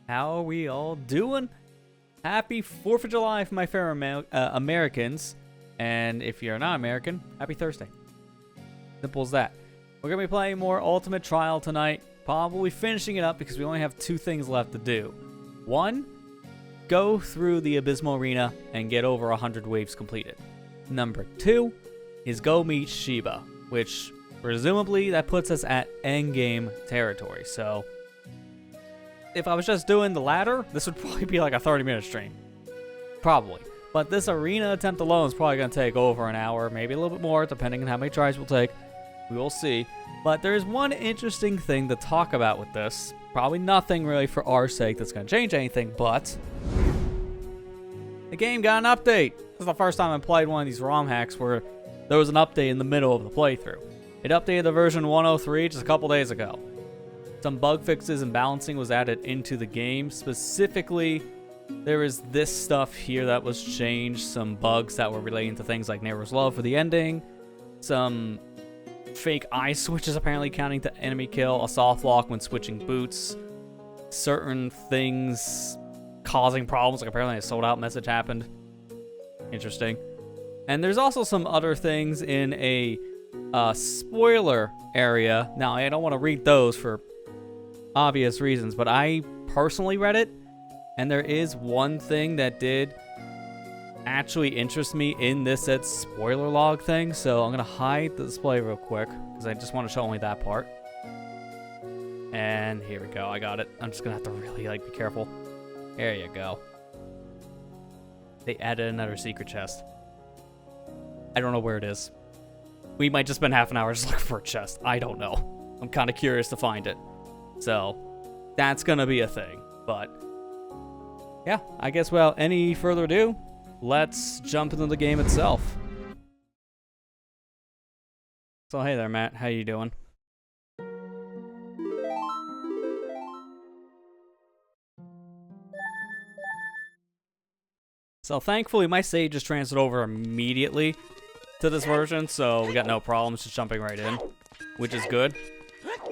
How are we all doing? Happy 4th of July for my fellow Americans. And if you're not American, happy Thursday. Simple as that. We're going to be playing more Ultimate Trial tonight. Probably finishing it up because we only have 2 things left to do. 1, go through the Abyssal Arena and get over 100 waves completed. Number 2 is go meet Shiba, which presumably that puts us at endgame territory. So if I was just doing the latter, this would probably be like a 30-minute stream. Probably. But this arena attempt alone is probably going to take over an hour, maybe a little bit more, depending on how many tries we'll take. We will see. But there's one interesting thing to talk about with this. Probably nothing really for our sake that's going to change anything, but the game got an update. This is the first time I played one of these ROM hacks where there was an update in the middle of the playthrough. It updated the version 103 just a couple days ago. Some bug fixes and balancing was added into the game. Specifically, there is this stuff here that was changed. Some bugs that were relating to things like Neighbor's Love for the ending. Some fake eye switches apparently counting to enemy kill. A soft lock when switching boots. Certain things causing problems. Like apparently a sold out message happened. Interesting. And there's also some other things in a spoiler area. Now, I don't want to read those for obvious reasons, but I personally read it, and there is one thing that did actually interest me in this spoiler log thing, so I'm going to hide the display real quick, because I just want to show only that part. And here we go, I got it. I'm just going to have to really be careful. There you go. They added another secret chest. I don't know where it is. We might just spend half an hour just looking for a chest. I don't know. I'm kind of curious to find it. So, that's going to be a thing. But, yeah, I guess without any further ado, let's jump into the game itself. So, hey there, Matt. How you doing? So, thankfully, my save just transferred over immediately to this version, so we got no problems just jumping right in, which is good.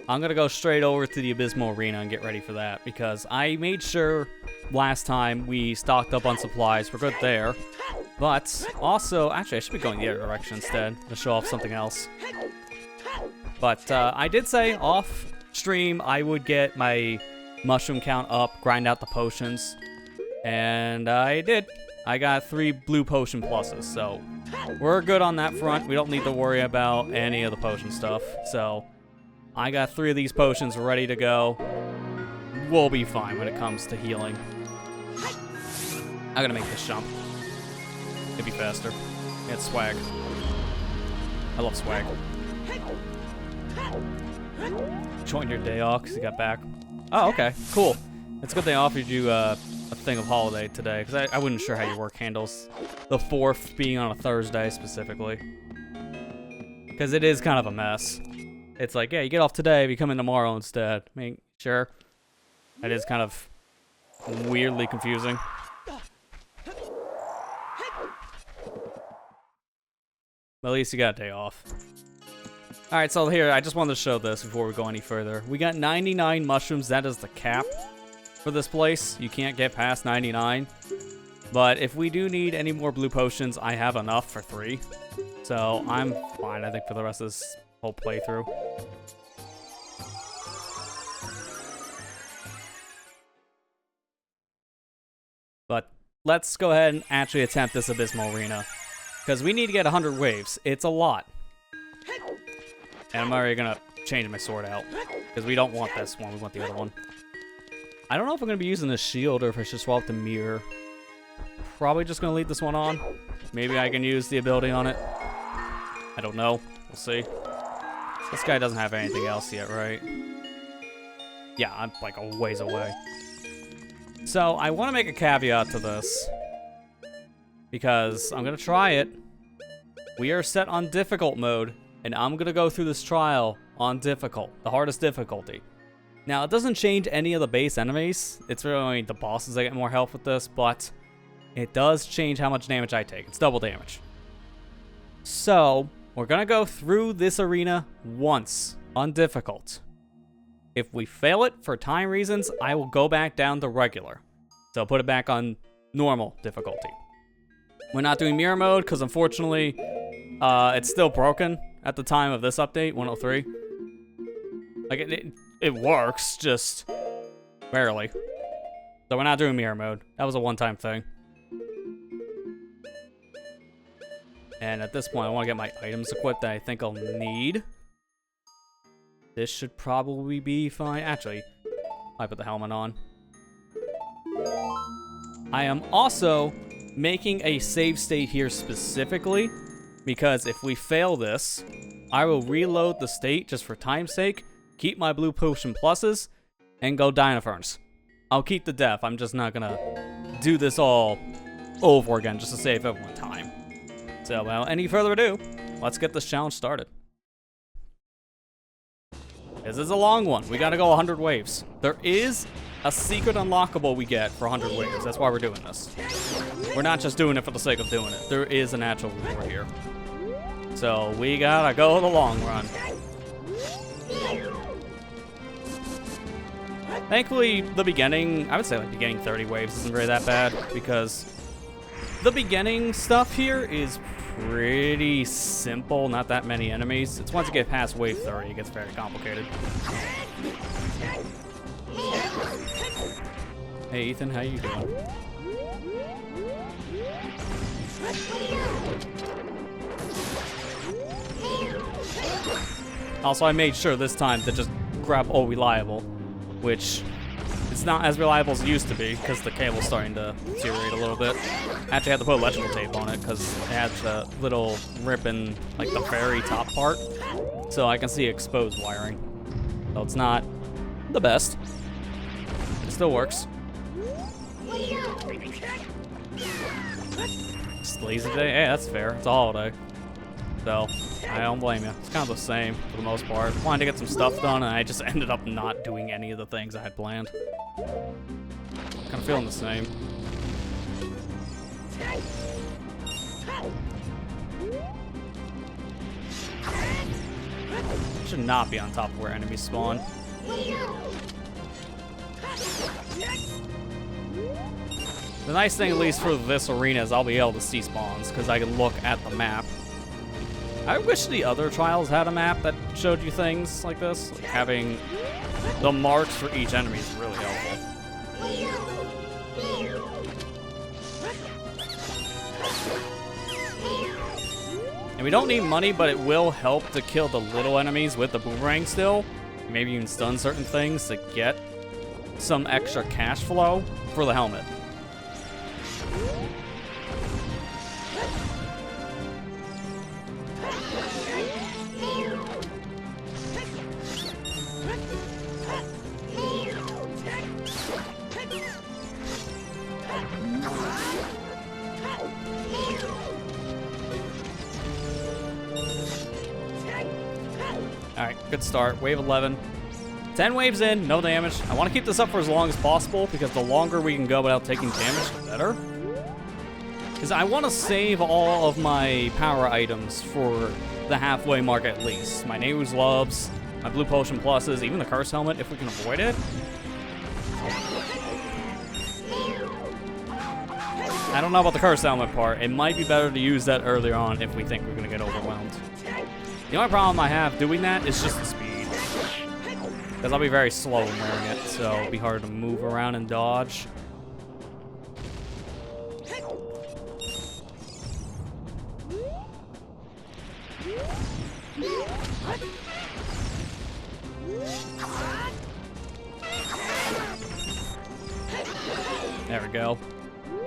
I'm going to go straight over to the Abyssal Arena and get ready for that, because I made sure last time we stocked up on supplies. We're good there. But also, actually, I should be going the other direction instead to show off something else. But I did say off stream I would get my mushroom count up, grind out the potions, and I did. I got 3 blue potion pluses, so we're good on that front. We don't need to worry about any of the potion stuff, so I got 3 of these potions ready to go. We'll be fine when it comes to healing. I'm gonna make this jump. It'd be faster. It's swag. I love swag. Join your day off because you got back. Oh, okay. Cool. It's good they offered you a thing of holiday today, because I wasn't sure how your work handles the 4th being on a Thursday specifically. Because it is kind of a mess. It's like, yeah, you get off today, but you come in tomorrow instead. I mean, sure. That is kind of weirdly confusing. But at least you got a day off. Alright, so here, I just wanted to show this before we go any further. We got 99 mushrooms. That is the cap for this place. You can't get past 99. But if we do need any more blue potions, I have enough for 3. So I'm fine, I think, for the rest of this whole playthrough. But let's go ahead and actually attempt this Abyssal Arena, because we need to get 100 waves. It's a lot. And I'm already going to change my sword out, because we don't want this one, we want the other one. I don't know if I'm going to be using the shield or if I should swap the mirror. Probably just going to leave this one on. Maybe I can use the ability on it. I don't know. We'll see. This guy doesn't have anything else yet, right? Yeah, I'm like a ways away. So, I want to make a caveat to this, because I'm going to try it. We are set on difficult mode, and I'm going to go through this trial on difficult, the hardest difficulty. Now, it doesn't change any of the base enemies. It's really the bosses that get more health with this, but it does change how much damage I take. It's double damage. So, we're going to go through this arena once on difficult. If we fail it for time reasons, I will go back down to regular. So put it back on normal difficulty. We're not doing mirror mode because unfortunately, it's still broken at the time of this update, 103. Like, it works, just barely. So we're not doing mirror mode. That was a one-time thing. And at this point, I want to get my items equipped that I think I'll need. This should probably be fine. Actually, I put the helmet on. I am also making a save state here specifically because if we fail this, I will reload the state just for time's sake, keep my blue potion pluses, and go Dinoferns. I'll keep the death. I'm just not gonna do this all over again just to save everyone time. So, without any further ado, let's get this challenge started. This is a long one. We gotta go 100 waves. There is a secret unlockable we get for 100 waves. That's why we're doing this. We're not just doing it for the sake of doing it. There is an actual reward here. So, we gotta go the long run. Thankfully, the beginning, I would say like beginning 30 waves isn't really that bad because the beginning stuff here is pretty simple, not that many enemies. It's once you get past wave 30, it gets very complicated. Hey Ethan, how you doing? Also, I made sure this time to just grab all reliable, which it's not as reliable as it used to be because the cable's starting to deteriorate a little bit. I actually had to put electrical tape on it because it had the little rip in like the very top part, so I can see exposed wiring. So it's not the best. It still works. Just lazy day? Hey, that's fair. It's a holiday. So, I don't blame you. It's kind of the same for the most part. Wanted to get some stuff done, and I just ended up not doing any of the things I had planned. Kind of feeling the same. Should not be on top of where enemies spawn. The nice thing, at least for this arena, is I'll be able to see spawns, because I can look at the map. I wish the other trials had a map that showed you things like this. Like having the marks for each enemy is really helpful. And we don't need money, but it will help to kill the little enemies with the boomerang still. Maybe even stun certain things to get some extra cash flow for the helmet. Alright, good start. Wave 11. 10 waves in, no damage. I want to keep this up for as long as possible because the longer we can go without taking damage, the better. Because I want to save all of my power items for the halfway mark at least. My Nehru's Loves, my Blue Potion Pluses, even the Curse Helmet if we can avoid it. I don't know about the Curse Helmet part. It might be better to use that earlier on if we think we're going to get overwhelmed. The only problem I have doing that is just the speed. Because I'll be very slow in wearing it, so it'll be hard to move around and dodge. There we go.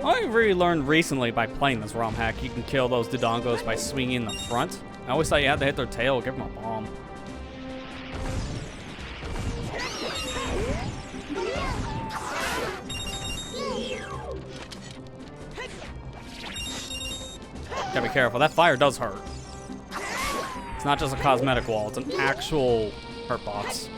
I really learned recently by playing this ROM hack, you can kill those Dodongos by swinging in the front. I always thought you had to hit their tail, give them a bomb. Gotta be careful, that fire does hurt. It's not just a cosmetic wall, it's an actual hurt box.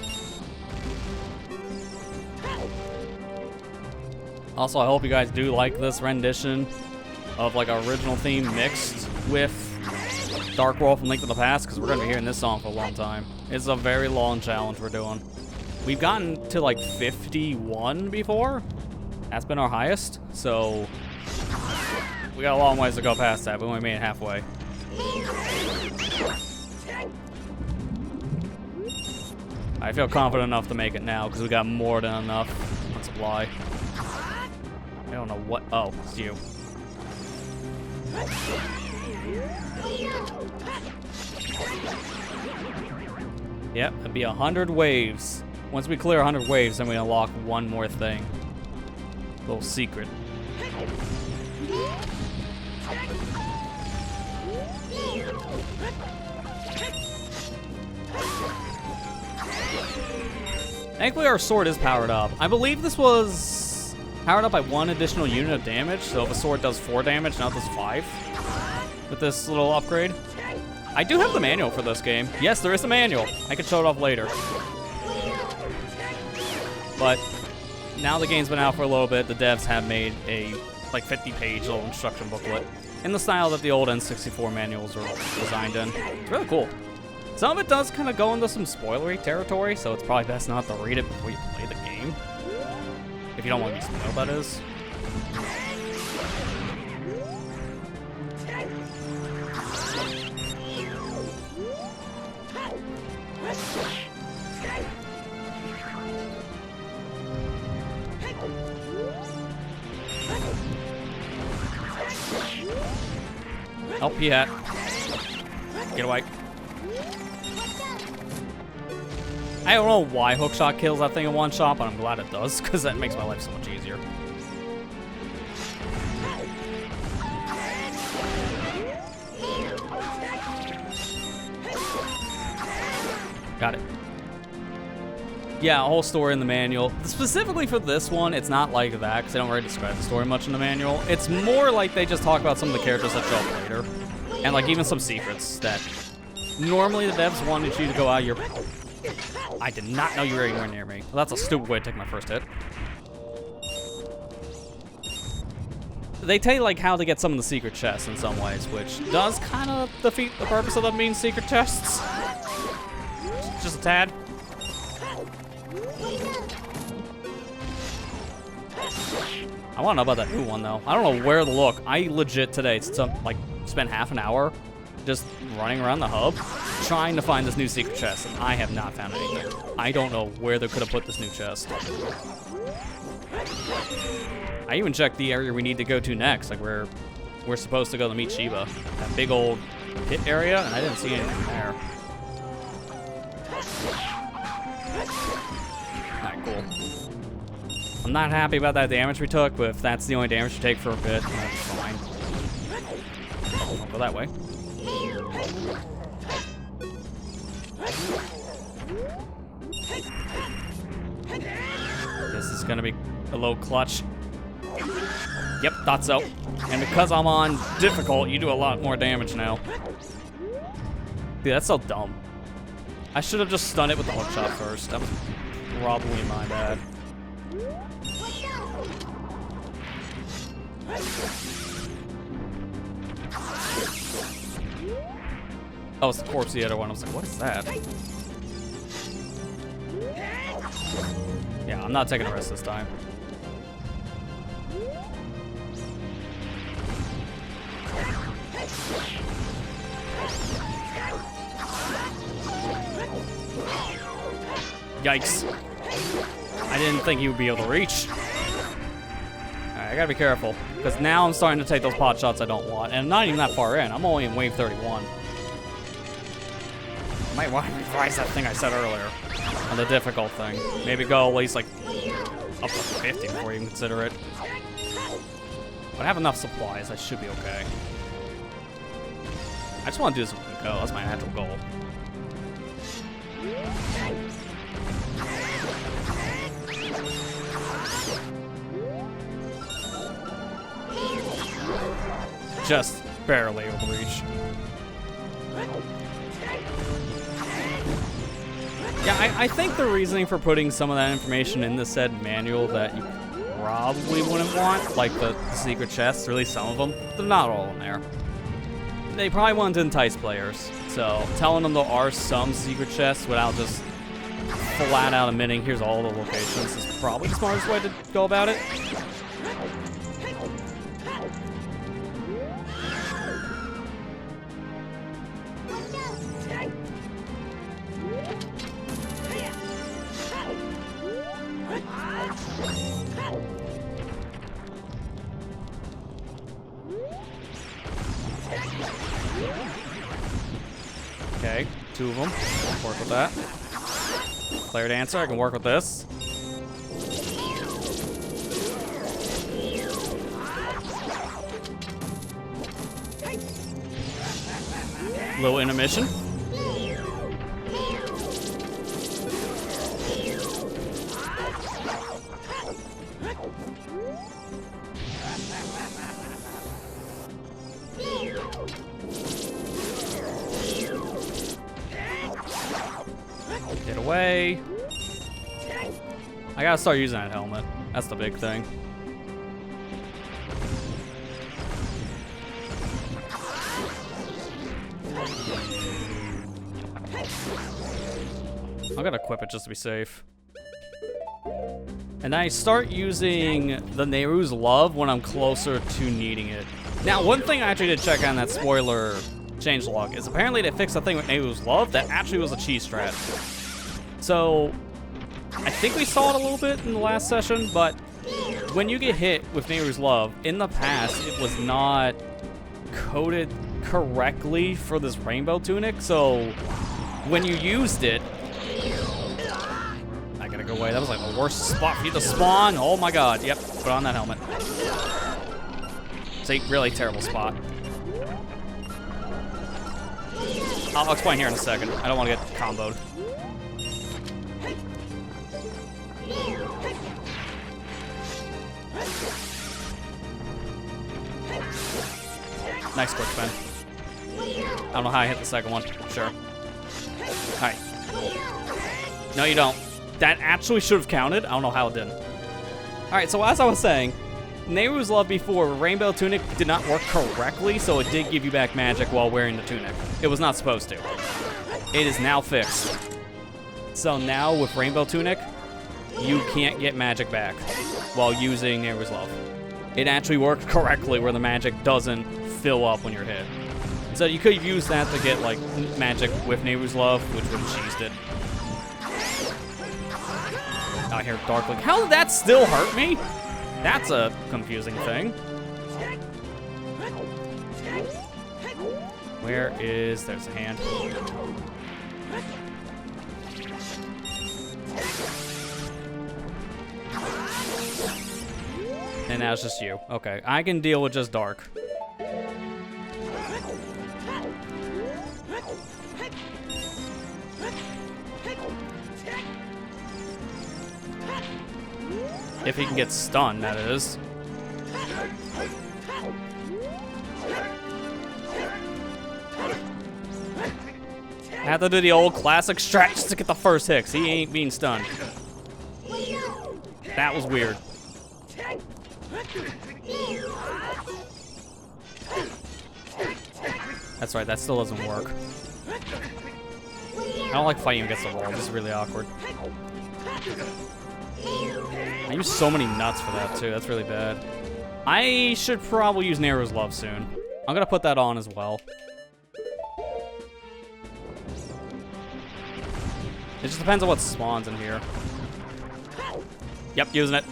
Also, I hope you guys do like this rendition of like our original theme mixed with Dark World from Link to the Past, because we're going to be hearing this song for a long time. It's a very long challenge we're doing. We've gotten to like 51 before. That's been our highest. So we got a long ways to go past that, but we only made it halfway. I feel confident enough to make it now because we got more than enough on supply. I don't know what. Oh, it's you. Yep, it'd be 100 waves. Once we clear 100 waves, then we unlock one more thing. Little secret. Thankfully, our sword is powered up. I believe this was powered up by 1 additional unit of damage, so if a sword does 4 damage, now it does 5 with this little upgrade. I do have the manual for this game. Yes, there is a manual. I can show it off later. But now the game's been out for a little bit, the devs have made a like 50-page little instruction booklet in the style that the old N64 manuals were designed in. It's really cool. Some of it does kind of go into some spoilery territory, so it's probably best not to read it before you play the game. If you don't want to be spoiled, that is. Help yet. Get away. I don't know why hookshot kills that thing in one shot, but I'm glad it does, because that makes my life so much easier. Got it. Yeah, a whole story in the manual. Specifically for this one, it's not like that, because they don't really describe the story much in the manual. It's more like they just talk about some of the characters that show up later. And like even some secrets that normally the devs wanted you to go out of your... I did not know you were anywhere near me. Well, that's a stupid way to take my first hit. They tell you like how to get some of the secret chests in some ways, which does kind of defeat the purpose of them being secret chests. Just a tad. I want to know about that new one though. I don't know where to look. I legit today spent half an hour just running around the hub trying to find this new secret chest, and I have not found anything. I don't know where they could have put this new chest. I even checked the area we need to go to next, like where we're supposed to go to meet Shiba. That big old pit area, and I didn't see anything there. Alright, cool. I'm not happy about that damage we took, but if that's the only damage you take for a bit, that's fine. I'll go that way. This is gonna be a low clutch. Yep, thought so. And because I'm on difficult, you do a lot more damage now. Dude, that's so dumb. I should have just stunned it with the hook shot first. That was probably my bad. Oh, it's the corpse, the other one. I was like, what is that? Yeah, I'm not taking a risk this time. Yikes. I didn't think he would be able to reach. Alright, I gotta be careful. Because now I'm starting to take those pot shots I don't want. And I'm not even that far in. I'm only in wave 31. I might want to revise that thing I said earlier. On the difficult thing. Maybe go at least like up to 50 before you even consider it. But I have enough supplies, I should be okay. I just want to do this with one go. That's my actual goal. Just barely able to reach. Yeah, I think the reasoning for putting some of that information in the said manual that you probably wouldn't want, like the secret chests, or at least some of them, they're not all in there. They probably wanted to entice players, so telling them there are some secret chests without just flat out admitting here's all the locations is probably the smartest way to go about it. Okay, 2 of them. Work with that. Player dancer, I can work with this. Little intermission. Get away. I gotta start using that helmet. That's the big thing. I'm gonna equip it just to be safe. And I start using the Nehru's Love when I'm closer to needing it. Now, one thing I actually did check on that spoiler changelog is apparently they fixed a thing with Nehru's Love that actually was a cheese strat. So, I think we saw it a little bit in the last session, but when you get hit with Nehru's Love, in the past, it was not coded correctly for this rainbow tunic, so when you used it, I gotta go away. That was like the worst spot for you to spawn. Oh my god. Yep, put on that helmet. It's a really terrible spot. I'll explain here in a second. I don't want to get comboed. Nice quick spin. I don't know how I hit the second one. Sure. Alright. No, you don't. That actually should have counted. I don't know how it didn't. Alright, so as I was saying, Nehru's Love before, Rainbow Tunic did not work correctly, so it did give you back magic while wearing the tunic. It was not supposed to. It is now fixed. So now with Rainbow Tunic, you can't get magic back while using Nehru's Love. It actually worked correctly where the magic doesn't fill up when you're hit. So you could use that to get like magic with Nehru's Love, which would have cheesed it. Out here, Darkling. How did that still hurt me? That's a confusing thing. Where is... There's a hand. And now it's just you. Okay, I can deal with just Dark. If he can get stunned, that is. I have to do the old classic strat just to get the first hit, 'cause he ain't being stunned. That was weird. That's right, that still doesn't work. I don't like fighting against the wall, this is really awkward. I use so many nuts for that too, that's really bad. I should probably use Nehru's Love soon. I'm gonna put that on as well. It just depends on what spawns in here. Yep, using it.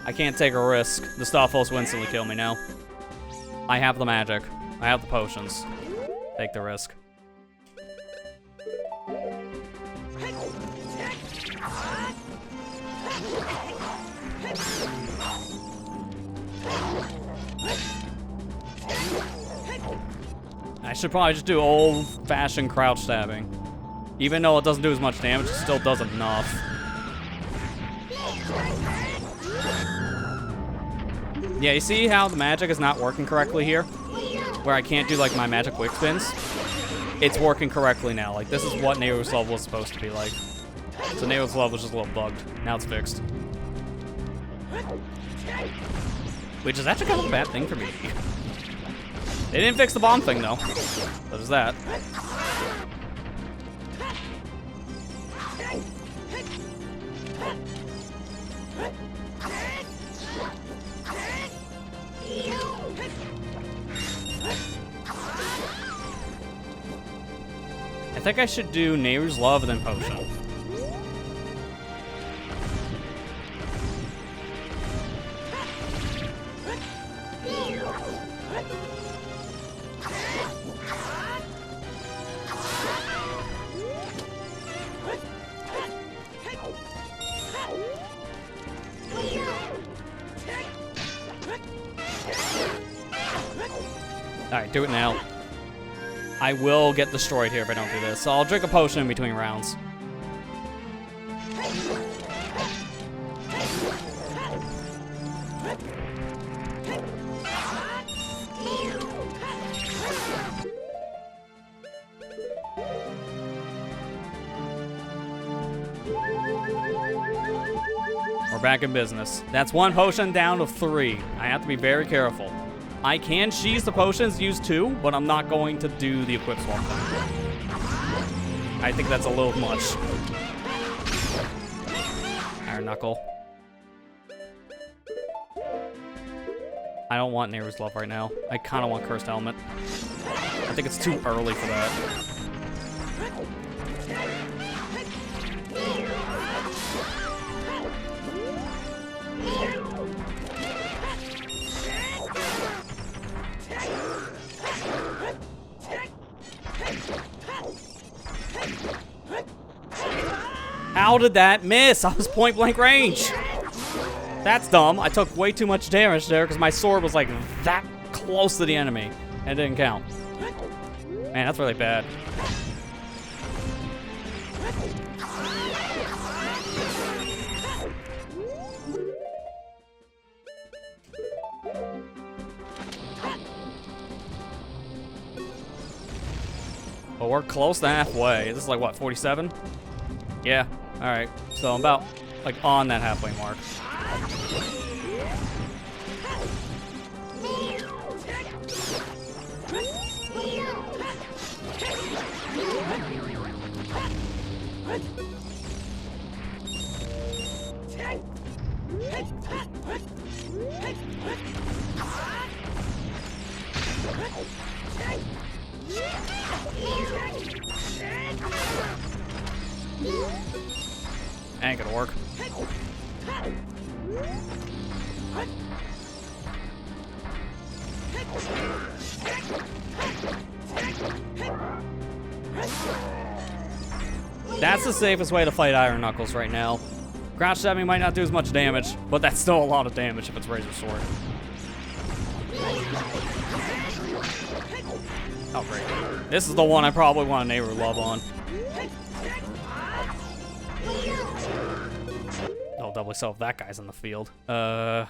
I can't take a risk. The Stalfos will instantly kill me now. I have the magic. I have the potions. Take the risk. I should probably just do old-fashioned crouch stabbing. Even though it doesn't do as much damage, it still does enough. Yeah, you see how the magic is not working correctly here? Where I can't do, like, my magic quick spins? It's working correctly now. Like, this is what Nehru's Love was supposed to be like. So Nehru's Love was just a little bugged. Now it's fixed. Which is actually kind of a bad thing for me. They didn't fix the bomb thing, though. So there's that. think I should do Nehru's Love and then Potion. Alright, do it now. I will get destroyed here if I don't do this, so I'll drink a potion in between rounds. We're back in business. That's 1 potion down to 3. I have to be very careful. I can cheese the potions, use 2, but I'm not going to do the equip swap thing. I think that's a little much. Iron Knuckle. I don't want Nehru's Love right now. I kind of want Cursed Helmet. I think it's too early for that. How did that miss? I was point blank range. That's dumb. I took way too much damage there because my sword was like that close to the enemy and it didn't count. Man, that's really bad. Well, we're close to halfway. This is like, what, 47? Yeah, alright. So I'm about, like, on that halfway mark. Ain't gonna work. That's the safest way to fight Iron Knuckles right now. Crouch stabbing might not do as much damage, but that's still a lot of damage if it's Razor Sword. Oh, great. This is the one I probably want a Nehru Love on. I'll double so if that guy's in the field. I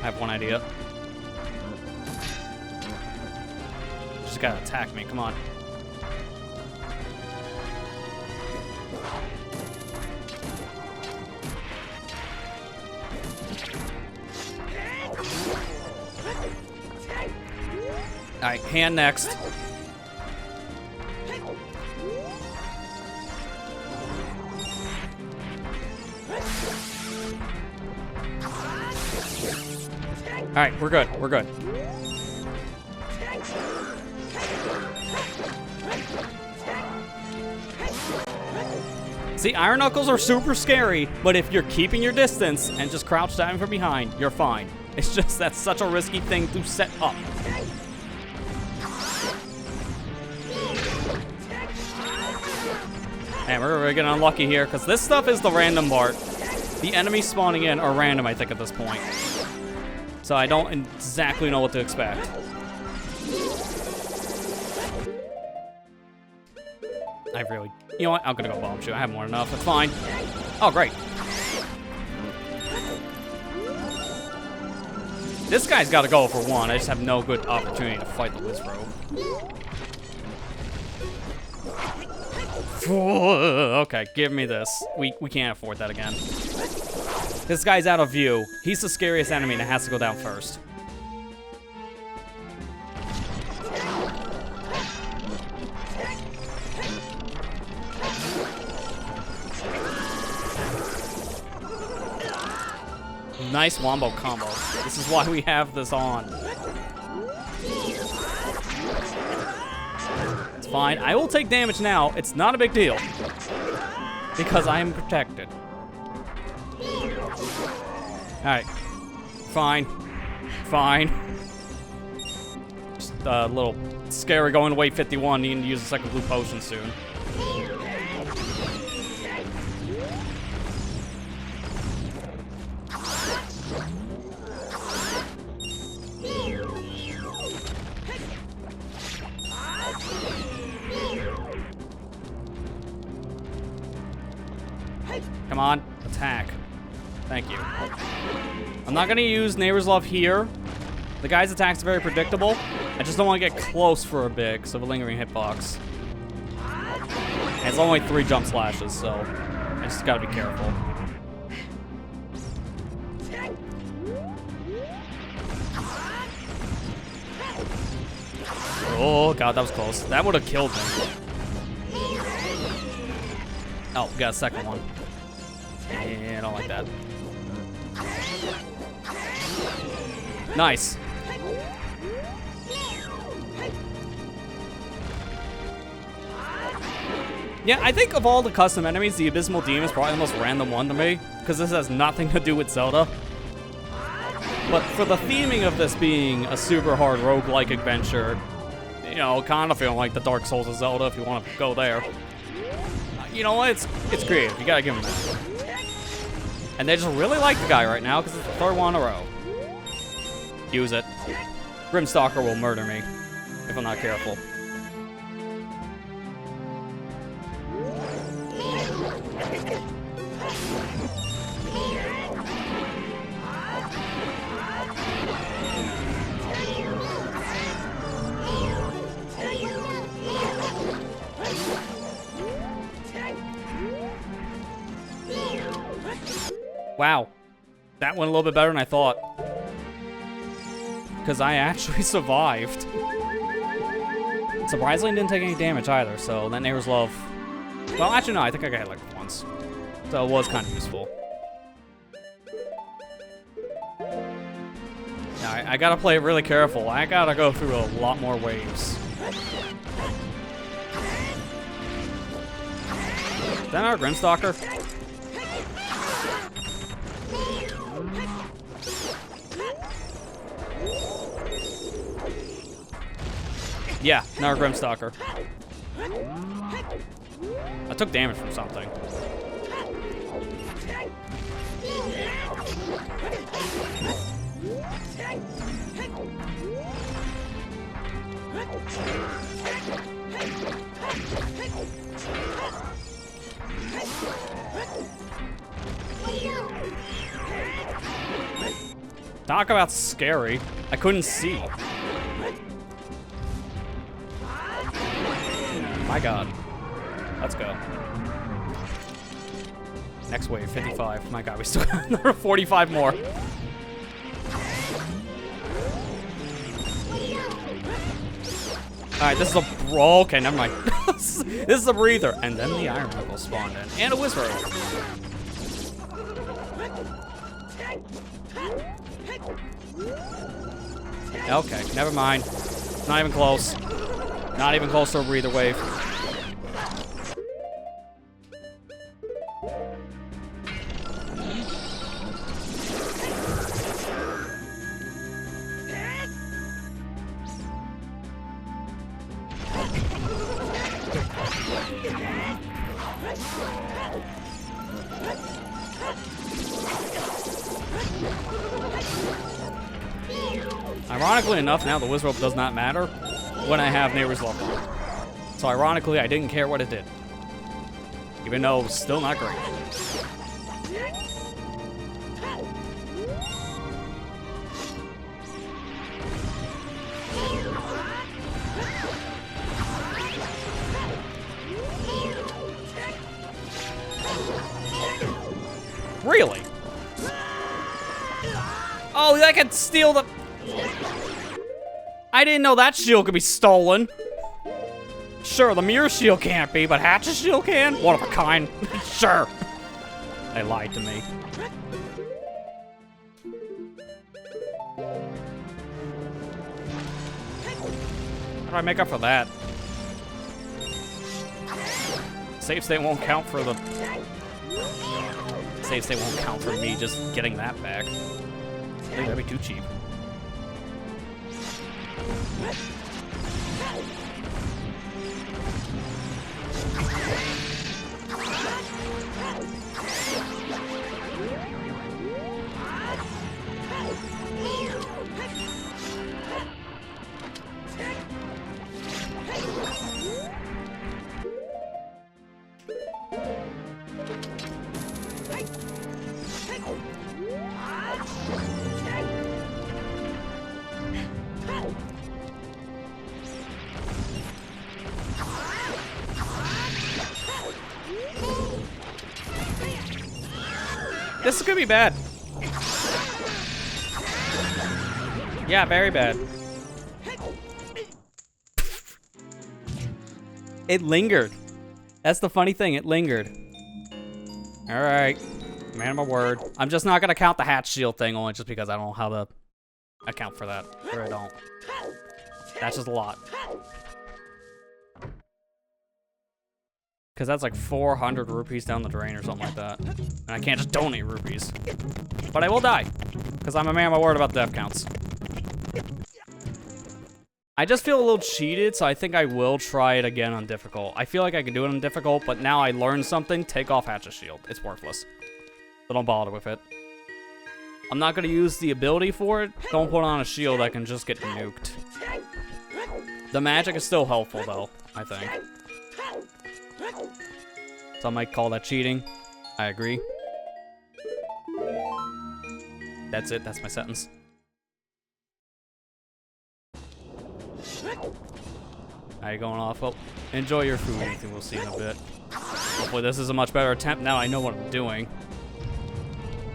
have one idea. Just gotta attack me, come on. Alright, hand next. Alright, we're good, we're good. See, Iron Knuckles are super scary, but if you're keeping your distance and just crouch diving from behind, you're fine. It's just that's such a risky thing to set up. And we're really getting unlucky here, because this stuff is the random part. The enemies spawning in are random, I think, at this point. So I don't exactly know what to expect. I really... You know what? I'm gonna go Bomb Shoot. I have more than enough. It's fine. Oh, great. This guy's got to go for 1. I just have no good opportunity to fight the Wizrobe. Okay, give me this. We can't afford that again. This guy's out of view. He's the scariest enemy and it has to go down first. Nice wombo combo. This is why we have this on. It's fine. I will take damage now. It's not a big deal. Because I am protected. Alright. Fine. Fine. Just a little scary going to wave 51, needing to use a second blue potion soon. Come on, attack. Thank you. I'm not gonna use Neighbor's Love here. The guy's attack's very predictable. I just don't want to get close for a bit because of a lingering hitbox. And it's only 3 jump slashes, so I just gotta be careful. Oh god, that was close. That would have killed me. Oh, we got a second one. Yeah, I don't like that. Nice. Yeah, I think of all the custom enemies, the Abysmal Demon is probably the most random one to me, because this has nothing to do with Zelda. But for the theming of this being a super hard roguelike adventure, you know, kind of feeling like the Dark Souls of Zelda if you want to go there. You know what? It's creative. You gotta give him that. And they just really like the guy right now because it's the 3rd one in a row. Use it. Grimstalker will murder me if I'm not careful. Wow. That went a little bit better than I thought. Because I actually survived. Surprisingly, didn't take any damage either, so that Neighbor's Love... Well, actually, no, I think I got hit like once. So it was kind of useful. Now, I gotta play it really careful. I gotta go through a lot more waves. Is that our Grimstalker? Yeah, another Grimstalker. I took damage from something. Talk about scary. I couldn't see. My god. Let's go. Next wave, 55. My god, we still got another 45 more. Alright, this is a... Okay, never mind. This is a breather. And then the Iron Knuckle spawned in. And a Whisperer. Okay, never mind. Not even close. Not even close to a breather wave. Ironically enough, now the Wizard Rope does not matter when I have Neighbor's Love on. So ironically, I didn't care what it did. Even though it was still not great. Really? Oh, I could steal the... I didn't know that shield could be stolen. Sure, the mirror shield can't be, but Hatch's shield can? One of a kind. Sure. They lied to me. do I make up for that? Save state won't count for the... Save state won't count for me just getting that back. I think that'd be too cheap. This is gonna be bad. Yeah, very bad. It lingered. That's the funny thing, it lingered. Alright. Man of my word. I'm just not gonna count the hatch shield thing only just because I don't know how to account for that. Or I don't. That's just a lot. Because that's like 400 rupees down the drain or something like that. And I can't just donate rupees. But I will die. Because I'm a man of my word about death counts. I just feel a little cheated, so I think I will try it again on difficult. I feel like I can do it on difficult, but now I learned something. Take off Hatch's shield. It's worthless. So don't bother with it. I'm not going to use the ability for it. Don't put on a shield that can just get nuked. The magic is still helpful, though, I think. Some might call that cheating. I agree. That's it. That's my sentence. How you going off? Well, enjoy your food, Ethan. We'll see in a bit. Hopefully this is a much better attempt. Now I know what I'm doing.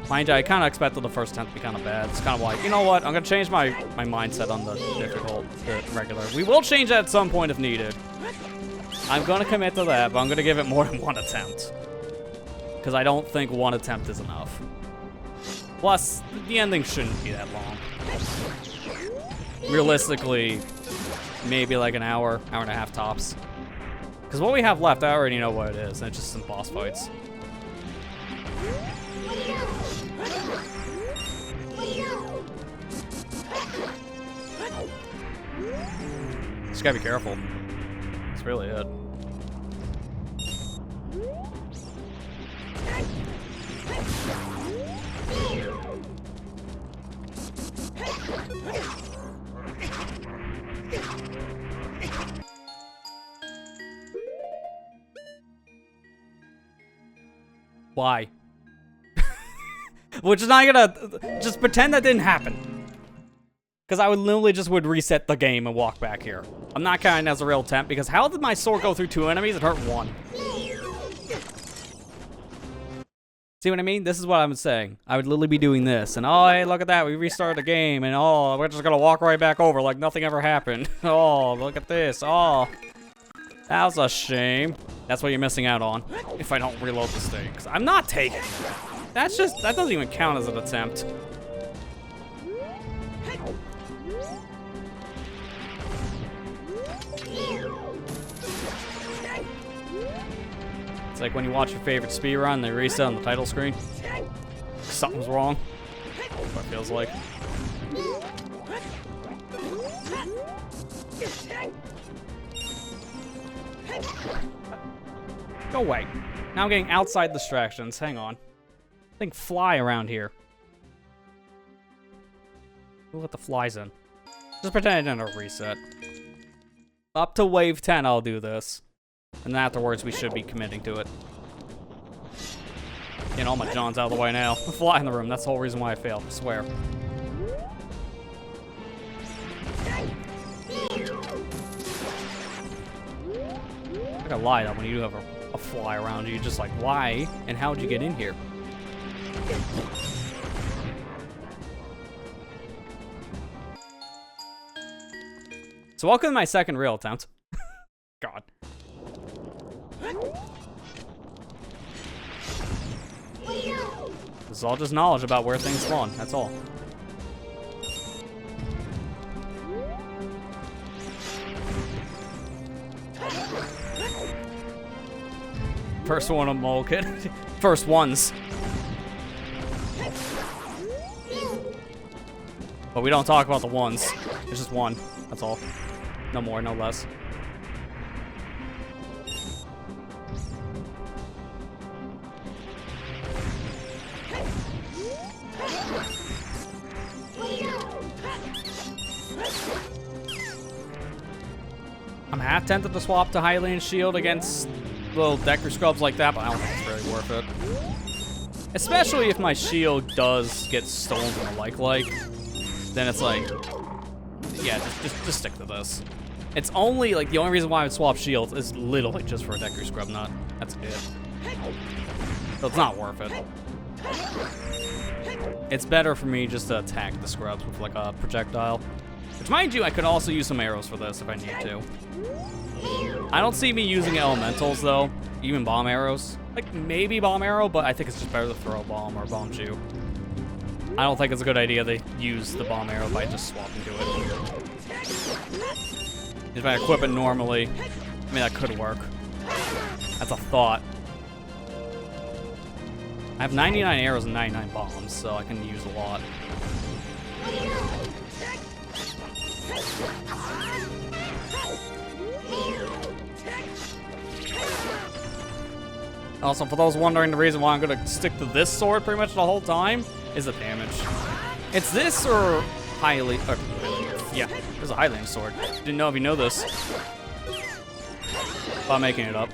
Mind you, I kind of expected the first attempt to be kind of bad. It's kind of like, you know what? I'm going to change my mindset on the difficult, the regular. We will change that at some point if needed. I'm going to commit to that, but I'm going to give it more than one attempt. Because I don't think one attempt is enough. Plus, the ending shouldn't be that long. Realistically, maybe like an hour, hour and a half tops. Because what we have left, I already know what it is, and it's just some boss fights. Just gotta be careful. That's really it. Why? We're just not gonna just pretend that didn't happen. Because I would literally just would reset the game and walk back here. I'm not counting it as a real attempt because how did my sword go through 2 enemies and hurt 1? See what I mean? This is what I'm saying. I would literally be doing this and oh, hey, look at that. We restarted the game and oh, we're just gonna walk right back over like nothing ever happened. Oh, look at this. Oh, that was a shame. That's what you're missing out on if I don't reload this thing. Because I'm not taking it. That's just, that doesn't even count as an attempt. It's like when you watch your favorite speedrun, they reset on the title screen. Something's wrong. That's what it feels like. Go away. Now I'm getting outside distractions. Hang on. Think fly around here. We'll let the flies in. Just pretend it didn't reset. Up to wave 10, I'll do this. And then afterwards, we should be committing to it. Getting all my Johns out of the way now. A fly in the room. That's the whole reason why I failed. I swear. I gotta lie though, when you do have a fly around you, you're just like, why? And how would you get in here? So welcome to my second real attempt. God. This is all just knowledge about where things spawn, that's all. First one on Mulligan. First ones. But we don't talk about the ones. It's just one. That's all. No more, no less. I'm half tempted to swap to Highland Shield against little Decker Scrubs like that, but I don't think it's really worth it. Especially if my shield does get stolen from a like, then it's like, yeah, just stick to this. It's only, like, the only reason why I would swap shields is literally just for a Decker Scrub nut. That's it. So it's not worth it. It's better for me just to attack the Scrubs with, like, a projectile. Which, mind you, I could also use some arrows for this if I need to. I don't see me using elementals, though. Even bomb arrows. Like, maybe bomb arrow, but I think it's just better to throw a bomb or bomb shoe. I don't think it's a good idea to use the bomb arrow by just swapping to it. If I equip it normally, I mean, that could work. That's a thought. I have 99 arrows and 99 bombs, so I can use a lot. Also, for those wondering, the reason why I'm going to stick to this sword pretty much the whole time is the damage. It's this or Highland... yeah, there's a Highland sword. Didn't know if you know this. But I'm making it up.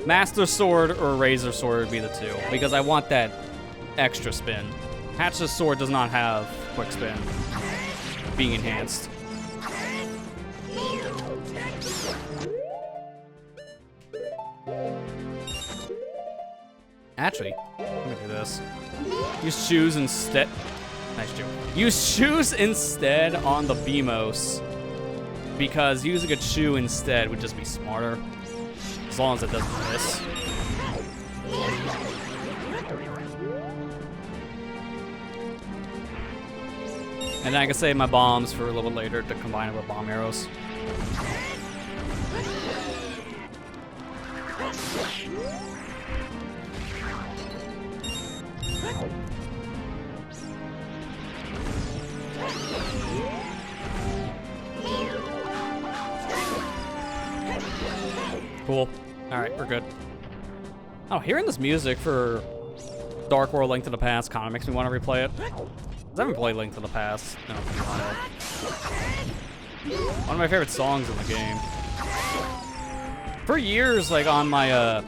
Master Sword or Razor Sword would be the two, because I want that extra spin. Hatch's sword does not have quick spin being enhanced. Actually, let me do this. Use shoes instead. Nice joke. Use shoes instead on the BMOS, because using a shoe instead would just be smarter, as long as it doesn't miss. And then I can save my bombs for a little bit later to combine it with bomb arrows. Cool. Alright, we're good. Oh, hearing this music for Dark World Link to the Past kind of makes me want to replay it. I haven't played Link to the Past in a while. One of my favorite songs in the game. For years, like on my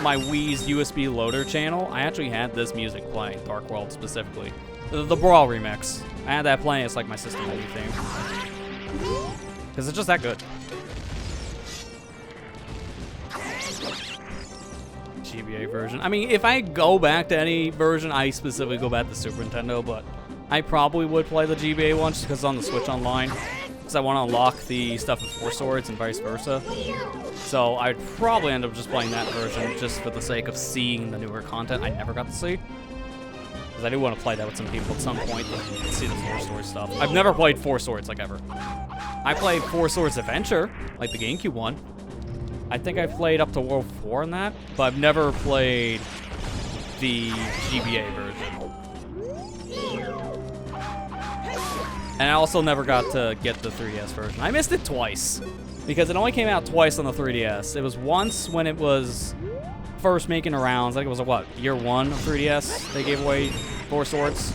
my Wii's USB loader channel, I actually had this music playing, Dark World specifically. The Brawl remix. I had that playing, it's like my system menu theme. Because it's just that good. GBA version. I mean, if I go back to any version, I specifically go back to Super Nintendo, but I probably would play the GBA one just because it's on the Switch Online. Because I want to unlock the stuff with 4 swords and vice versa. So I'd probably end up just playing that version just for the sake of seeing the newer content I never got to see. Because I do want to play that with some people at some point to see the 4 Swords stuff. I've never played 4 Swords, like, ever. I played 4 Swords Adventure, like the GameCube one. I think I played up to World 4 in that, but I've never played the GBA version. And I also never got to get the 3DS version. I missed it twice, because it only came out twice on the 3DS. It was once when it was first making the rounds. I think it was, what, year 1 of 3DS? They gave away 4 Swords.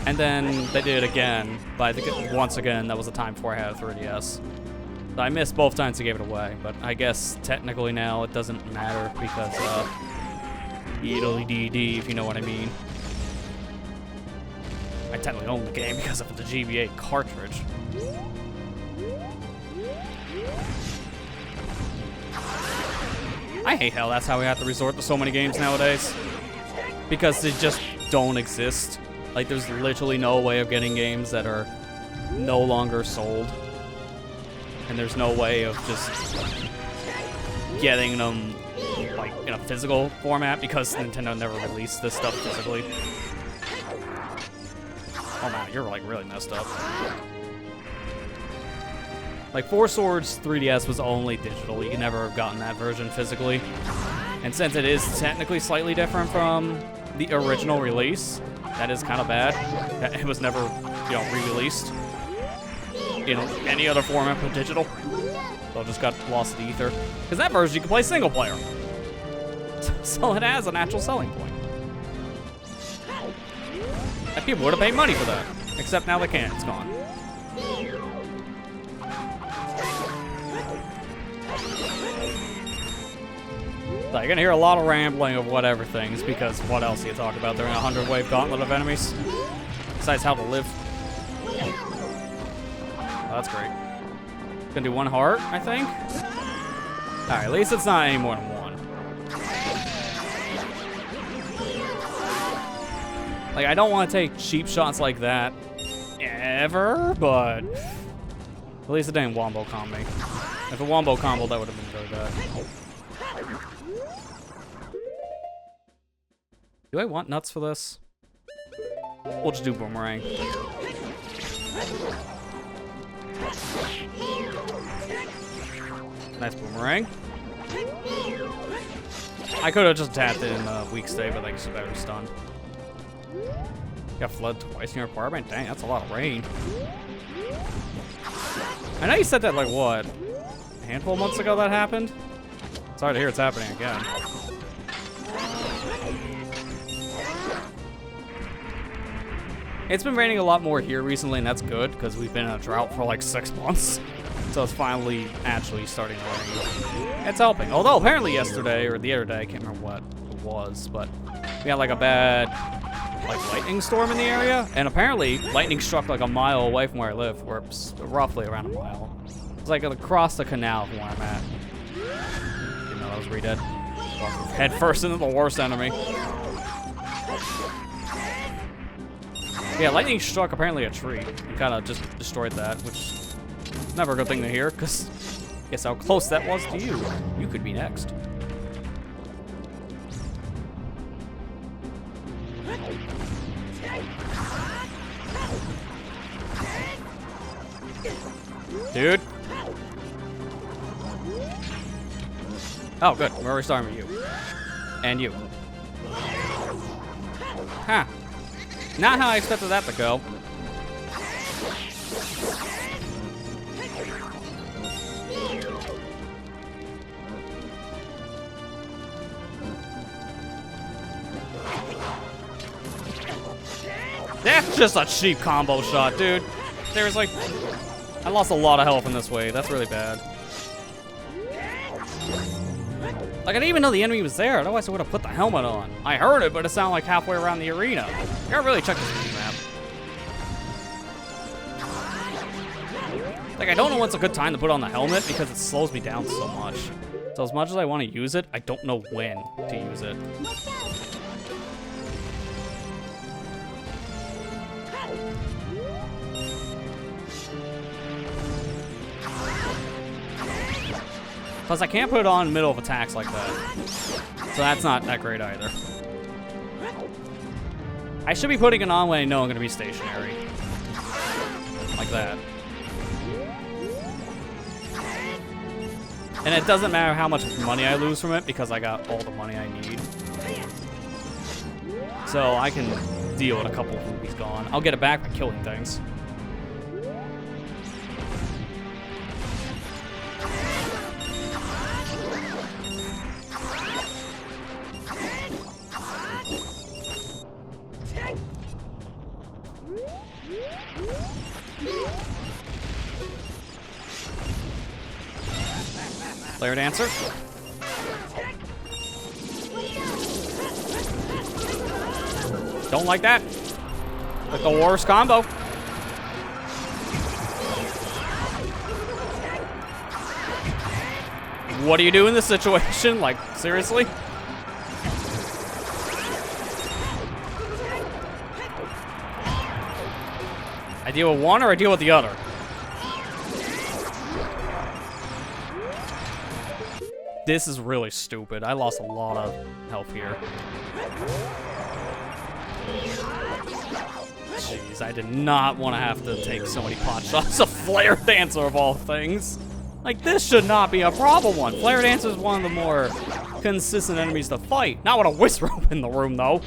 And then they did it again, but I think once again, that was the time before I had a 3DS. So I missed both times they gave it away, but I guess technically now it doesn't matter because, EDD, if you know what I mean. I technically own the game because of the GBA cartridge. I hate how that's how we have to resort to so many games nowadays. Because they just don't exist. Like, there's literally no way of getting games that are no longer sold. And there's no way of just getting them, like, in a physical format because Nintendo never released this stuff physically. Oh man, you're, like, really messed up. Like, Four Swords 3DS was only digital. You could never have gotten that version physically. And since it is technically slightly different from the original release, that is kind of bad. It was never, you know, re-released in any other format but digital. So it just got lost in the ether. Because that version you can play single player. So it has an actual selling point. And people would have paid money for that. Except now they can't, it's gone. So you're gonna hear a lot of rambling of whatever things, because what else do you talk about during a 100-wave gauntlet of enemies? Besides how to live. Oh, that's great. Gonna do one heart, I think? Alright, at least it's not any more than one. Like, I don't want to take cheap shots like that ever, but at least it didn't wombo combo me. If a wombo combo, that would have been very bad. Do I want nuts for this? We'll just do boomerang. Nice boomerang. I could have just tapped it in weak state, but like, it's better stunned. Got flood twice in your apartment? Dang, that's a lot of rain. I know you said that, like, what? A handful of months ago that happened? Sorry to hear it's happening again. It's been raining a lot more here recently, and that's good, because we've been in a drought for like 6 months. So it's finally actually starting to rain. It's helping. Although apparently yesterday, or the other day, I can't remember what it was, but we had like a bad like lightning storm in the area, and apparently lightning struck like a mile away from where I live, or roughly around a mile. It's like across the canal from where I'm at. Didn't know that was re-dead. Head first into the worst enemy. Yeah, lightning struck apparently a tree and kind of just destroyed that, which is never a good thing to hear, because guess how close that was to you. You could be next. Dude. Oh, good. We're already starting with you. And you. Huh. Not how I expected that to go. That's just a cheap combo shot, dude. Seriously? I lost a lot of health in this way. That's really bad. Like, I didn't even know the enemy was there. Otherwise, I would have put the helmet on. I heard it, but it sounded like halfway around the arena. You gotta really check this map. Like, I don't know when's a good time to put on the helmet because it slows me down so much. So as much as I want to use it, I don't know when to use it. Plus, I can't put it on in the middle of attacks like that. So that's not that great either. I should be putting it on when I know I'm going to be stationary. Like that. And it doesn't matter how much money I lose from it because I got all the money I need. So I can deal with a couple of rupees gone. I'll get it back by killing things. Player dancer. Don't like that. Like the worst combo. What do you do in this situation? Like, seriously? I deal with one or I deal with the other? This is really stupid. I lost a lot of health here. Jeez, I did not want to have to take so many pot shots of Flare Dancer of all things. Like, this should not be a problem one. Flare Dancer is one of the more consistent enemies to fight. Not with a Whisrobe in the room, though.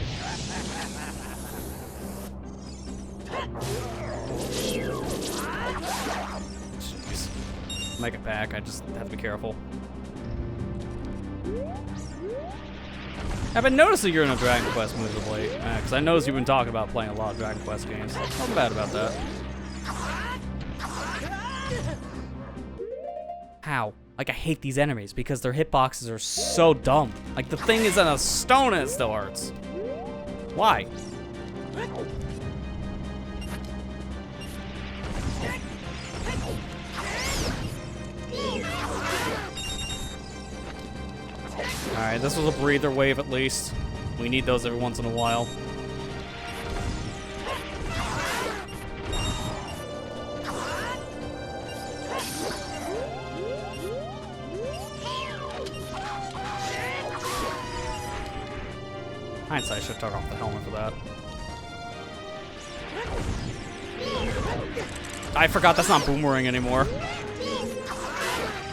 Jeez. Make it back, I just have to be careful. I've been noticing you're in a Dragon Quest mood of late, because I noticed you've been talking about playing a lot of Dragon Quest games. Nothing bad about that. How? Like, I hate these enemies because their hitboxes are so dumb. Like, the thing is in a stone and it still hurts. Why? Alright, this was a breather wave at least. We need those every once in a while. Hindsight, I should have took off the helmet for that. I forgot that's not Boomerang anymore.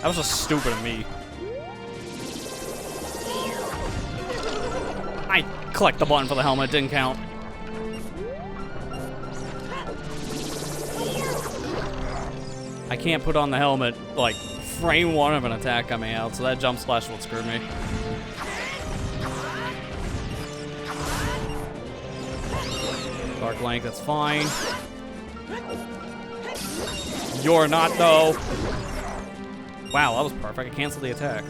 That was just stupid of me. I clicked the button for the helmet, it didn't count. I can't put on the helmet, like, frame one of an attack coming out, so that jump splash will screw me. Dark Link, that's fine. You're not, though. Wow, that was perfect. I canceled the attack.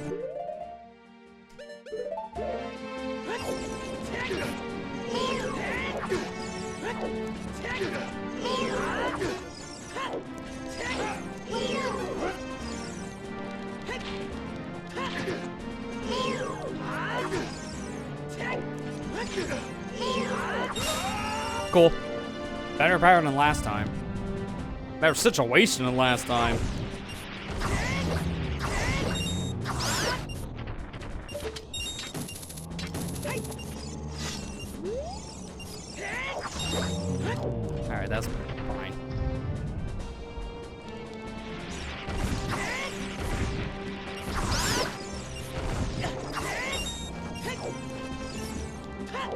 Cool. Better power than last time. Better situation than last time. Alright, that's fine.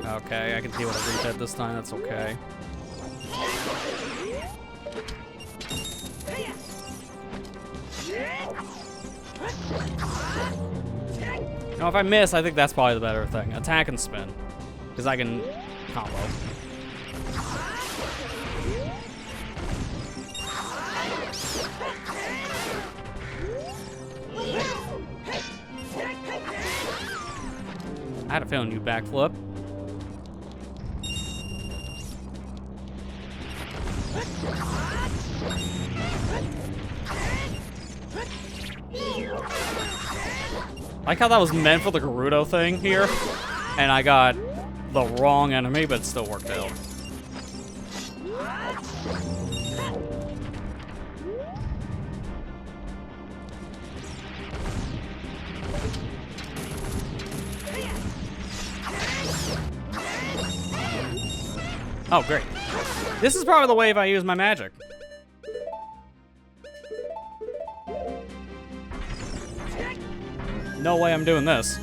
Okay, I can see what I reach at this time, that's okay. Now, if I miss, I think that's probably the better thing. Attack and spin. Because I can combo. I had a feeling you backflip. I like how that was meant for the Gerudo thing here, and I got the wrong enemy, but it still worked out. Oh, great. This is probably the wave I use my magic. No way I'm doing this.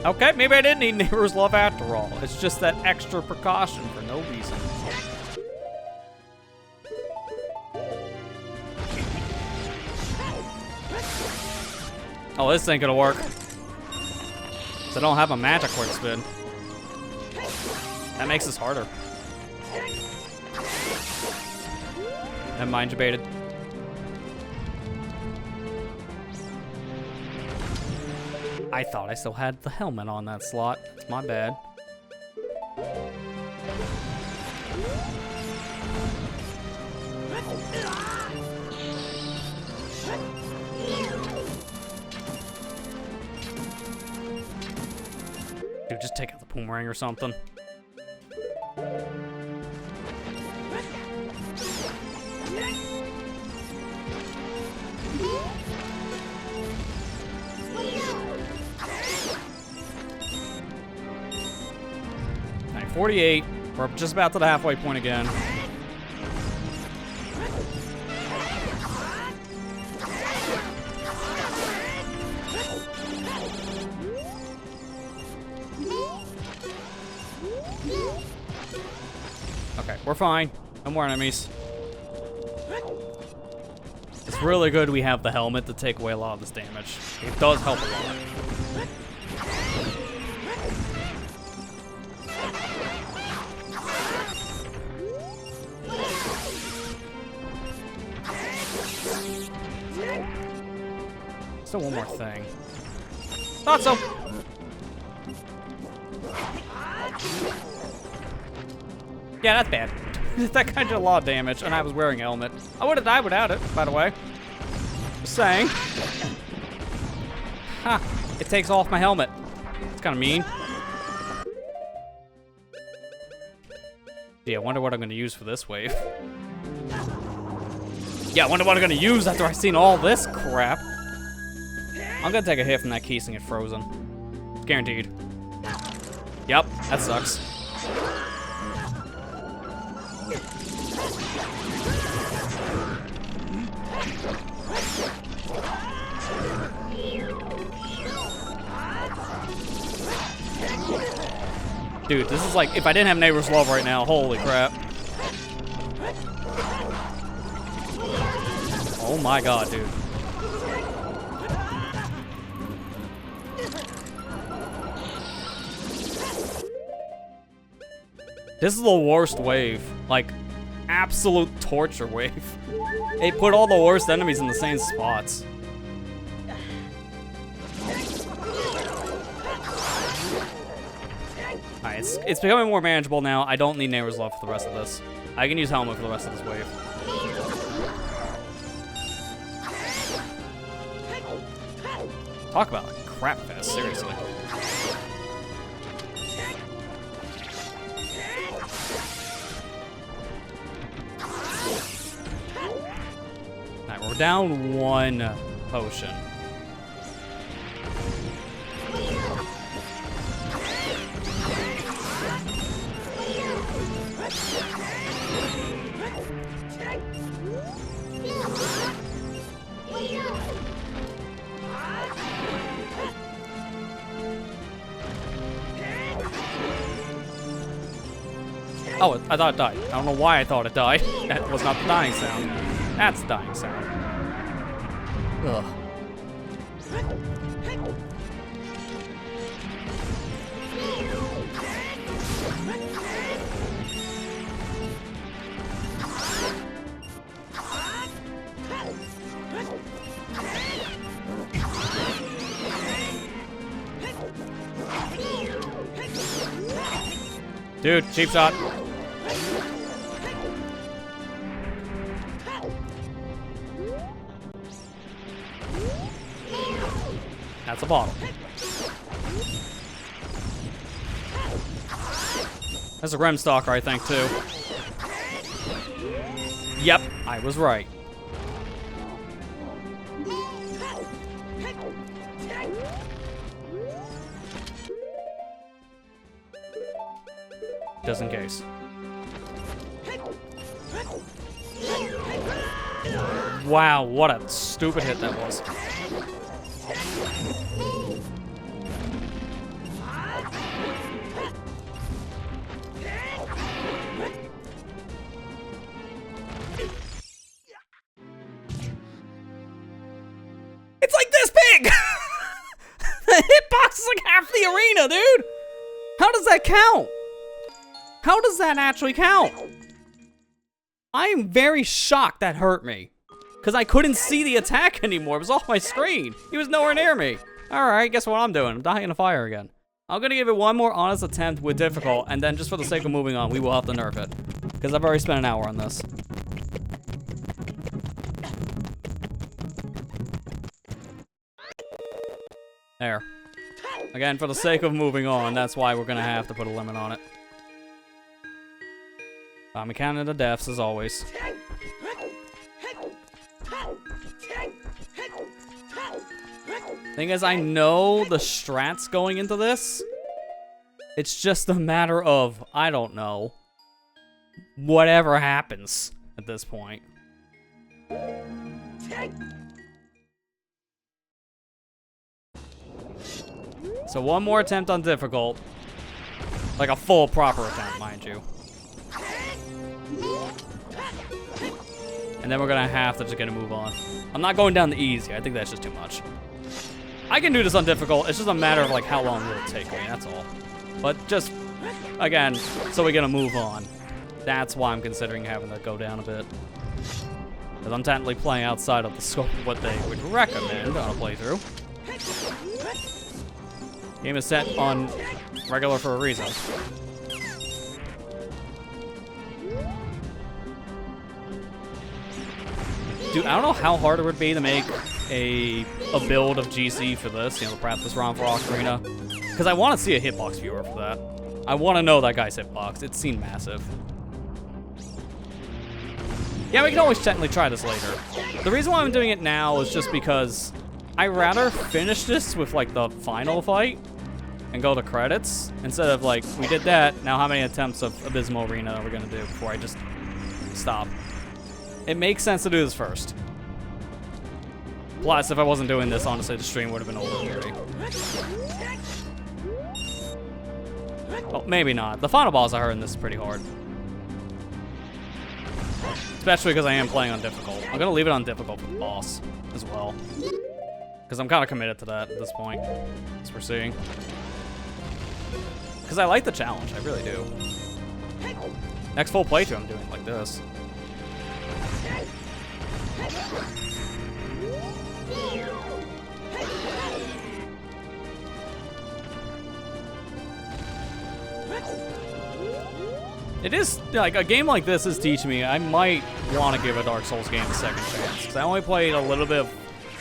Okay, maybe I didn't need Neighbor's Love after all. It's just that extra precaution for no reason. Oh, this ain't gonna work. 'Cause I don't have a magic quick spin. That makes this harder. Never mind, you baited. I thought I still had the helmet on that slot. That's my bad. Dude, just take out the boomerang or something. 48. We're just about to the halfway point again. Okay, we're fine. No more enemies. It's really good we have the helmet to take away a lot of this damage. It does help a lot. Still one more thing. Thought so. Yeah, that's bad. That kind of did a lot of damage, and I was wearing a helmet. I would have died without it, by the way. Just saying. Huh. It takes off my helmet. It's kind of mean. Gee, I wonder what I'm going to use for this wave. Yeah, I wonder what I'm going to use after I've seen all this crap. I'm going to take a hit from that keys and get frozen. Guaranteed. Yep, that sucks. Dude, this is like, if I didn't have Neighbor's Love right now, holy crap. Oh my god, dude. This is the worst wave. Like, absolute torture wave. They put all the worst enemies in the same spots. Alright, it's becoming more manageable now. I don't need Neighbor's Love for the rest of this. I can use Helmet for the rest of this wave. Talk about a crap fest, seriously. Alright, we're down one potion. Oh, I thought it died. I don't know why I thought it died. That was not the dying sound. That's the dying sound. Ugh. Dude, cheap shot. That's a bottle. That's a Rem Stalker, I think, too. Yep, I was right. Just in case. Wow, what a stupid hit that was. It's like this big! The hitbox is like half the arena, dude! How does that count? How does that actually count? I am very shocked that hurt me. Because I couldn't see the attack anymore. It was off my screen. He was nowhere near me. Alright, guess what I'm doing? I'm dying in a fire again. I'm going to give it one more honest attempt with difficult, and then just for the sake of moving on, we will have to nerf it. Because I've already spent an hour on this. There. Again, for the sake of moving on, that's why we're going to have to put a limit on it. I'm counting the deaths, as always. Thing is, I know the strats going into this. It's just a matter of, I don't know, whatever happens at this point. So one more attempt on difficult. Like a full proper attempt, mind you. And then we're gonna have to just get a move on. I'm not going down the easy. I think that's just too much. I can do this on difficult. It's just a matter of like how long will it take me, that's all. But just, again, so we get a move on. That's why I'm considering having to go down a bit. Because I'm technically playing outside of the scope of what they would recommend on a playthrough. Game is set on regular for a reason. Dude, I don't know how hard it would be to make a build of GC for this, you know, the practice round for SonicGhost Arena. Because I want to see a hitbox viewer for that. I want to know that guy's hitbox. It seemed massive. Yeah, we can always technically try this later. The reason why I'm doing it now is just because I'd rather finish this with, like, the final fight and go to credits instead of, like, we did that, now how many attempts of Abyssal Arena are we going to do before I just stop? It makes sense to do this first. Plus, if I wasn't doing this, honestly, the stream would have been over already. Well, maybe not. The final boss I heard in this is pretty hard. Especially because I am playing on difficult. I'm going to leave it on difficult for the boss as well. Because I'm kind of committed to that at this point, as we're seeing. Because I like the challenge, I really do. Next full playthrough, I'm doing it like this. It is, like, a game like this is teaching me I might want to give a Dark Souls game a second chance. Because I only played a little bit of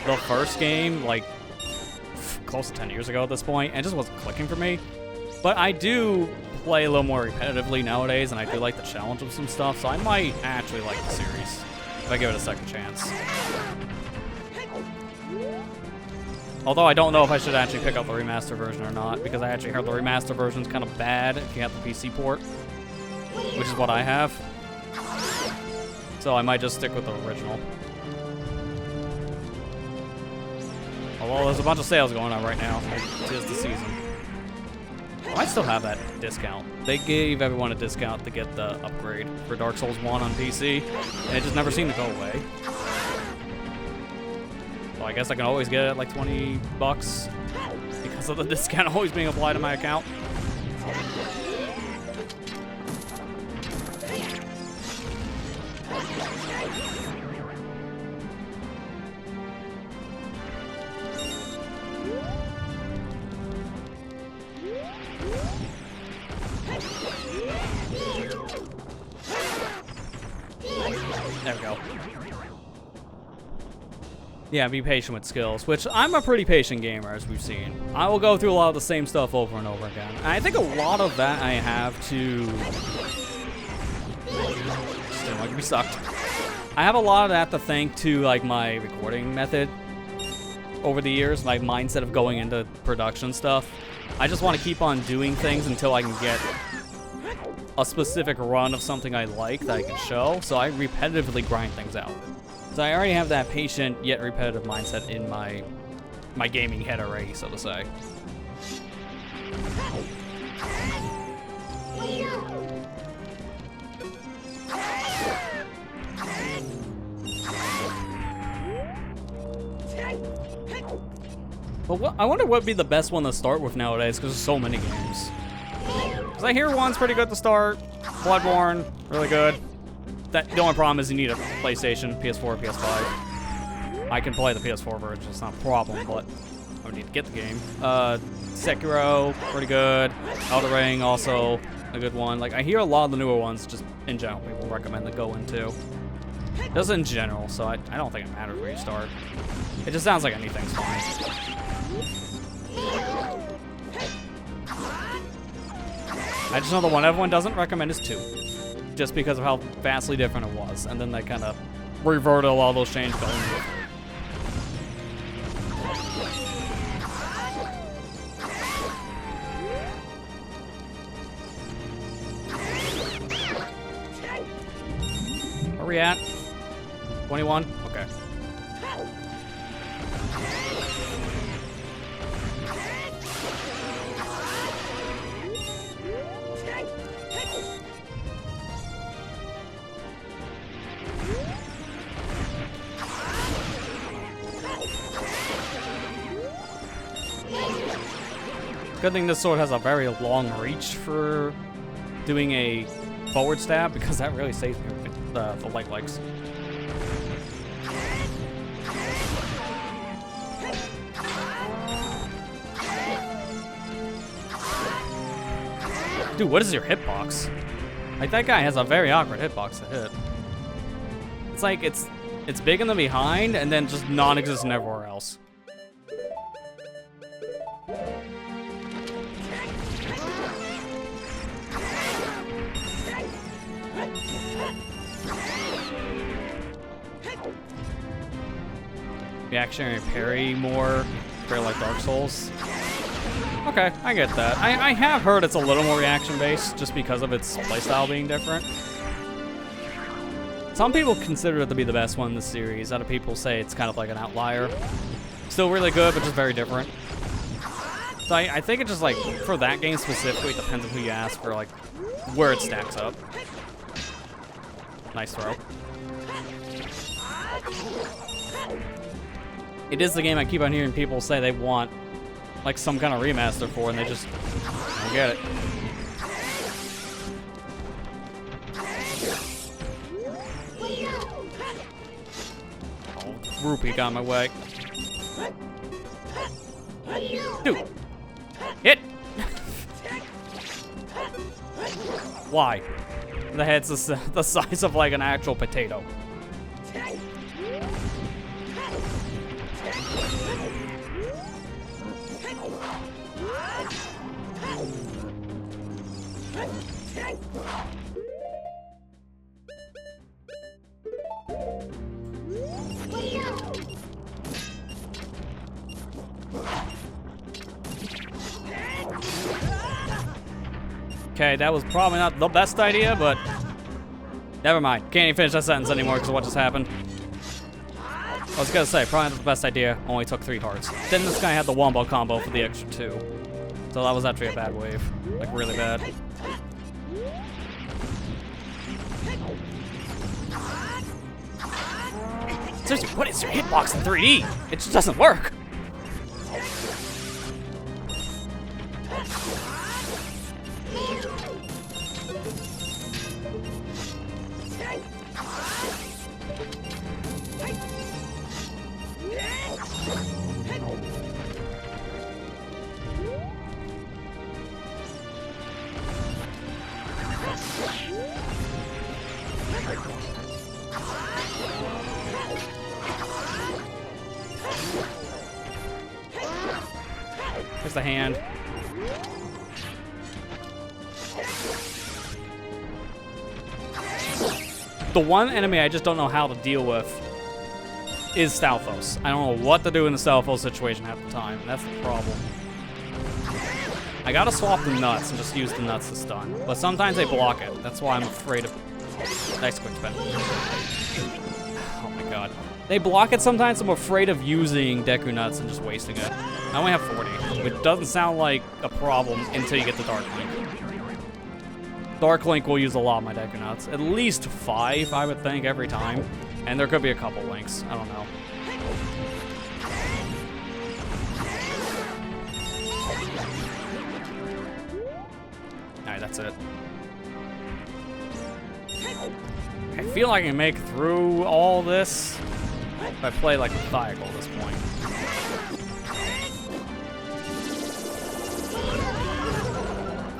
the first game, like, close to 10 years ago at this point, and it just wasn't clicking for me. But I do play a little more repetitively nowadays, and I do like the challenge of some stuff, so I might actually like the series if I give it a second chance. Although I don't know if I should actually pick up the remaster version or not, because I actually heard the remaster version's kind of bad if you have the PC port, which is what I have. So I might just stick with the original. Although there's a bunch of sales going on right now. Tis the season. I might still have that discount. They gave everyone a discount to get the upgrade for Dark Souls 1 on PC, and it just never seemed to go away. So I guess I can always get it at like 20 bucks because of the discount always being applied to my account. There we go. Yeah, be patient with skills, which I'm a pretty patient gamer, as we've seen. I will go through a lot of the same stuff over and over again. And I think a lot of that I have to... Still might be sucked. I have a lot of that to thank to, like, my recording method over the years, my mindset of going into production stuff. I just want to keep on doing things until I can get a specific run of something I like that I can show, so I repetitively grind things out. So I already have that patient yet repetitive mindset in my gaming head already, so to say. But I wonder what would be the best one to start with nowadays, because there's so many games. Because I hear one's pretty good to start. Bloodborne, really good. The only problem is you need a PlayStation, PS4, PS5. I can play the PS4 version, it's not a problem, but I would need to get the game. Sekiro, pretty good. Elden Ring, also a good one. Like, I hear a lot of the newer ones, just in general, people recommend to go into. Just in general, so I don't think it matters where you start. It just sounds like anything's fine. I just know the one everyone doesn't recommend is 2. Just because of how vastly different it was. And then they kind of reverted a lot of those changes going with it. we at? 21? Okay. Good thing this sword has a very long reach for doing a forward stab, because that really saves me with the light legs. Dude, what is your hitbox? Like, that guy has a very awkward hitbox to hit. It's like, it's big in the behind, and then just non-existent everywhere else. Reactionary parry more for like Dark Souls. Okay, I get that. I have heard it's a little more reaction-based just because of its playstyle being different. Some people consider it to be the best one in the series. Other people say it's kind of like an outlier. Still really good, but just very different. So I think it just, like, for that game specifically, it depends on who you ask for, like, where it stacks up. Nice throw. It is the game I keep on hearing people say they want, like, some kind of remaster for, and they just don't get it. Oh, Rupee got in my way. Dude! Hit! Why? The head's the size of, like, an actual potato. Okay, that was probably not the best idea, but never mind. Can't even finish that sentence anymore because of what just happened. I was gonna say, probably not the best idea, only took 3 hearts. Then this guy had the wombo combo for the extra 2. So that was actually a bad wave. Like, really bad. Seriously, what is your hitbox in 3D? It just doesn't work. There's the hand. The one enemy I just don't know how to deal with is Stalfos. I don't know what to do in the Stalfos situation at the time. That's the problem. I gotta swap the nuts and just use the nuts to stun. But sometimes they block it. That's why I'm afraid of... Nice quick spin. Oh my god. They block it sometimes, so I'm afraid of using Deku Nuts and just wasting it. I only have 40, which doesn't sound like a problem until you get the Dark Link. Dark Link will use a lot of my Deku Nuts. At least 5, I would think, every time. And there could be a couple links. I don't know. Alright, that's it. I feel like I can make it through all this if I play like methodical at this point.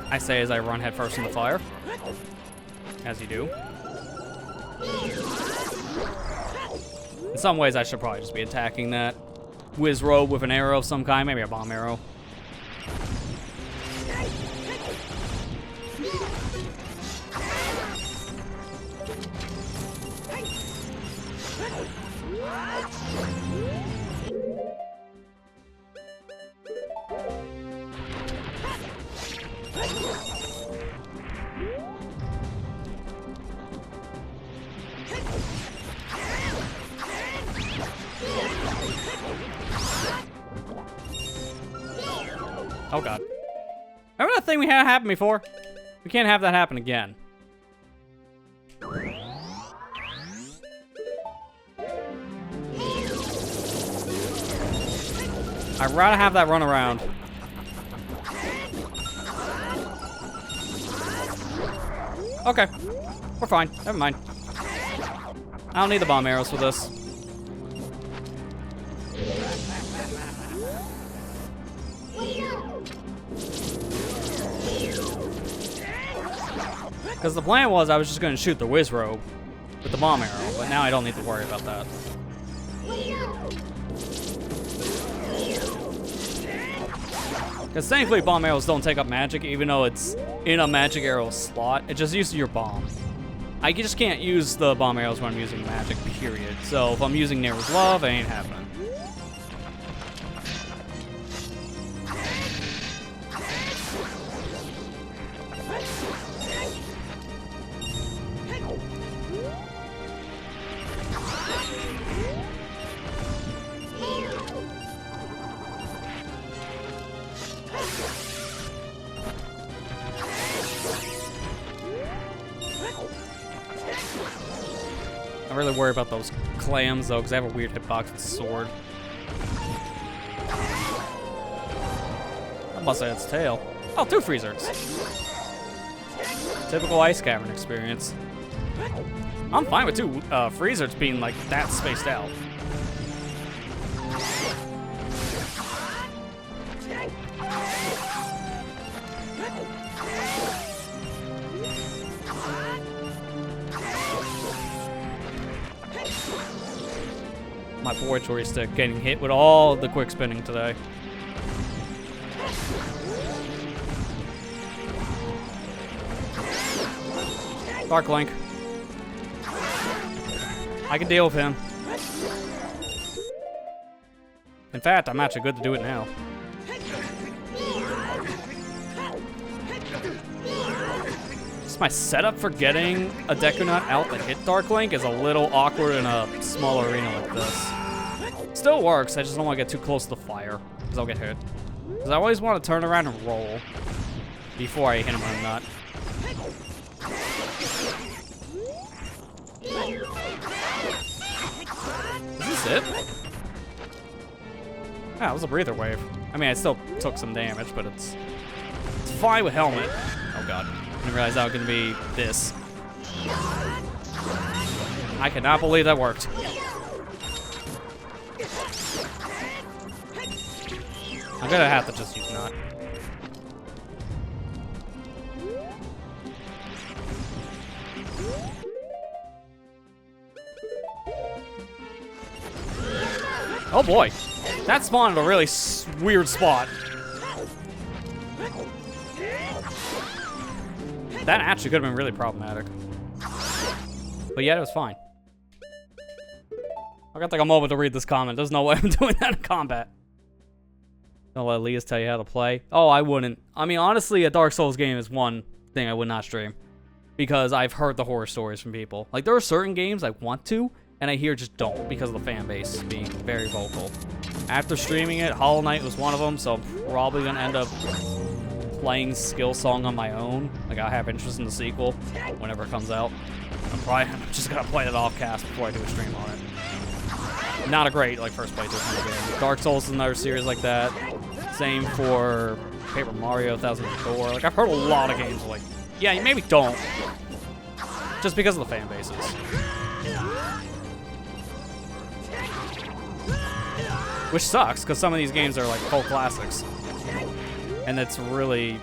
I say as I run headfirst in the fire. As you do. In some ways, I should probably just be attacking that whiz robe with an arrow of some kind, maybe a bomb arrow. Oh god. Remember that thing we had happen before? We can't have that happen again. I'd rather have that run around. Okay. We're fine. Never mind. I don't need the bomb arrows for this. Because the plan was I was just going to shoot the whiz robe with the bomb arrow, but now I don't need to worry about that. Because thankfully bomb arrows don't take up magic, even though it's in a magic arrow slot. It just uses your bomb. I just can't use the bomb arrows when I'm using magic, period. So if I'm using Neighbor's Love, it ain't happening. I really worry about those clams though, because they have a weird hitbox with sword. That must have its tail. Oh, 2 freezers. Typical ice cavern experience. I'm fine with 2 freezers being like that spaced out. My poor joystick getting hit with all the quick spinning today. Dark Link. I can deal with him. In fact, I'm actually good to do it now. Just my setup for getting a Deku-Nut out to hit Dark Link is a little awkward in a small arena like this. Still works, I just don't want to get too close to the fire, because I'll get hit. Because I always want to turn around and roll before I hit him with a nut. Is this it? Ah, it was a breather wave. I mean, I still took some damage, but it's fine with helmet. Oh god, I didn't realize that was gonna be this. I cannot believe that worked. I'm gonna have to just use nut. Oh boy, that spawned at a really weird spot. That actually could have been really problematic. But yet it was fine. I got like a moment to read this comment. There's no way I'm doing that in combat. Don't let Elias tell you how to play. Oh, I wouldn't. I mean, honestly, a Dark Souls game is one thing I would not stream. Because I've heard the horror stories from people. Like, there are certain games I want to, and I hear just don't because of the fan base being very vocal. After streaming it, Hollow Knight was one of them, so I'm probably going to end up playing Skill Song on my own. Like, I have interest in the sequel whenever it comes out. I'm just going to play it off cast before I do a stream on it. Not a great, like, first playthrough kind of game. Dark Souls is another series like that. Same for Paper Mario 2004. Like, I've heard a lot of games like, yeah, you maybe don't. Just because of the fan bases. Which sucks, because some of these games are like cult classics. And it's really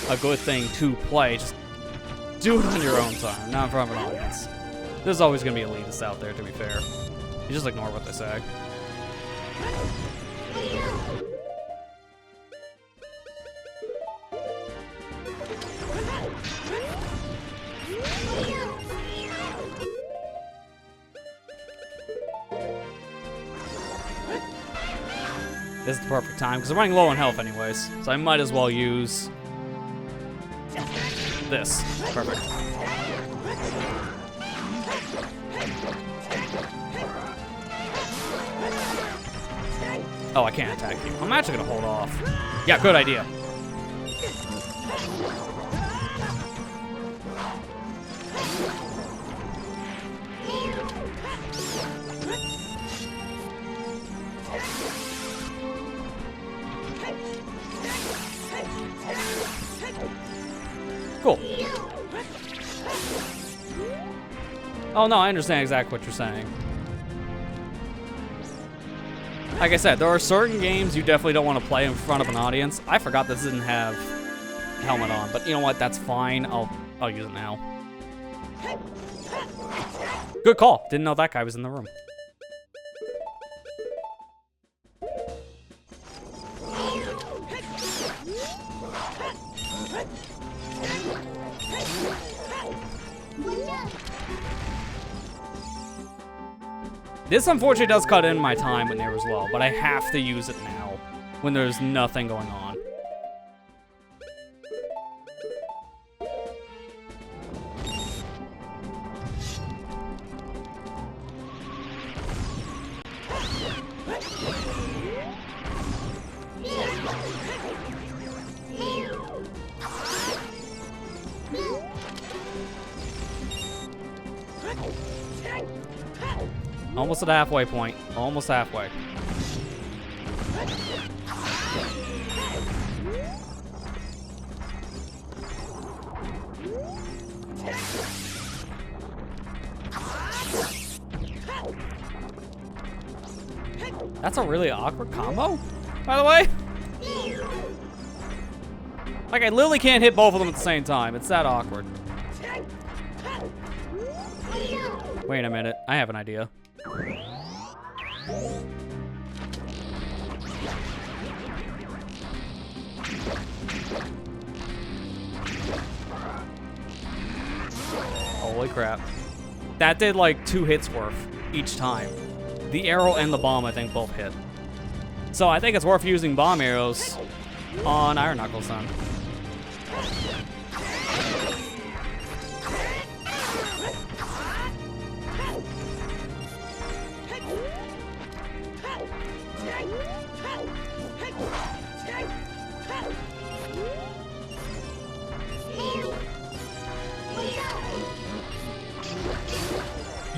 a good thing to play. Just do it on your own time, not in front of an audience. There's always going to be elitists out there, to be fair. You just ignore what they say. This is the perfect time, because I'm running low on health anyways, so I might as well use this. Perfect. Oh, I can't attack you. I'm actually gonna hold off. Yeah, good idea. Cool. Oh no, I understand exactly what you're saying. Like I said, there are certain games you definitely don't want to play in front of an audience. I forgot this didn't have a helmet on, but you know what? That's fine. I'll use it now. Good call. Didn't know that guy was in the room. This unfortunately does cut in my time in there as well, but I have to use it now when there's nothing going on. Almost at the halfway point. Almost halfway. That's a really awkward combo, by the way. Like, I literally can't hit both of them at the same time. It's that awkward. Wait a minute. I have an idea. Holy crap. That did like 2 hits worth each time. The arrow and the bomb, I think, both hit. So I think it's worth using bomb arrows on Iron Knuckles then.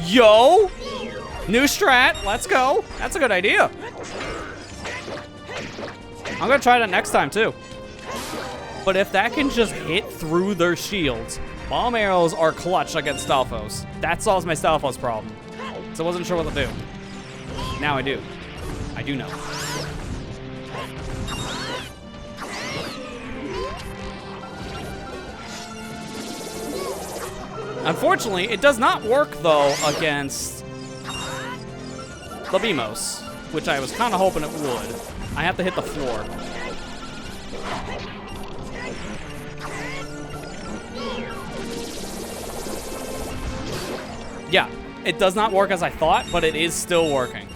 Yo! New strat, let's go. That's a good idea. I'm gonna try that next time too. But if that can just hit through their shields, bomb arrows are clutch against Stalfos. That solves my Stalfos problem. So I wasn't sure what to do. Now I do. I do know. Unfortunately, it does not work, though, against the Beamos, which I was kind of hoping it would. I have to hit the floor. Yeah, it does not work as I thought, but it is still working.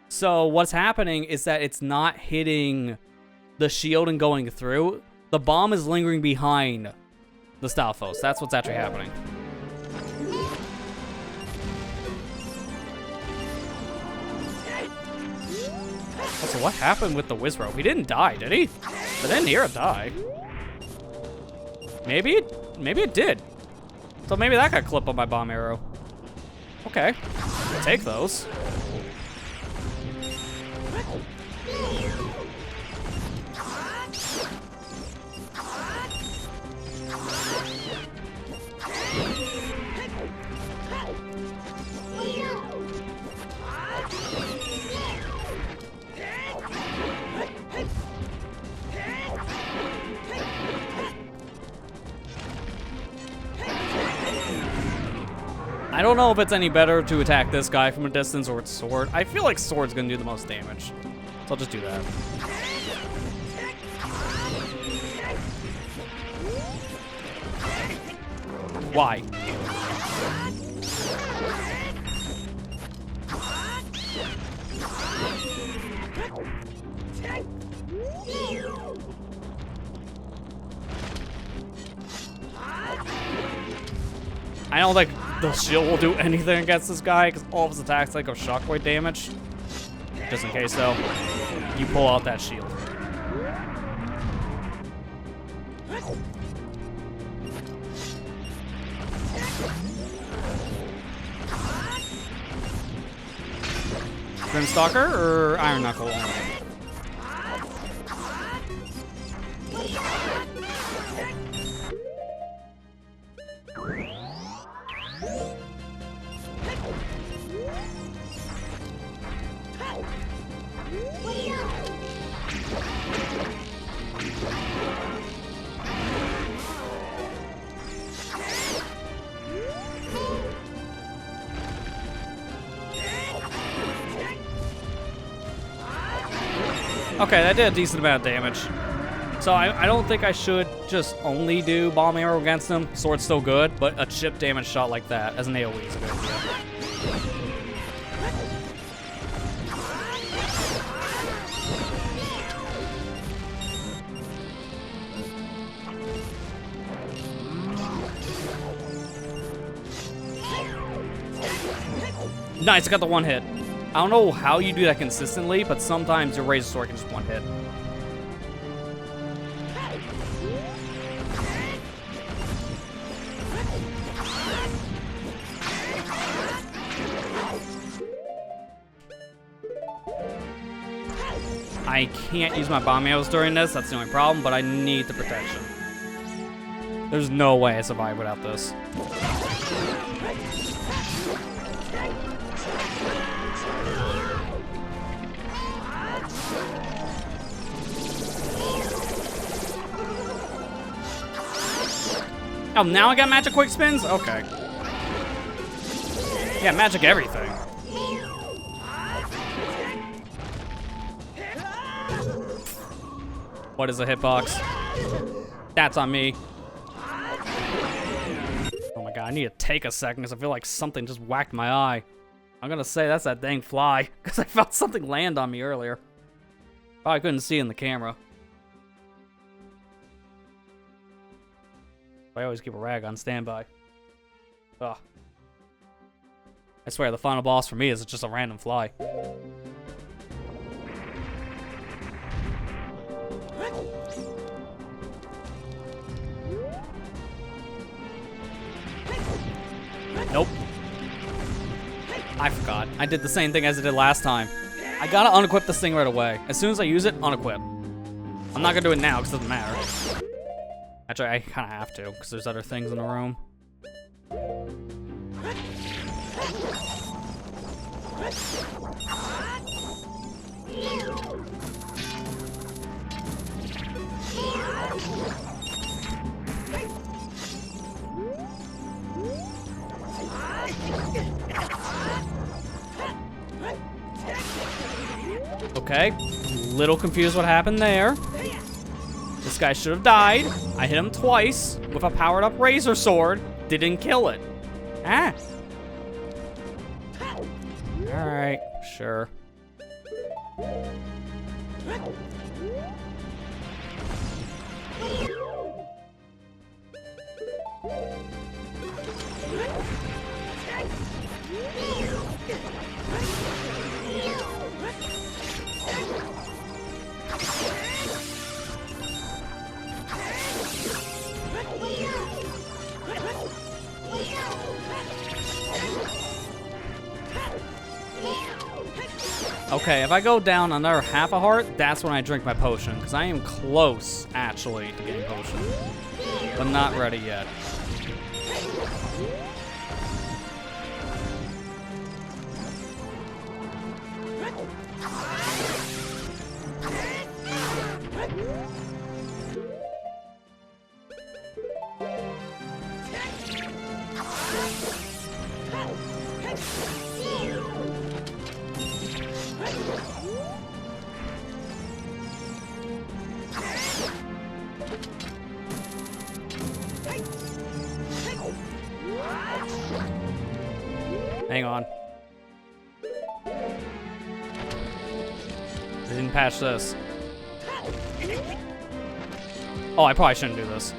So what's happening is that it's not hitting the shield and going through. The bomb is lingering behind the Stalfos. That's what's actually happening. So what happened with the Wizrobe? He didn't die, did he? I didn't hear it die. Maybe it did. So maybe that got clipped on my bomb arrow. Okay, I'll take those. I don't know if it's any better to attack this guy from a distance or it's sword. I feel like sword's gonna do the most damage. So I'll just do that. Why? I don't think the shield will do anything against this guy because all of his attacks like go shockwave damage. Just in case, though, you pull out that shield. Grimstalker or Iron Knuckle? Okay, that did a decent amount of damage. So I don't think I should just only do Bomb Arrow against him. Sword's still good, but a chip damage shot like that as an AoE is a good idea. Nice, I got the one hit. I don't know how you do that consistently, but sometimes your Razor Sword can just one hit. I can't use my bomb arrows during this, that's the only problem, but I need the protection. There's no way I survive without this. Oh, now I got magic quick spins? Okay. Yeah, magic everything. What is a hitbox? That's on me. Oh my god, I need to take a second because I feel like something just whacked my eye. I'm gonna say that's that dang fly because I felt something land on me earlier. Probably couldn't see in the camera. I always keep a rag on standby. Ugh. I swear, the final boss for me is just a random fly. Nope. I forgot. I did the same thing as I did last time. I gotta unequip this thing right away. As soon as I use it, unequip. I'm not gonna do it now because it doesn't matter. Actually, I kind of have to, because there's other things in the room. Okay, little confused what happened there. This guy should have died. I hit him twice with a powered up Razor Sword. Didn't kill it. Ah. Alright, sure. Okay, if I go down another half a heart, that's when I drink my potion, because I am close, actually, to getting potion. But not ready yet. Hang on. I didn't patch this. Oh, I probably shouldn't do this.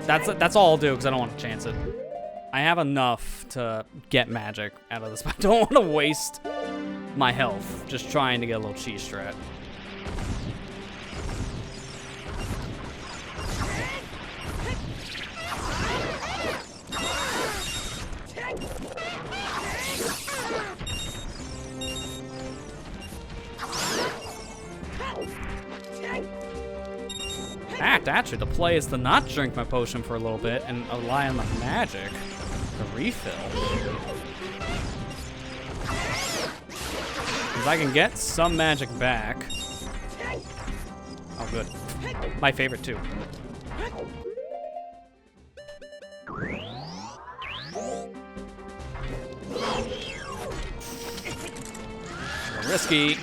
That's all I'll do because I don't want to chance it. I have enough to get magic out of this, but I don't want to waste my health just trying to get a little cheese strat. Actually, the play is to not drink my potion for a little bit and rely on the magic to refill. Because I can get some magic back. Oh, good. My favorite, too. Risky.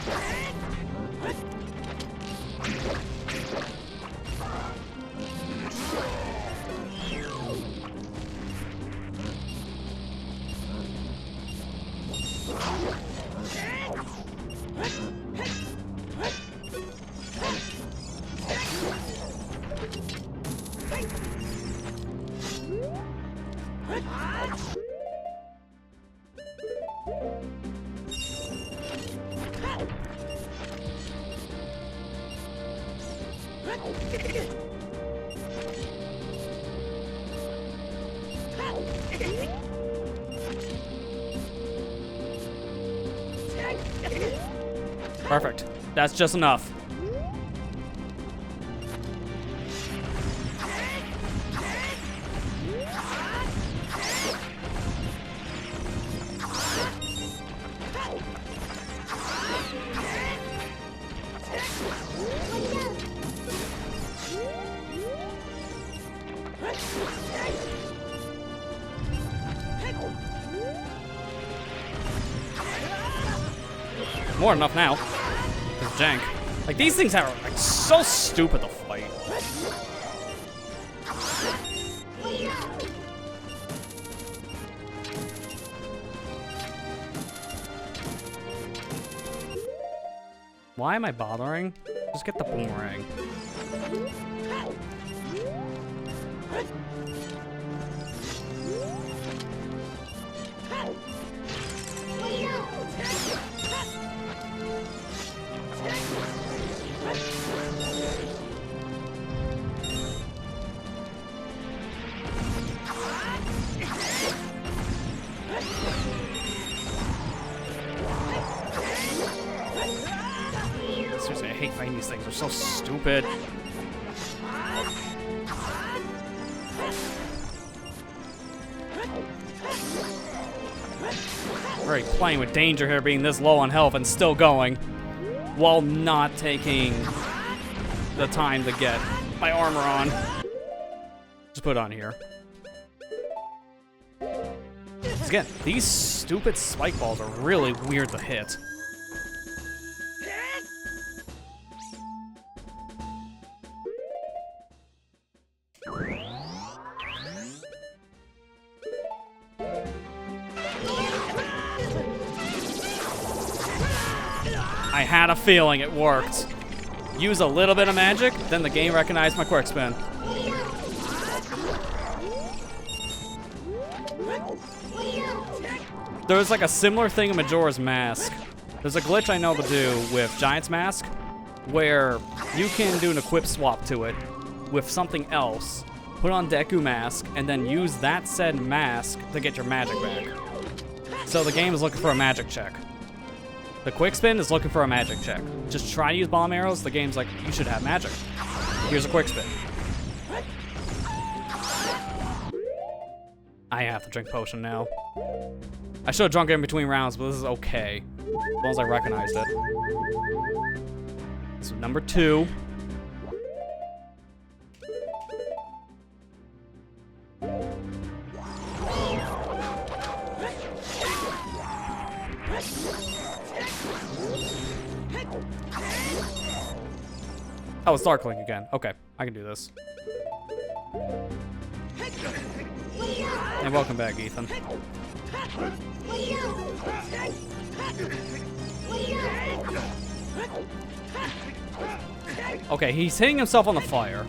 Perfect. That's just enough. More than enough now. There's jank. Like, these things are like so stupid to fight. Why am I bothering? Just get the boomerang. Seriously, I hate fighting these things. They're so stupid. Already playing with danger here, being this low on health and still going, while not taking the time to get my armor on. Just put it on here. Again, these stupid spike balls are really weird to hit. I had a feeling it worked. Use a little bit of magic, then the game recognized my quick spin. There's like a similar thing in Majora's Mask. There's a glitch I know to do with Giant's Mask, where you can do an equip swap to it with something else, put on Deku Mask, and then use that said mask to get your magic back. So the game is looking for a magic check. The quick spin is looking for a magic check. Just try to use bomb arrows, the game's like, you should have magic. Here's a quick spin. I have to drink potion now. I should have drunk it in between rounds, but this is okay. As long as I recognized it. So number 2. Oh, it's Dark Link again. Okay, I can do this. And welcome back, Ethan. Okay, he's hitting himself on the fire.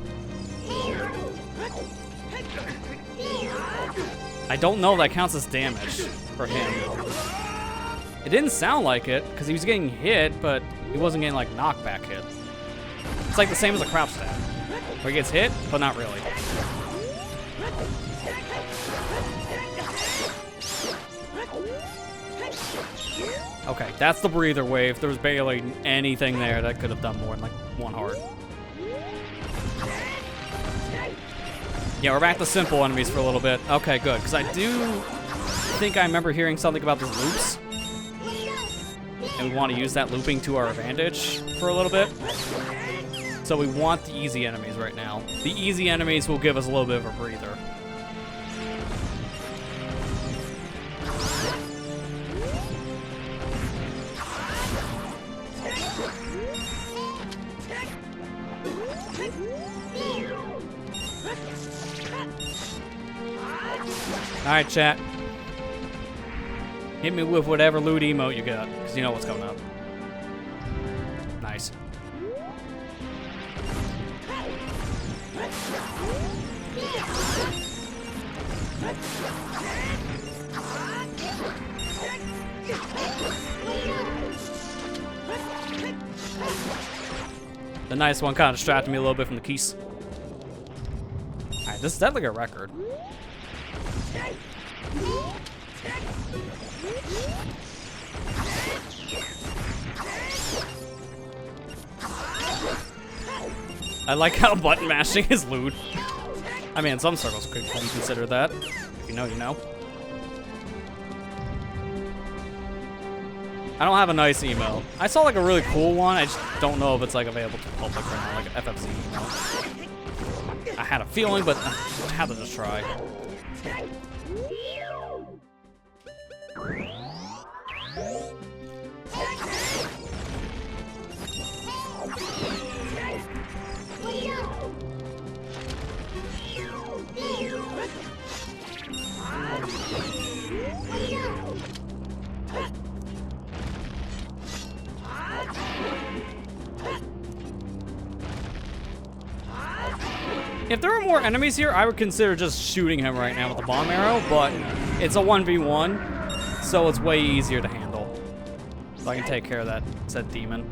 I don't know if that counts as damage for him. It didn't sound like it, because he was getting hit, but he wasn't getting, like, knockback hit. It's like the same as a crouch stab, where he gets hit, but not really. Okay, that's the breather wave. There was barely anything there that could have done more than, like, one heart. Yeah, we're back to simple enemies for a little bit. Okay, good, because I do think I remember hearing something about the loops. And we want to use that looping to our advantage for a little bit. So we want the easy enemies right now. The easy enemies will give us a little bit of a breather. Alright, chat. Hit me with whatever loot emote you got, because you know what's coming up. Nice. The nice one kind of distracted me a little bit from the keys. Alright, this is definitely a record. I like how button mashing is loot. I mean, in some circles could be considered that. If you know, you know. I don't have a nice emo. I saw like a really cool one. I just don't know if it's like available to the public right now, like an FFC emo. I had a feeling, but I had to just try. If there were more enemies here, I would consider just shooting him right now with the bomb arrow, but it's a 1v1, so it's way easier to handle. So I can take care of that said demon.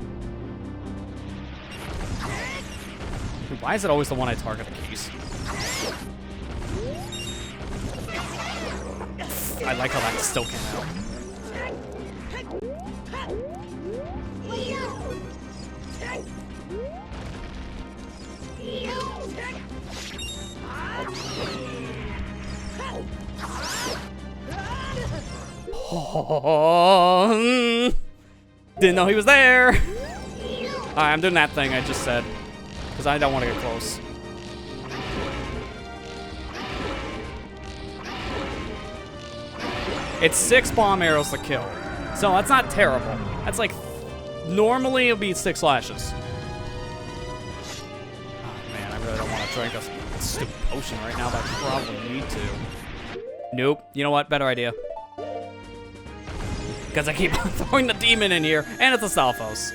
Dude, why is it always the one I target the keys? I like how that still came out. Oh, didn't know he was there. Alright, I'm doing that thing I just said, because I don't want to get close. It's 6 bomb arrows to kill, so that's not terrible. That's like, normally it'll be 6 slashes. Oh man, I really don't want to drink a stupid potion right now, but I probably need to. Nope. You know what? Better idea. Because I keep throwing the demon in here, and it's a Stalfos.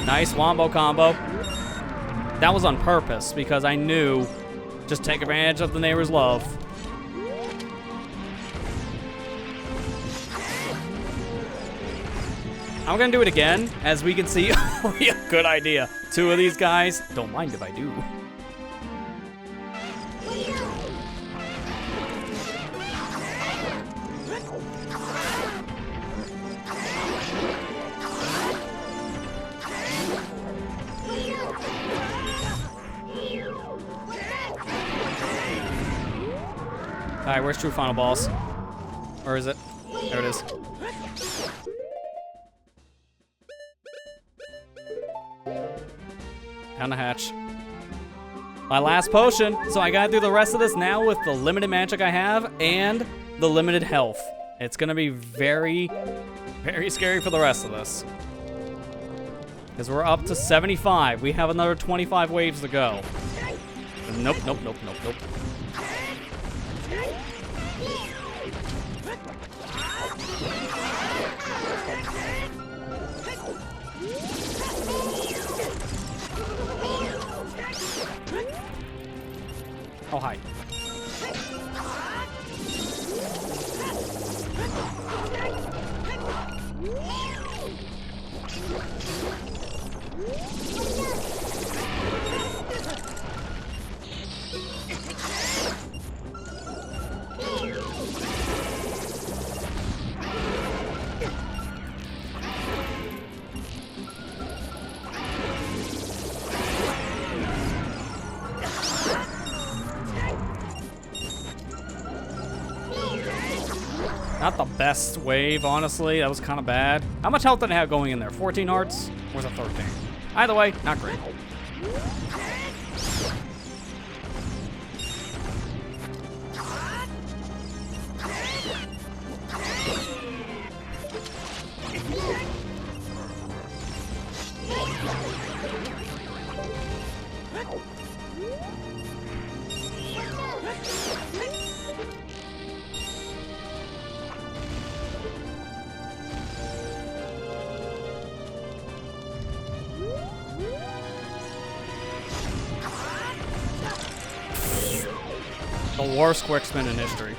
Nice wombo combo. That was on purpose, because I knew just take advantage of the neighbor's love. I'm gonna do it again, as we can see. Yeah, good idea. 2 of these guys, don't mind if I do. Alright, where's true final boss? Or is it? There it is. Down the hatch. My last potion, so I gotta do the rest of this now with the limited magic I have and the limited health. It's gonna be very, very scary for the rest of this. Because we're up to 75. We have another 25 waves to go. Nope, nope, nope, nope, nope. Oh, hi. Not the best wave, honestly. That was kind of bad. How much health did I have going in there? 14 hearts? Or was it 13? Either way, not great. The worst quick spin in history.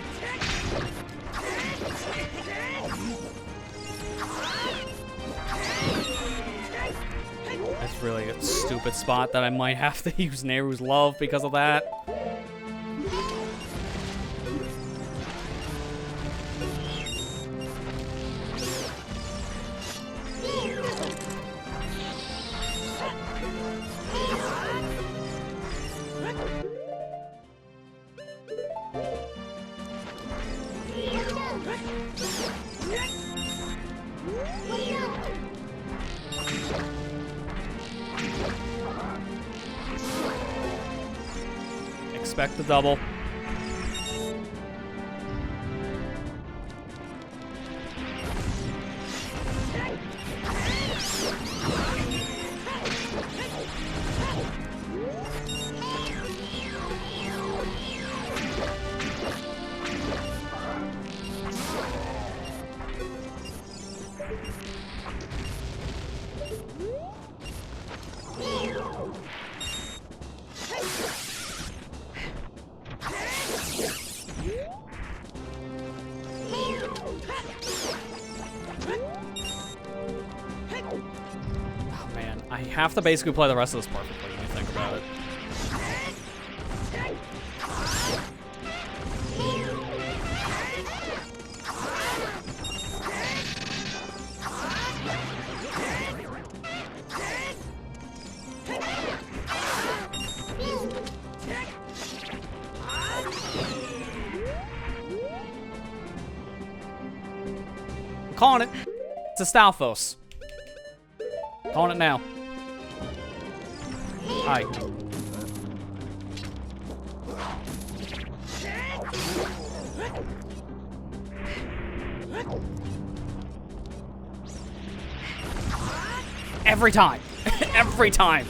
That's really a stupid spot that I might have to use Nehru's Love because of that. Expect the double. I have to basically play the rest of this perfectly when you think about it. I'm calling it. It's a Stalfos. Calling it now. Hi. Every time. Every time.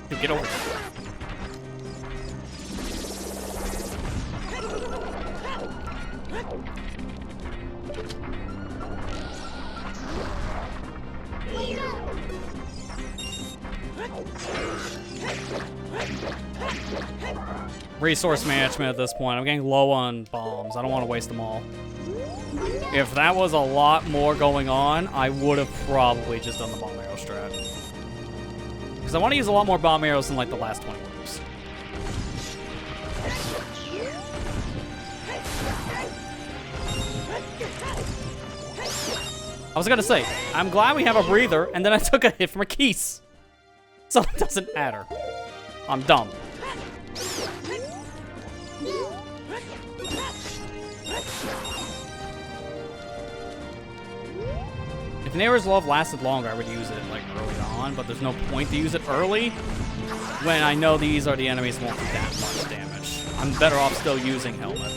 Dude, get over here. Resource management at this point. I'm getting low on bombs. I don't want to waste them all. If that was a lot more going on, I would have probably just done the bomb arrow strat. Because I want to use a lot more bomb arrows than like the last 20 waves. I was gonna say, I'm glad we have a breather, and then I took a hit from a Keese. So it doesn't matter. I'm dumb. If Nehru's Love lasted longer, I would use it like early on, but there's no point to use it early when I know these are the enemies won't do that much damage. I'm better off still using helmet.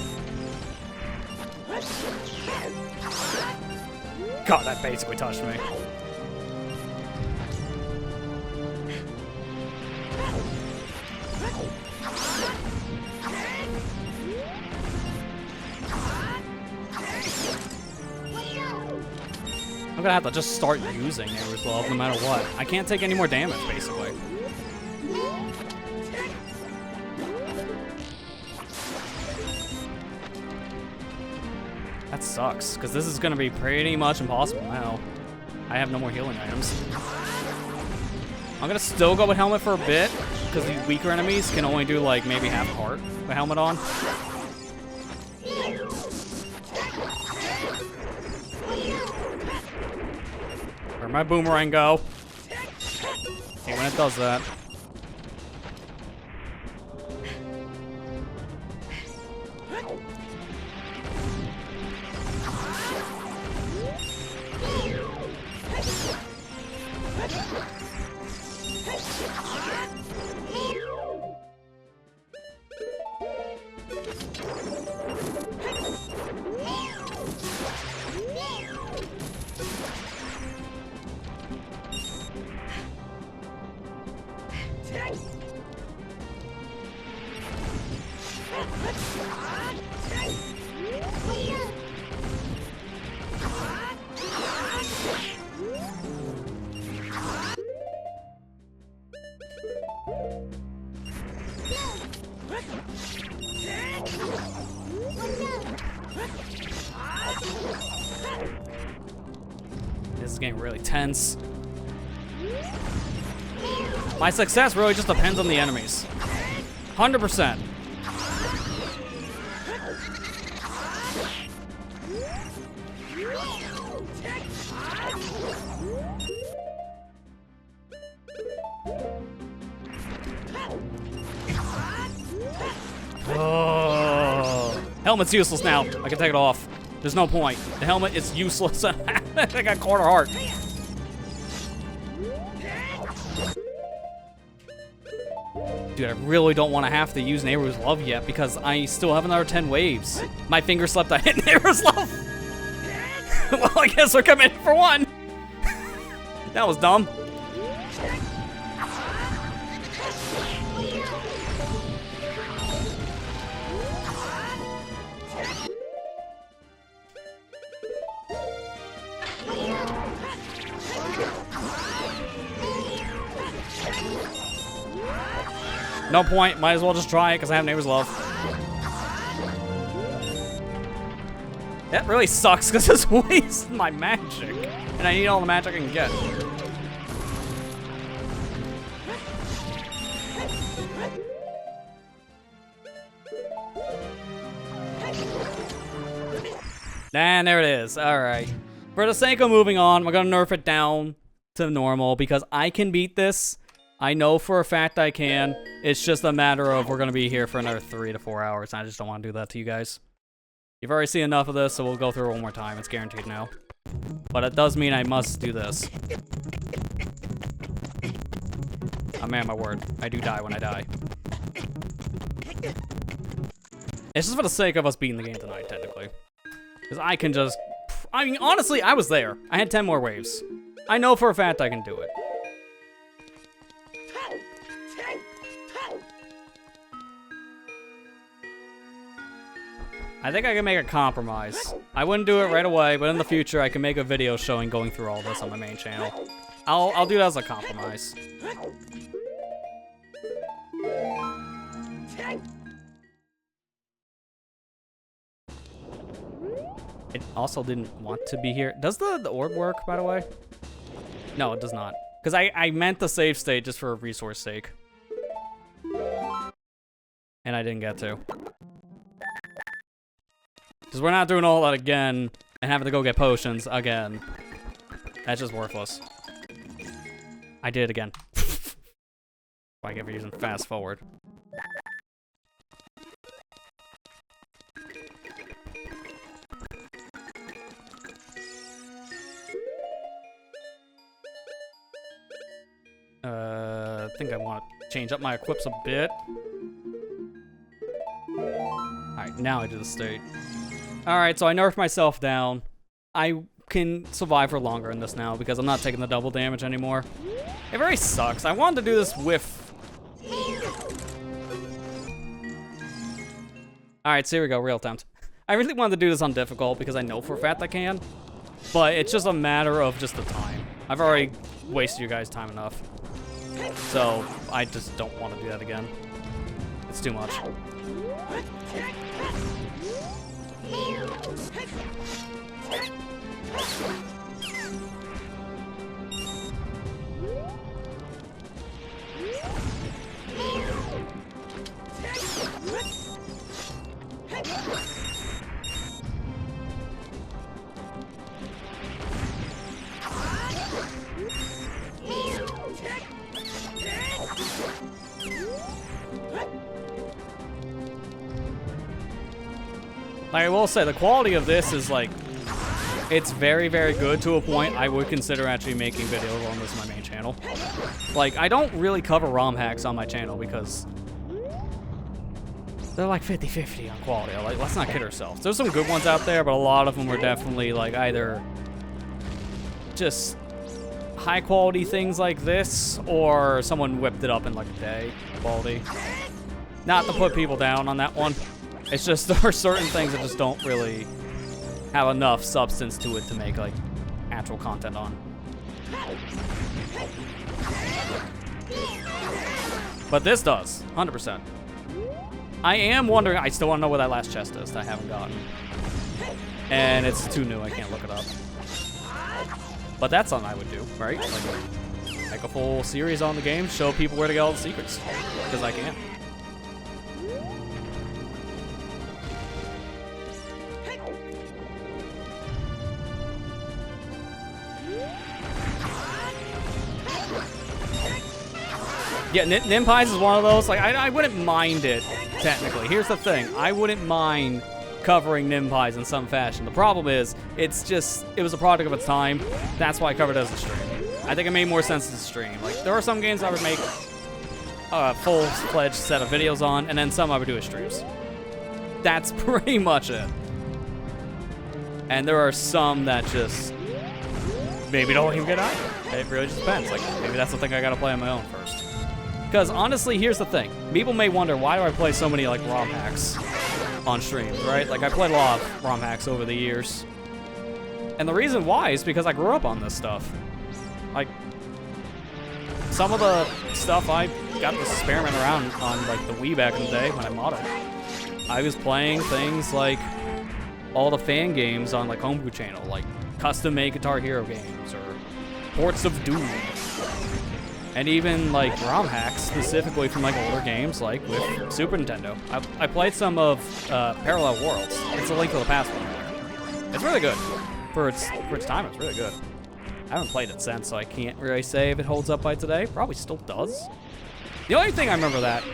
God, that basically touched me. I'm gonna have to just start using Neighbor's Love no matter what. I can't take any more damage, basically. That sucks, because this is gonna be pretty much impossible now. I have no more healing items. I'm gonna still go with Helmet for a bit, because these weaker enemies can only do like maybe half heart with Helmet on. Where'd my boomerang go? Hey, when it does that. This is getting really tense. My success really just depends on the enemies. 100%. Oh. Helmet's useless now. I can take it off. There's no point. The helmet is useless. I got quarter heart. Dude, I really don't want to have to use Neighbor's Love yet because I still have another 10 waves. My finger slipped. I hit Neighbor's Love. Well, I guess we're coming for one. That was dumb. No point. Might as well just try it because I have Neighbor's Love. That really sucks because it's wasting my magic. And I need all the magic I can get. And there it is. Alright. For the sake of moving on, we're going to nerf it down to normal because I can beat this. I know for a fact I can. It's just a matter of we're going to be here for another 3 to 4 hours. And I just don't want to do that to you guys. You've already seen enough of this, so we'll go through it one more time. It's guaranteed now. But it does mean I must do this. Oh man, my word. I do die when I die. It's just for the sake of us beating the game tonight, technically. Because I can just... I mean, honestly, I was there. I had 10 more waves. I know for a fact I can do it. I think I can make a compromise. I wouldn't do it right away, but in the future I can make a video showing going through all this on my main channel. I'll do that as a compromise. It also didn't want to be here. Does the orb work, by the way? No, it does not. Because I meant the save state just for a resource sake. And I didn't get to. Because we're not doing all that again and having to go get potions again. That's just worthless. I did it again. I get for using fast forward. I think I want to change up my equips a bit. Alright, now I do the state. Alright, so I nerfed myself down. I can survive for longer in this now because I'm not taking the double damage anymore. It very sucks. I wanted to do this with... Alright, so here we go, real attempt. I really wanted to do this on difficult because I know for a fact I can. But it's just a matter of just the time. I've already wasted you guys' time enough. So, I just don't want to do that again. It's too much. I will say, the quality of this is, like, it's very, very good to a point I would consider actually making videos on this on my main channel. Like, I don't really cover ROM hacks on my channel because they're like 50-50 on quality. Like, let's not kid ourselves. There's some good ones out there, but a lot of them are definitely, like, either just high-quality things like this, or someone whipped it up in, like, a day quality. Not to put people down on that one. It's just there are certain things that just don't really have enough substance to it to make, like, actual content on. But this does, 100%. I am wondering, I still want to know where that last chest is that I haven't gotten. And it's too new, I can't look it up. But that's something I would do, right? Like, make a full series on the game, show people where to get all the secrets. Because I can. Yeah, Nimpies is one of those. Like, I wouldn't mind it, technically. Here's the thing. I wouldn't mind covering Nimpies in some fashion. The problem is, it was a product of its time. That's why I covered it as a stream. I think it made more sense as a stream. Like, there are some games I would make a full-fledged set of videos on, and then some I would do as streams. That's pretty much it. And there are some that just maybe don't even get out. It really just depends. Like, maybe that's the thing I gotta play on my own first. Because honestly, here's the thing. People may wonder, why do I play so many, like, ROM hacks on streams, right? Like, I played a lot of ROM hacks over the years. And the reason why is because I grew up on this stuff. Like, some of the stuff I got to experiment around on, like, the Wii back in the day when I modded. I was playing things like all the fan games on, like, Homebrew Channel, like custom-made Guitar Hero games or ports of Doom. And even, like, ROM hacks, specifically from, like, older games, like with Super Nintendo. I played some of Parallel Worlds. It's a Link to the Past one. It's really good. For its time, it's really good. I haven't played it since, so I can't really say if it holds up by today. Probably still does. The only thing I remember that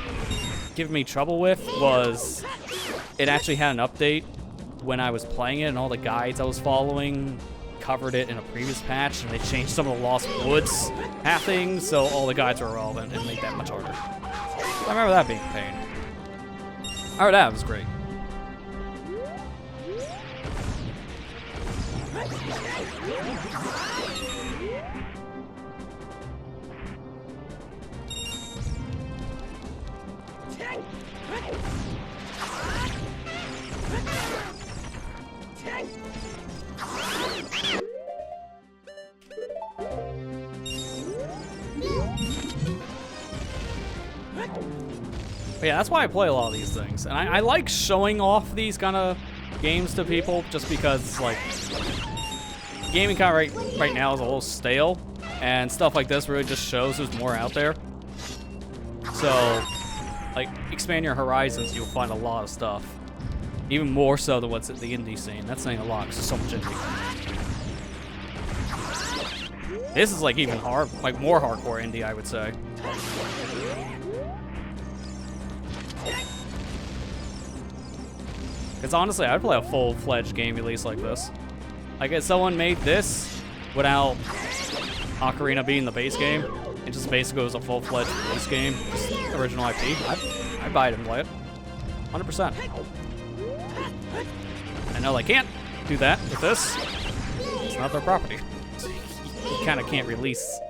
giving me trouble with was it actually had an update when I was playing it, and all the guides I was following covered it in a previous patch, and they changed some of the Lost Woods pathings, so all the guides were irrelevant and made that much harder. I remember that being a pain. Alright, that was great. But yeah, that's why I play a lot of these things. And I like showing off these kind of games to people just because, like, gaming kind of right now is a little stale. And stuff like this really just shows there's more out there. So, like, expand your horizons, you'll find a lot of stuff. Even more so than what's at the indie scene. That's saying a lot because there's so much indie. This is, like, even like, more hardcore indie, I would say. Because honestly, I'd play a full-fledged game release like this. Like, if someone made this without Ocarina being the base game, and it just basically was a full-fledged release game, just original IP, I'd buy it and play it. 100%. I know they can't do that with this. It's not their property. So you kind of can't release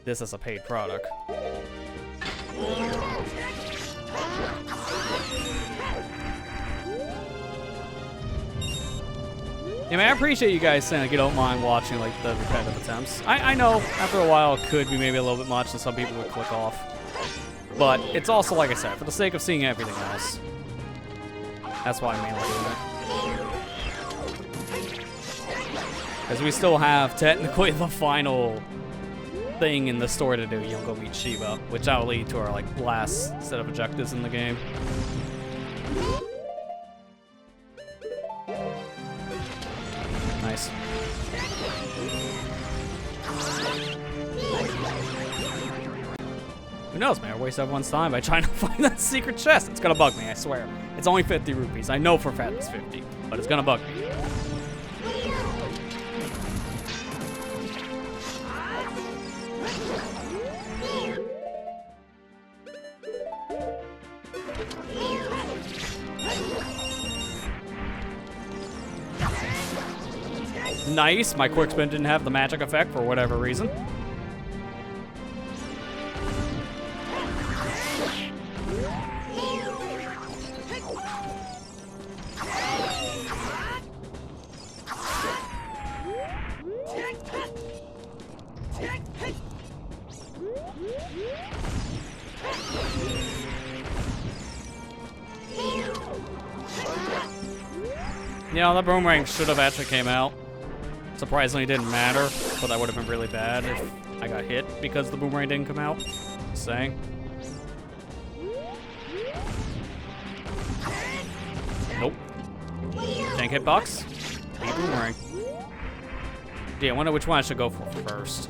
this as a paid product. Yeah, man, I appreciate you guys saying like you don't mind watching like the repetitive attempts. I know after a while it could be maybe a little bit much and some people would click off. But it's also, like I said, for the sake of seeing everything else. That's why I'm mainly doing it. Because we still have technically the final thing in the story to do. You'll go meet Shiba, which that will lead to our like last set of objectives in the game. Nice. Who knows, man? I waste everyone's time by trying to find that secret chest. It's gonna bug me, I swear. It's only 50 rupees. I know for a fact it's 50, but it's gonna bug me. Nice. My quick spin didn't have the magic effect for whatever reason. You know, the boomerang should have actually came out. Surprisingly, it didn't matter, but that would have been really bad if I got hit because the boomerang didn't come out. Just saying. Nope. Tank hitbox. Beat boomerang. Yeah, I wonder which one I should go for first.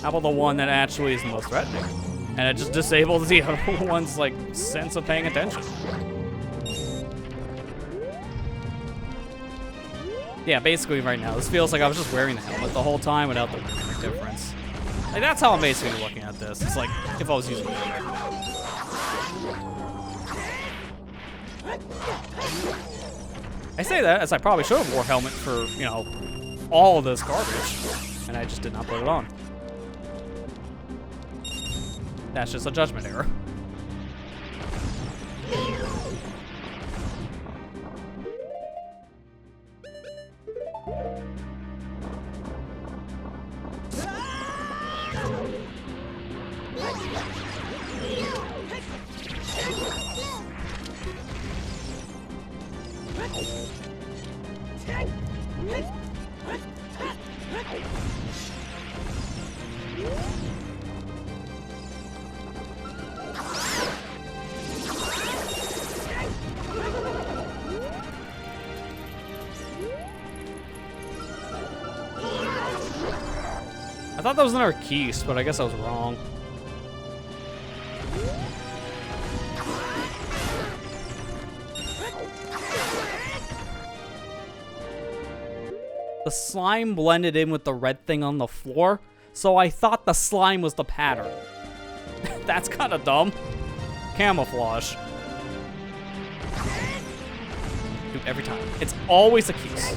How about the one that actually is the most threatening? And it just disables the other one's, like, sense of paying attention. Yeah, basically right now, this feels like I was just wearing the helmet the whole time without the difference. Like, that's how I'm basically looking at this. It's like, if I was using it. I say that as I probably should have wore a helmet for, you know, all of this garbage. And I just did not put it on. That's just a judgment error. I thought that was another keys, but I guess I was wrong. The slime blended in with the red thing on the floor, so I thought the slime was the pattern. That's kind of dumb. Camouflage. Dude, every time. It's always a keys.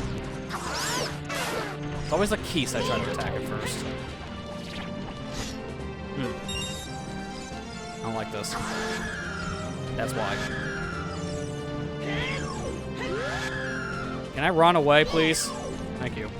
It's always a keys I try to attack it first. I don't like this. That's why. Can I run away, please? Thank you.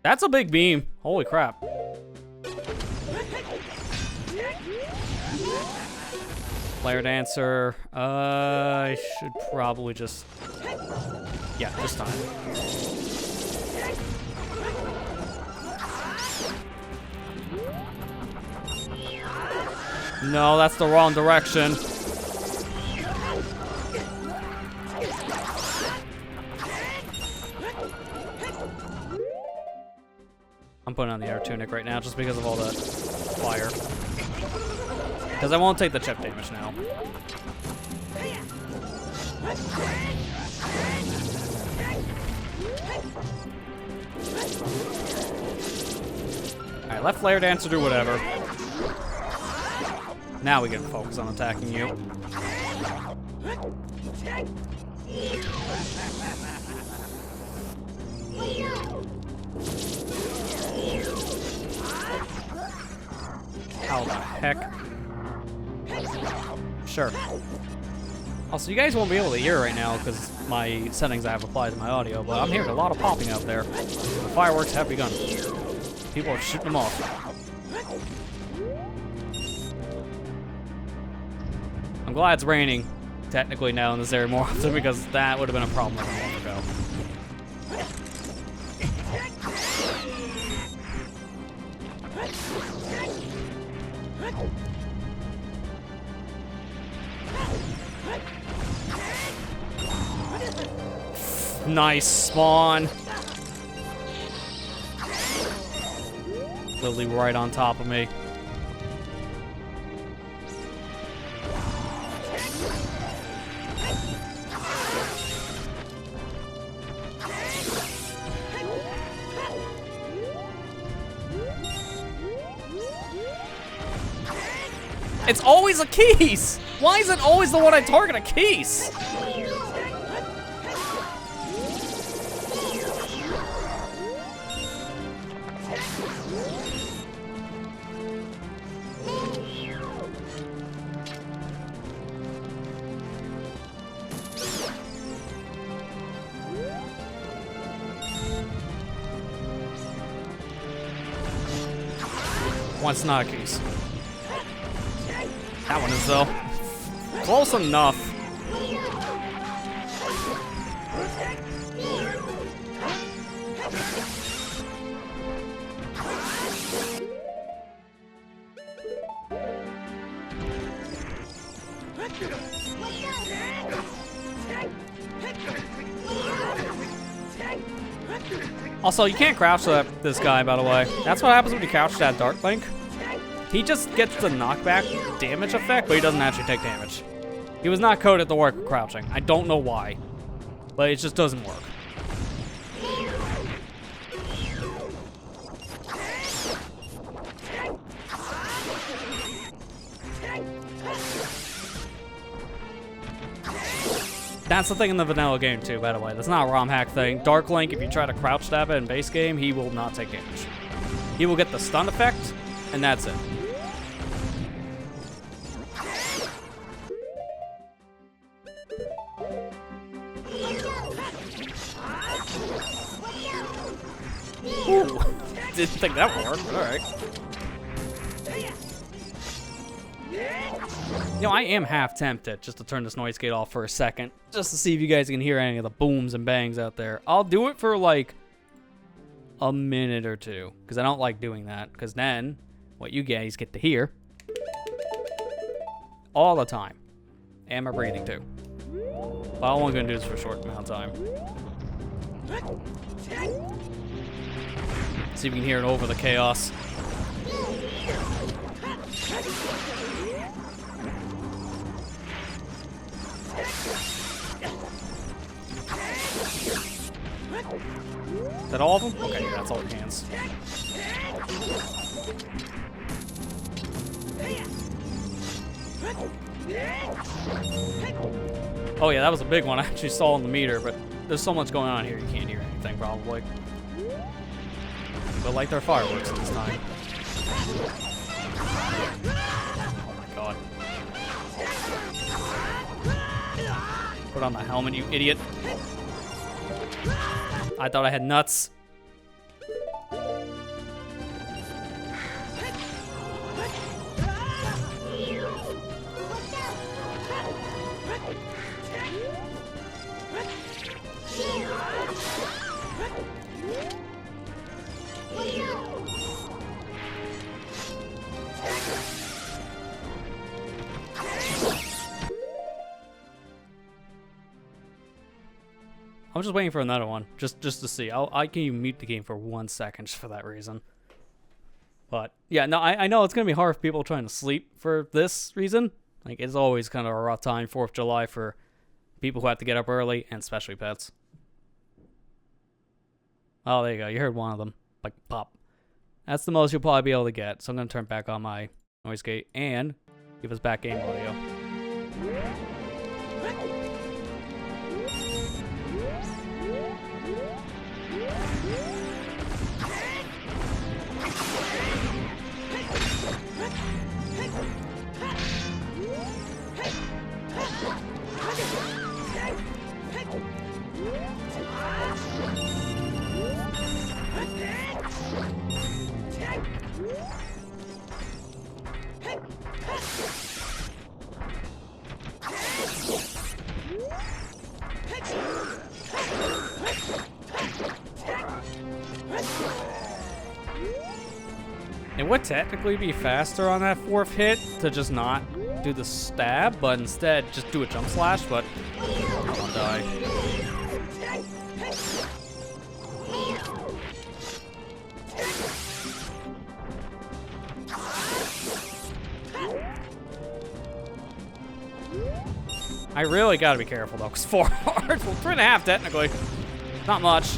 That's a big beam. Holy crap. Player dancer. I should probably just... Yeah, this time. No, that's the wrong direction. I'm putting on the air tunic right now just because of all the fire. Because I won't take the chip damage now. Alright, let Flare Dancer do whatever. Now we can focus on attacking you. How the heck? Sure. Also, you guys won't be able to hear right now because my settings I have applied to my audio, but I'm hearing a lot of popping out there. The fireworks have begun. People are shooting them off. I'm glad it's raining, technically, now in this area more often because that would have been a problem like a month ago. Nice spawn. Literally right on top of me. It's always a Keys! Why is it always the one I target a Keys? One's not a Keys. That one is, though. Close enough. Also, you can't crouch this guy, by the way. That's what happens when you crouch that Dark Link. He just gets the knockback damage effect, but he doesn't actually take damage. He was not coded to work with crouching. I don't know why, but it just doesn't work. That's the thing in the vanilla game too, by the way. That's not a ROM hack thing. Dark Link, if you try to crouch stab it in base game, he will not take damage. He will get the stun effect, and that's it. Ooh. Didn't think that would work, but alright. You know, I am half tempted just to turn this noise gate off for a second, just to see if you guys can hear any of the booms and bangs out there. I'll do it for like a minute or two, because I don't like doing that, because then what you guys get to hear all the time, and my breathing too. But all I'm gonna do is for a short amount of time. See if we can hear it over the chaos. Is that all of them? Okay, that's all cans. Oh yeah, that was a big one. I actually saw on the meter, but there's so much going on here you can't hear anything probably. But like their fireworks this time. Oh my god. Put on the helmet, you idiot. I thought I had nuts. I'm just waiting for another one, just to see. I can even mute the game for 1 second just for that reason. But yeah, no, I know it's gonna be hard for people trying to sleep for this reason. Like, it's always kind of a rough time, 4th of July, for people who have to get up early, and especially pets. Oh, there you go. You heard one of them. Like, pop. That's the most you'll probably be able to get. So I'm going to turn back on my noise gate and give us back game audio. It would technically be faster on that 4th hit to just not do the stab, but instead just do a jump slash, but I'm gonna die. I really gotta be careful though, because 4 hearts, well, 3.5 technically. Not much.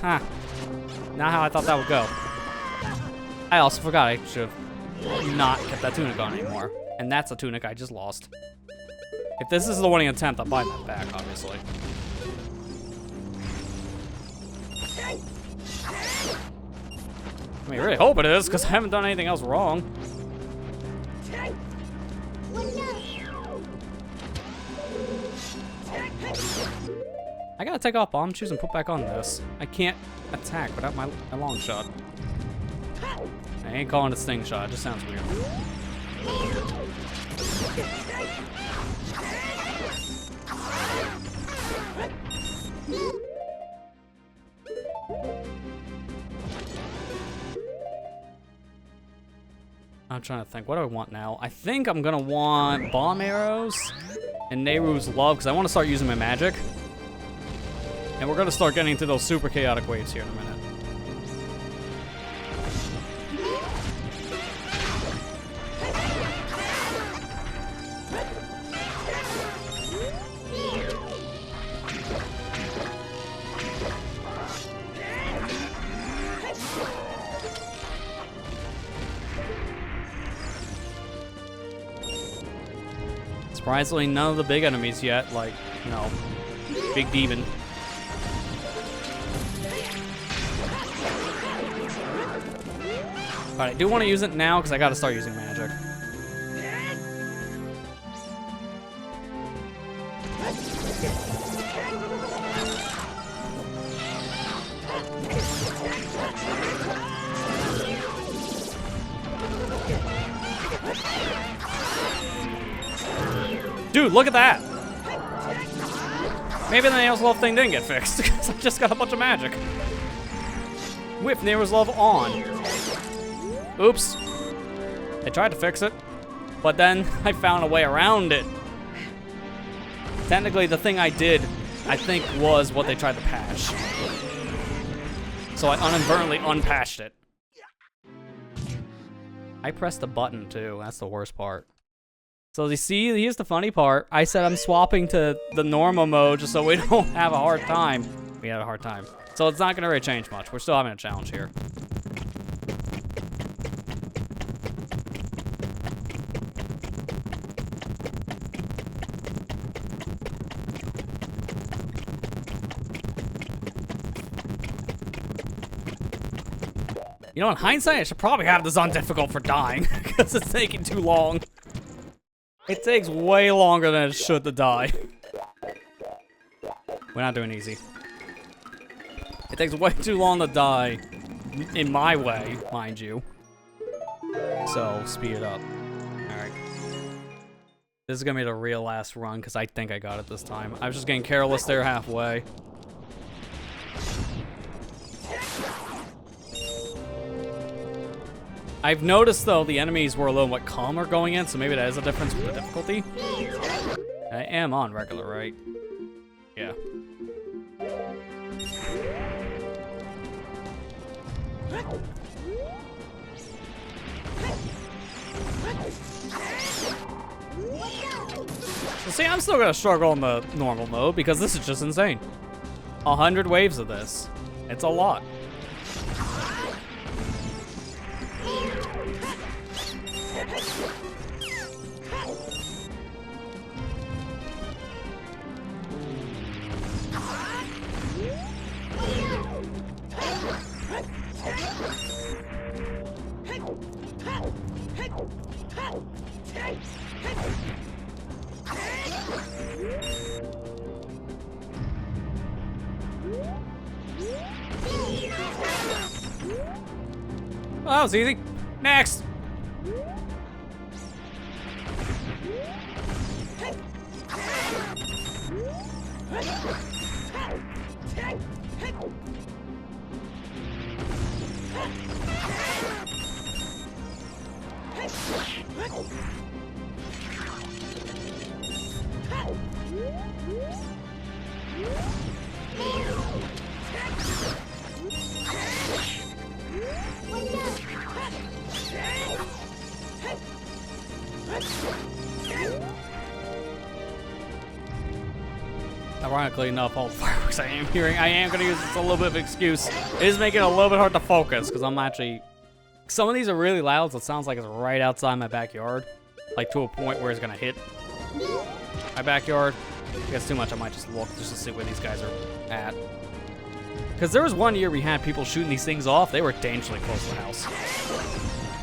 Huh. Not how I thought that would go. I also forgot I should have not kept that tunic on anymore. And that's a tunic I just lost. If this is the winning attempt, I'm buying that back, obviously. I mean, I really hope it is, because I haven't done anything else wrong. I gotta take off bomb shoes and put back on this. I can't attack without my long shot. I ain't calling it sting shot, it just sounds weird. I'm trying to think, what do I want now? I think I'm gonna want bomb arrows and Nehru's love, because I want to start using my magic. And we're going to start getting into those super chaotic waves here in a minute. Surprisingly, none of the big enemies yet, like, you know, Big Demon. But I do want to use it now because I got to start using magic. Dude, look at that! Maybe the Nails Love thing didn't get fixed because I just got a bunch of magic. With Nails Love on. Oops. I tried to fix it, but then I found a way around it. Technically, the thing I did, I think, was what they tried to patch. So I inadvertently unpatched it. I pressed the button, too. That's the worst part. So you see, here's the funny part. I said I'm swapping to the normal mode just so we don't have a hard time. We had a hard time. So it's not going to really change much. We're still having a challenge here. You know, in hindsight, I should probably have this on difficult for dying, because it's taking too long. It takes way longer than it should to die. We're not doing easy. It takes way too long to die, in my way, mind you. So, speed it up. Alright. This is gonna be the real last run, because I think I got it this time. I was just getting careless there halfway. I've noticed, though, the enemies were a little bit calmer going in, so maybe that is a difference with the difficulty. I am on regular, right? Yeah. So see, I'm still gonna struggle in the normal mode because this is just insane. 100 waves of this. It's a lot. Well, that was easy. Next. Ironically enough, all the fireworks I am hearing, I am going to use this as a little bit of an excuse. It is making it a little bit hard to focus because I'm actually... Some of these are really loud, so it sounds like it's right outside my backyard. Like to a point where it's going to hit my backyard. If it gets too much, I might just look just to see where these guys are at. Because there was one year we had people shooting these things off. They were dangerously close to the house.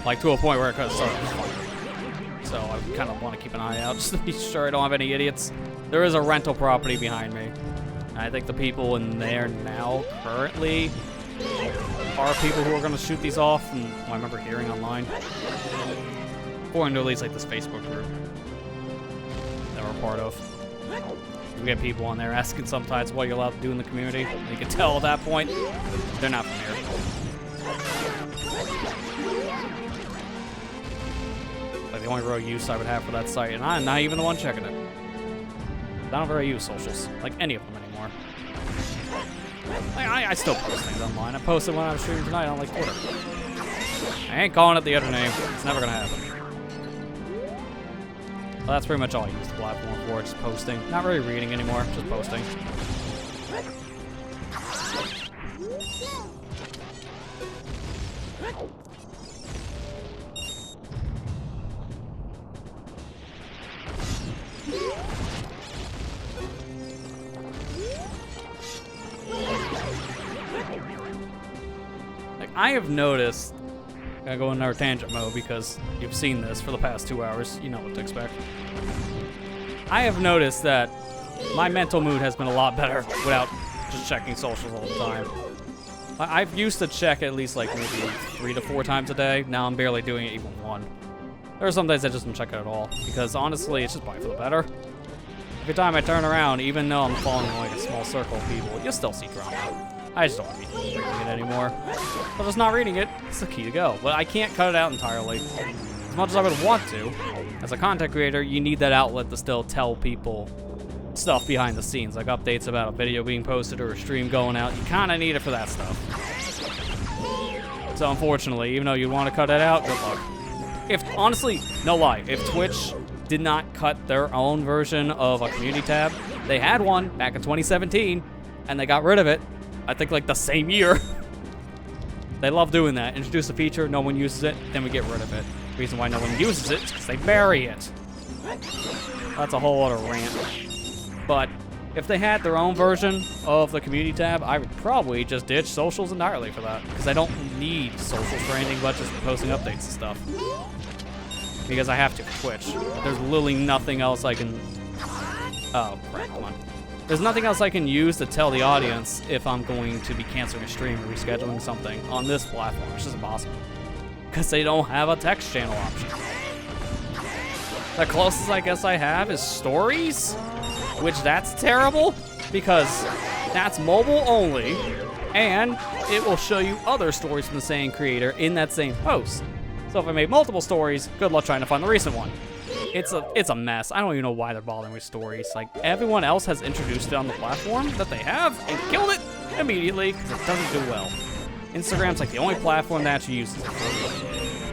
Like to a point where it could have started to fire. So I kind of want to keep an eye out just to be sure I don't have any idiots. There is a rental property behind me. I think the people in there now, currently, are people who are going to shoot these off, and I remember hearing online. According to at least like this Facebook group that we're part of. We get people on there asking sometimes what you're allowed to do in the community. And you can tell at that point, they're not from here. Like the only real use I would have for that site, and I'm not even the one checking it. I don't really use socials, like any of them anymore. I still post things online. I posted when I was streaming tonight on like Twitter. I ain't calling it the other name. It's never gonna happen. Well, that's pretty much all I use the platform for, just posting. Not really reading anymore, just posting. I have noticed, I'm gonna go in our tangent mode because you've seen this for the past 2 hours. You know what to expect. I have noticed that my mental mood has been a lot better without just checking socials all the time. I've used to check at least like maybe 3 to 4 times a day. Now I'm barely doing it even 1. There are some days I just don't check it at all because honestly, it's just probably for the better. Every time I turn around, even though I'm following like a small circle of people, you'll still see drama. I just don't want to be reading it anymore. But just not reading it, it's the key to go. But I can't cut it out entirely. As much as I would want to, as a content creator, you need that outlet to still tell people stuff behind the scenes, like updates about a video being posted or a stream going out. You kind of need it for that stuff. So unfortunately, even though you want to cut it out, good luck. If, honestly, no lie, if Twitch did not cut their own version of a community tab, they had one back in 2017, and they got rid of it. I think like the same year. They love doing that. Introduce a feature, no one uses it, then we get rid of it. The reason why no one uses it is because they bury it. That's a whole other rant. But if they had their own version of the community tab, I would probably just ditch socials entirely for that. Because I don't need socials for anything but just posting updates and stuff. Because I have to Twitch. There's literally nothing else I can... Oh, crap, come on. There's nothing else I can use to tell the audience if I'm going to be canceling a stream or rescheduling something on this platform. It's just impossible. Because they don't have a text channel option. The closest I guess I have is stories, which that's terrible because that's mobile only, and it will show you other stories from the same creator in that same post. So if I made multiple stories, good luck trying to find the recent one. It's a mess. I don't even know why they're bothering with stories. Like, everyone else has introduced it on the platform that they have and killed it immediately because it doesn't do well. Instagram's like the only platform that actually uses it.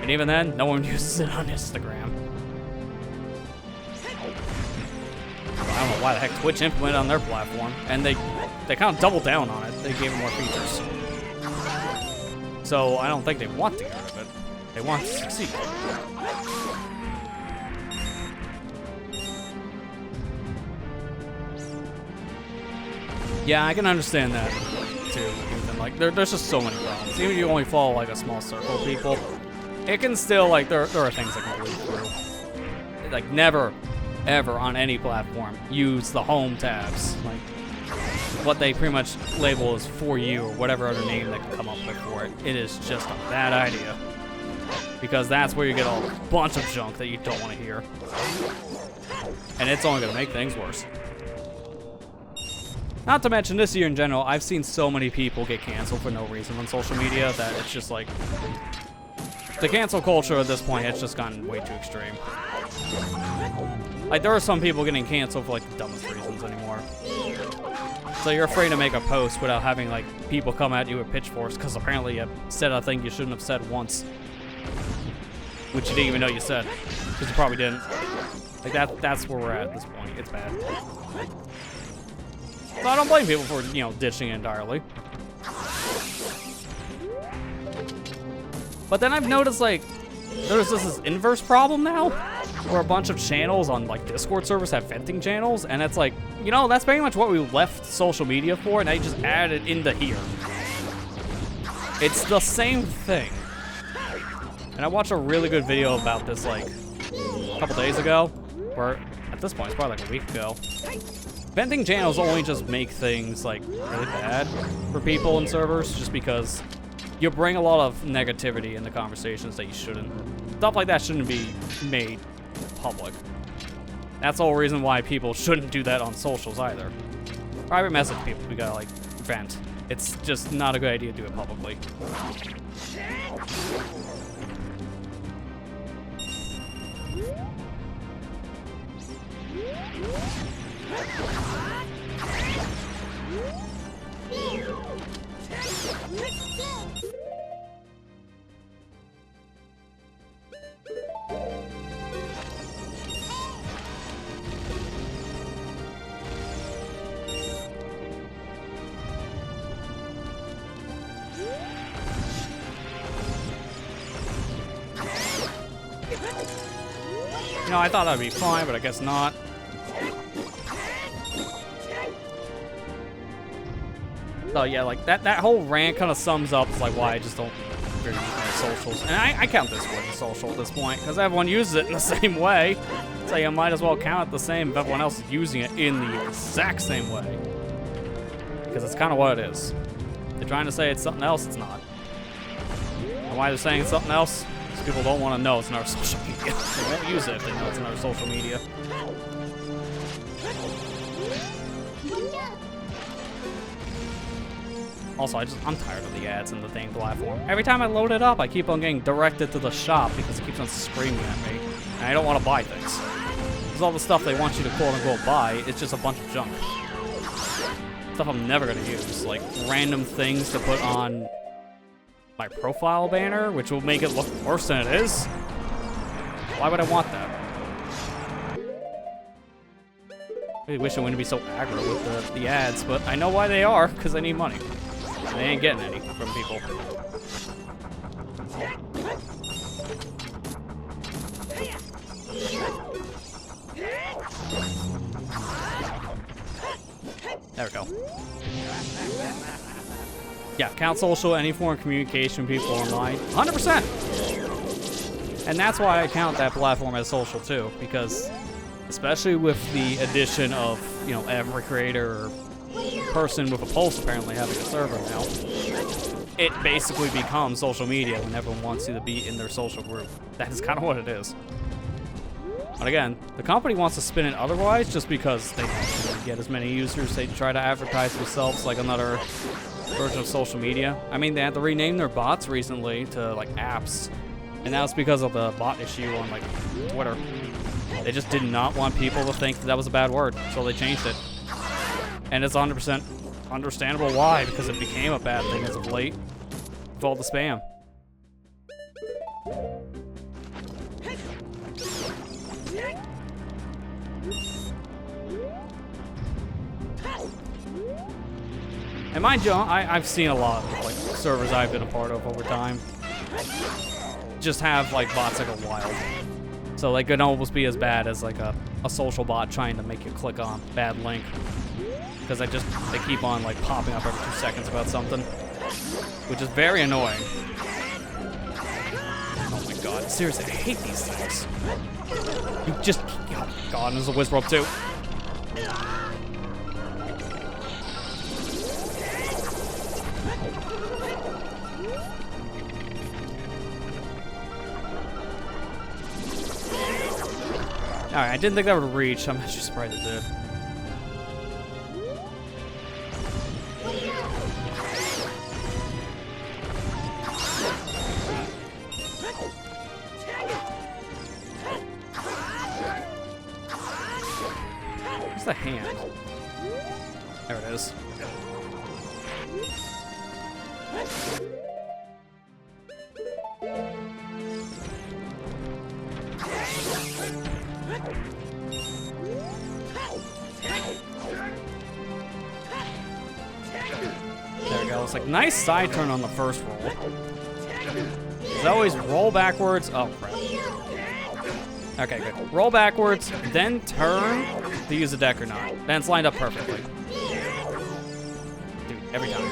And even then, no one uses it on Instagram. I don't know why the heck Twitch implemented it on their platform. And they kind of doubled down on it. They gave it more features. So I don't think they want to get rid of it. They want to succeed. Yeah, I can understand that too, Ethan. Like, there's just so many problems. Even if you only follow like a small circle of people, it can still, like, there are things that can leak through. Like, never, ever on any platform use the home tabs. Like, what they pretty much label as For You or whatever other name they can come up with for it. It is just a bad idea. Because that's where you get a bunch of junk that you don't want to hear. And it's only going to make things worse. Not to mention, this year in general, I've seen so many people get canceled for no reason on social media that it's just like... The cancel culture at this point has just gotten way too extreme. Like, there are some people getting canceled for, like, the dumbest reasons anymore. So you're afraid to make a post without having, like, people come at you with pitchforks because apparently you said a thing you shouldn't have said once. Which you didn't even know you said. Because you probably didn't. Like, that's where we're at this point. It's bad. So I don't blame people for, you know, ditching it entirely. But then I've noticed, like, there's this inverse problem now, where a bunch of channels on, like, Discord servers have venting channels, and it's like, you know, that's pretty much what we left social media for, and I just added it into here. It's the same thing. And I watched a really good video about this, like, a couple days ago, or at this point, it's probably like a week ago. Venting channels only just make things, like, really bad for people in servers, just because you bring a lot of negativity into conversations that you shouldn't. Stuff like that shouldn't be made public. That's the whole reason why people shouldn't do that on socials either. Private message people, we gotta, like, vent. It's just not a good idea to do it publicly. You know, I thought that'd be fine, but I guess not. So yeah, like that whole rant kind of sums up like why I just don't really use my socials. And I count this one as social at this point, because everyone uses it in the same way. So you might as well count it the same if everyone else is using it in the exact same way. Because it's kind of what it is. They're trying to say it's something else, it's not. And why they're saying it's something else? Because people don't want to know it's another social media. They won't use it if they know it's another social media. Also, I'm tired of the ads in the thing platform. Every time I load it up, I keep on getting directed to the shop because it keeps on screaming at me. And I don't want to buy things. Because all the stuff they want you to quote-unquote buy, it's just a bunch of junk. Stuff I'm never going to use. Like, random things to put on my profile banner, which will make it look worse than it is. Why would I want that? I really wish I wouldn't be so aggro with the ads, but I know why they are, because they need money. And they ain't getting any from people. There we go. Yeah, count social, any form of communication with people online. 100%! And that's why I count that platform as social too, because especially with the addition of, you know, every creator or person with a pulse apparently having a server now, it basically becomes social media when everyone wants you to be in their social group. That is kind of what it is. But again, the company wants to spin it otherwise just because they don't get as many users. They try to advertise themselves like another version of social media. I mean, they had to rename their bots recently to like apps And now it's because of the bot issue on like Twitter. They just did not want people to think that, that was a bad word, so they changed it. And it's 100% understandable why, because it became a bad thing as of late with all the spam. And mind you, I've seen a lot of like servers I've been a part of over time just have like bots that go wild. So like it can almost be as bad as like a social bot trying to make you click on bad link. Because they keep on like popping up every 2 seconds about something, which is very annoying. Oh my god, seriously, I hate these things. You just, oh god, and there's a Wizrobe too. Alright, I didn't think that would reach. I'm actually surprised it did. Where's the hand? There it is. There we go. It's like nice side turn on the first roll. It's always roll backwards. Oh crap. Okay, good. Roll backwards, then turn to use the deck or not. Then it's lined up perfectly. Dude, every time.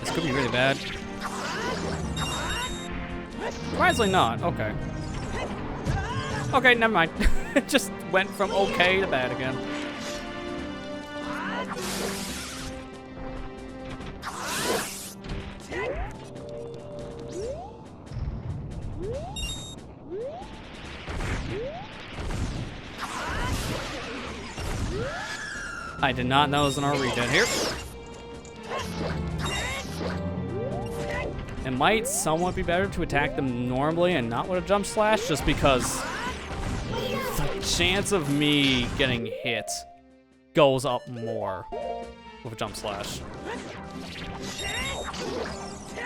This could be really bad. Surprisingly not. Okay. Okay, never mind. It just went from okay to bad again. I did not know it was an R regen here. It might somewhat be better to attack them normally and not with a jump slash, just because the chance of me getting hit goes up more with a jump slash.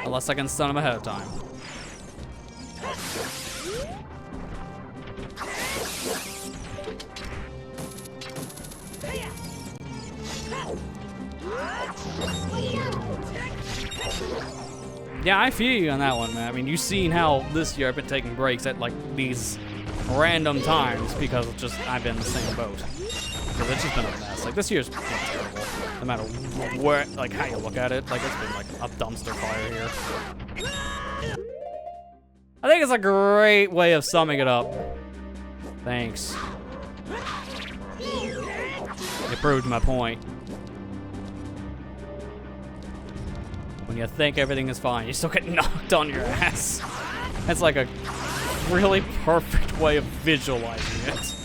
Unless I can stun him ahead of time. Yeah, I feel you on that one, man. I mean, you've seen how this year I've been taking breaks at like these random times because it's just I've been in the same boat. Because it's just been a mess. Like this year's been terrible. No matter where, like how you look at it, like it's been like a dumpster fire here. I think it's a great way of summing it up. Thanks. It proved my point. When you think everything is fine, you still get knocked on your ass. That's like a really perfect way of visualizing it.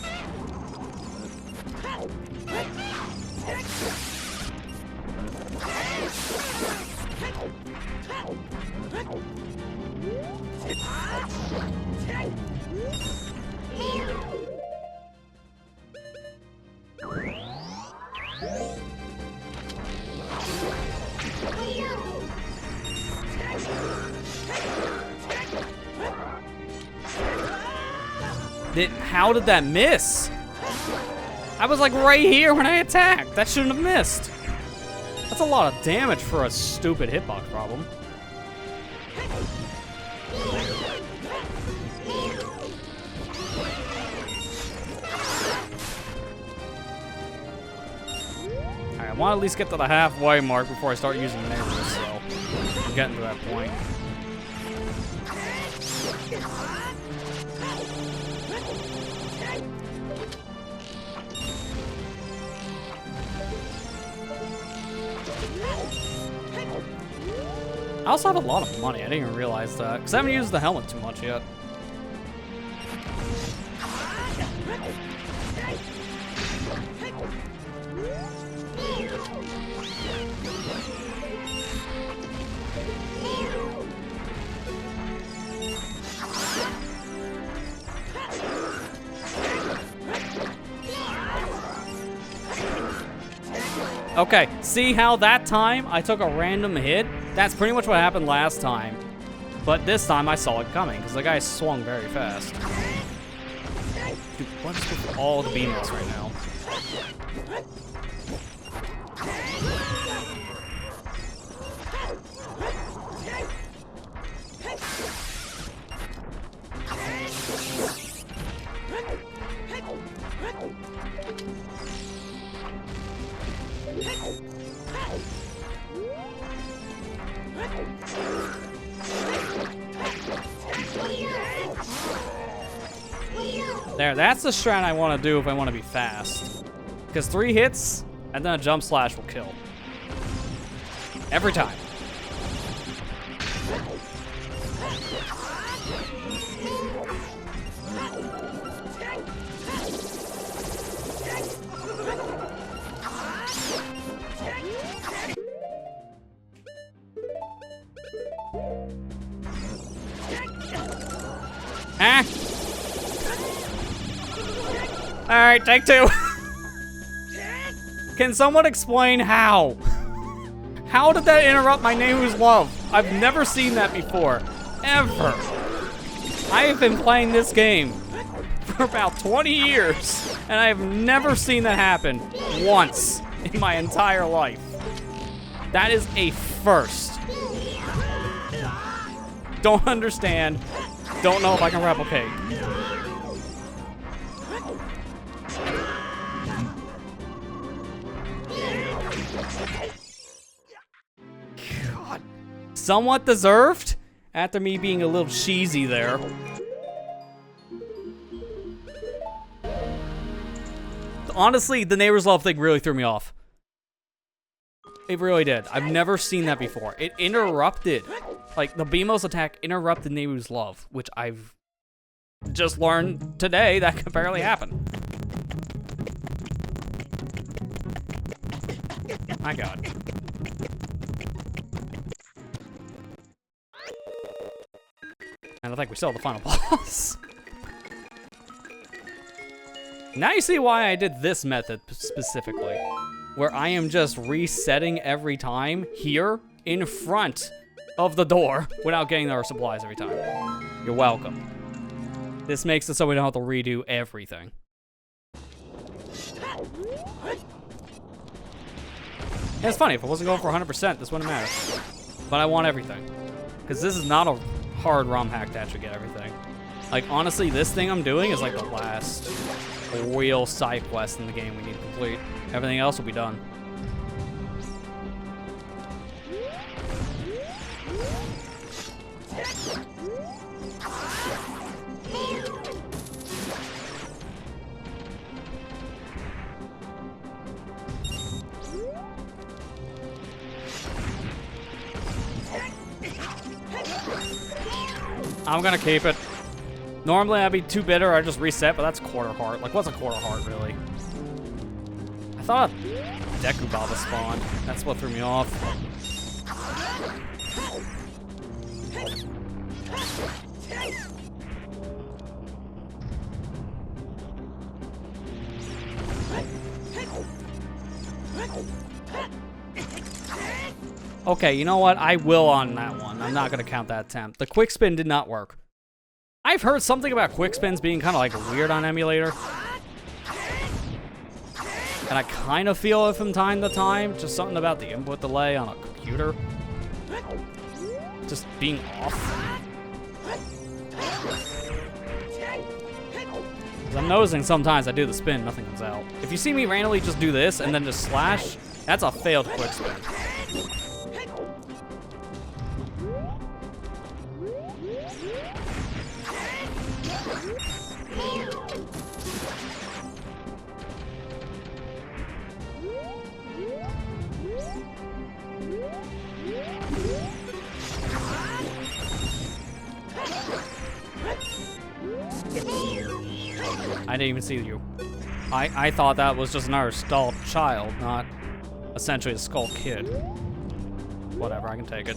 How did that miss? I was like right here when I attacked. That shouldn't have missed. That's a lot of damage for a stupid hitbox problem. Alright, I want to at least get to the halfway mark before I start using measures, so I'm getting to that point. I also have a lot of money. I didn't even realize that. Because I haven't used the helmet too much yet. Okay, see how that time I took a random hit? That's pretty much what happened last time. But this time I saw it coming, because the guy swung very fast. Dude, what's with all the beamers right now? There, that's the strat I want to do if I want to be fast. Because 3 hits, and then a jump slash will kill. Every time. Ah! Alright, take 2. Can someone explain how? How did that interrupt my Neighbor's Love? I've never seen that before. Ever. I have been playing this game for about 20 years, and I have never seen that happen once in my entire life. That is a first. Don't understand. Don't know if I can replicate. God. Somewhat deserved, after me being a little cheesy there. Honestly, the Neighbor's Love thing really threw me off. It really did. I've never seen that before. It interrupted. Like, the BMO's attack interrupted Neighbor's Love, which I've just learned today that can barely happen. My God. And I think we still have the final boss. Now you see why I did this method specifically, where I am just resetting every time here in front of the door without getting our supplies every time. You're welcome. This makes it so we don't have to redo everything. And it's funny, if I wasn't going for 100%, this wouldn't matter. But I want everything. Because this is not a hard ROM hack to actually get everything. Like, honestly, this thing I'm doing is like the last real side quest in the game we need to complete. Everything else will be done. I'm gonna keep it. Normally I'd be too bitter, I'd just reset, but that's quarter heart. Like, what's a quarter heart, really? I thought Deku Baba spawned. That's what threw me off. Okay, you know what? I will on that one. I'm not gonna count that attempt. The quick spin did not work. I've heard something about quick spins being kind of like weird on emulator. And I kind of feel it from time to time. Just something about the input delay on a computer. Just being off. 'Cause I'm noticing sometimes I do the spin, nothing comes out. If you see me randomly just do this and then just slash, that's a failed quick spin. I didn't even see you. I thought that was just another stalled child, not essentially a skull kid. Whatever, I can take it.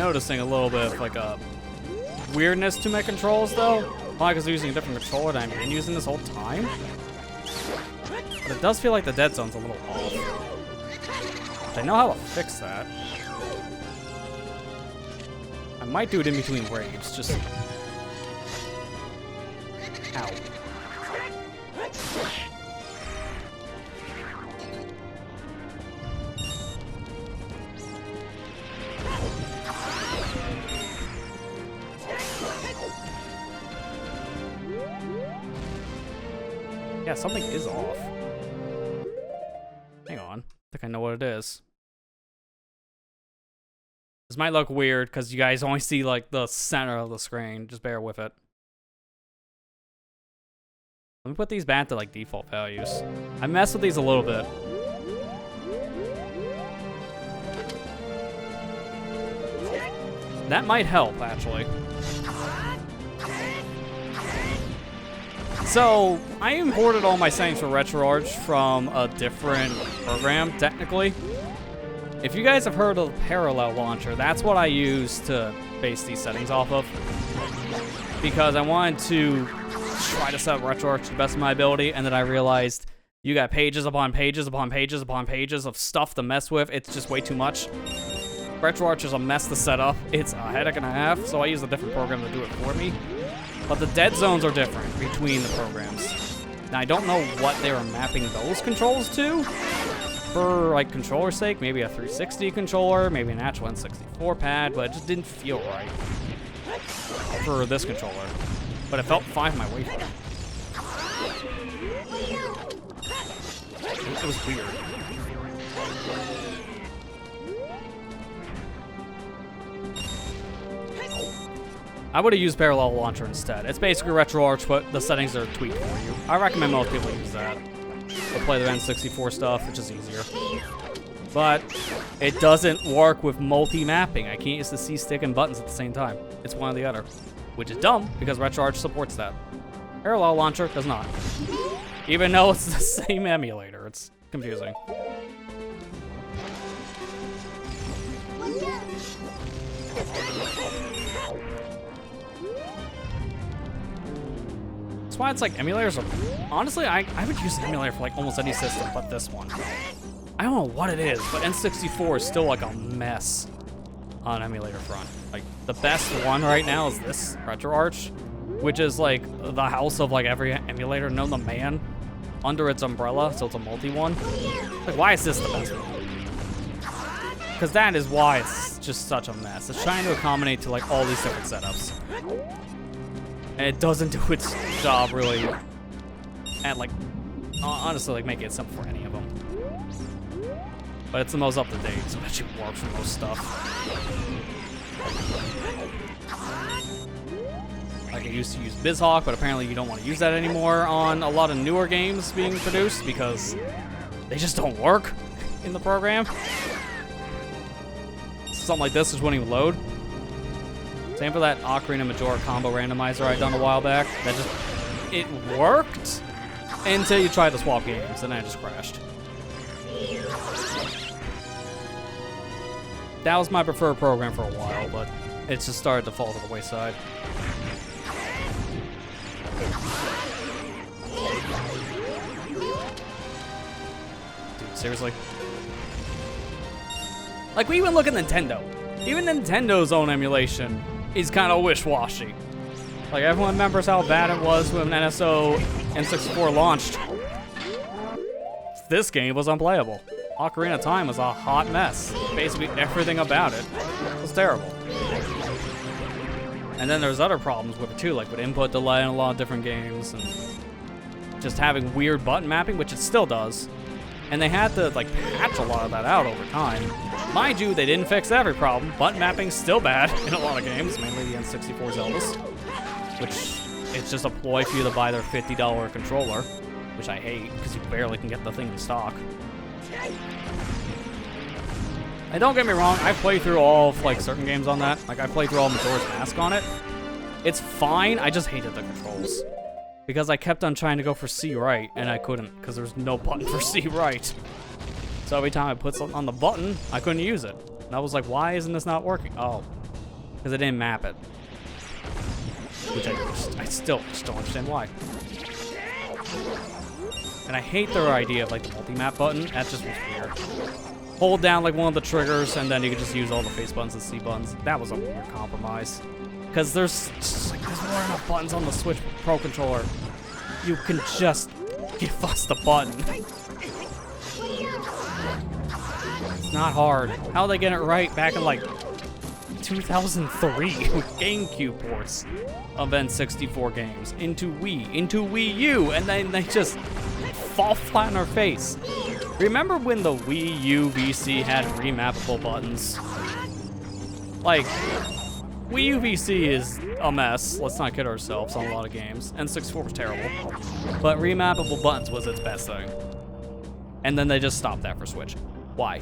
noticing a little bit of like a weirdness to my controls though. Probably because I'm using a different controller than I've been using this whole time. But it does feel like the dead zone's a little off. Which I know how to fix that. I might do it in between waves, just... Ow. Yeah, something is off. Hang on. I think I know what it is. This might look weird because you guys only see like the center of the screen. Just bear with it. Let me put these back to like default values. I messed with these a little bit. That might help, actually. So, I imported all my settings for RetroArch from a different program, technically. If you guys have heard of the Parallel Launcher, that's what I use to base these settings off of. Because I wanted to try to set up RetroArch to the best of my ability, and then I realized you got pages upon pages upon pages upon pages of stuff to mess with. It's just way too much. RetroArch is a mess to set up. It's a headache and a half, so I use a different program to do it for me. But the dead zones are different between the programs. Now, I don't know what they were mapping those controls to. For, like, controller's sake, maybe a 360 controller, maybe an actual N64 pad, but it just didn't feel right for this controller. But it felt fine for my waveform. It was weird. I would have used Parallel Launcher instead. It's basically RetroArch, but the settings are tweaked for you. I recommend most people use that. They'll play the N64 stuff, which is easier. But it doesn't work with multi-mapping. I can't use the C-stick and buttons at the same time. It's one or the other, which is dumb because RetroArch supports that. Parallel Launcher does not. Even though it's the same emulator, it's confusing. That's why it's like emulators are... Honestly, I would use an emulator for like almost any system but this one. I don't know what it is, but N64 is still like a mess on emulator front. Like, the best one right now is this, RetroArch, which is like the house of like every emulator known to man under its umbrella, so it's a multi-one. Like, why is this the best one? Because that is why it's just such a mess. It's trying to accommodate to like all these different setups. And it doesn't do its job really at like, honestly, like making it simple for any of them. But it's the most up to date, so that should work for most stuff. Like I used to use BizHawk, but apparently you don't want to use that anymore on a lot of newer games being produced because they just don't work in the program. Something like this just wouldn't even load. Same for that Ocarina Majora combo randomizer I done a while back. That just, it worked until you tried to swap games, and then it just crashed. That was my preferred program for a while, but it's just started to fall to the wayside. Dude, seriously? Like, we even look at Nintendo. Even Nintendo's own emulation is kind of wish-washy. Like, everyone remembers how bad it was when NSO N64 launched. This game was unplayable. Ocarina of Time was a hot mess. Basically everything about it was terrible. And then there's other problems with it too, like with input delay in a lot of different games, and just having weird button mapping, which it still does. And they had to like patch a lot of that out over time. Mind you, they didn't fix every problem. Button mapping's still bad in a lot of games, mainly the N64 Zeldas, which it's just a ploy for you to buy their $50 controller, which I hate because you barely can get the thing in stock. And don't get me wrong, I played through all of like certain games on that. Like I played through all Majora's Mask on it. It's fine, I just hated the controls. Because I kept on trying to go for C right, and I couldn't, because there's no button for C right. So every time I put something on the button, I couldn't use it. And I was like, why isn't this not working? Oh, because it didn't map it. Which I still just don't understand why. And I hate their idea of like the multi-map button. That just was weird. Hold down like one of the triggers, and then you can just use all the face buttons and C buttons. That was a weird compromise. Because there's more than enough buttons on the Switch Pro controller. You can just give us the button. It's not hard. How they get it right back in like 2003 with GameCube ports of N64 games into Wii U, and then they just fall flat on our face. Remember when the Wii U VC had remappable buttons? Like, Wii U VC is a mess, let's not kid ourselves on a lot of games. N64 was terrible. But remappable buttons was its best thing. And then they just stopped that for Switch. Why?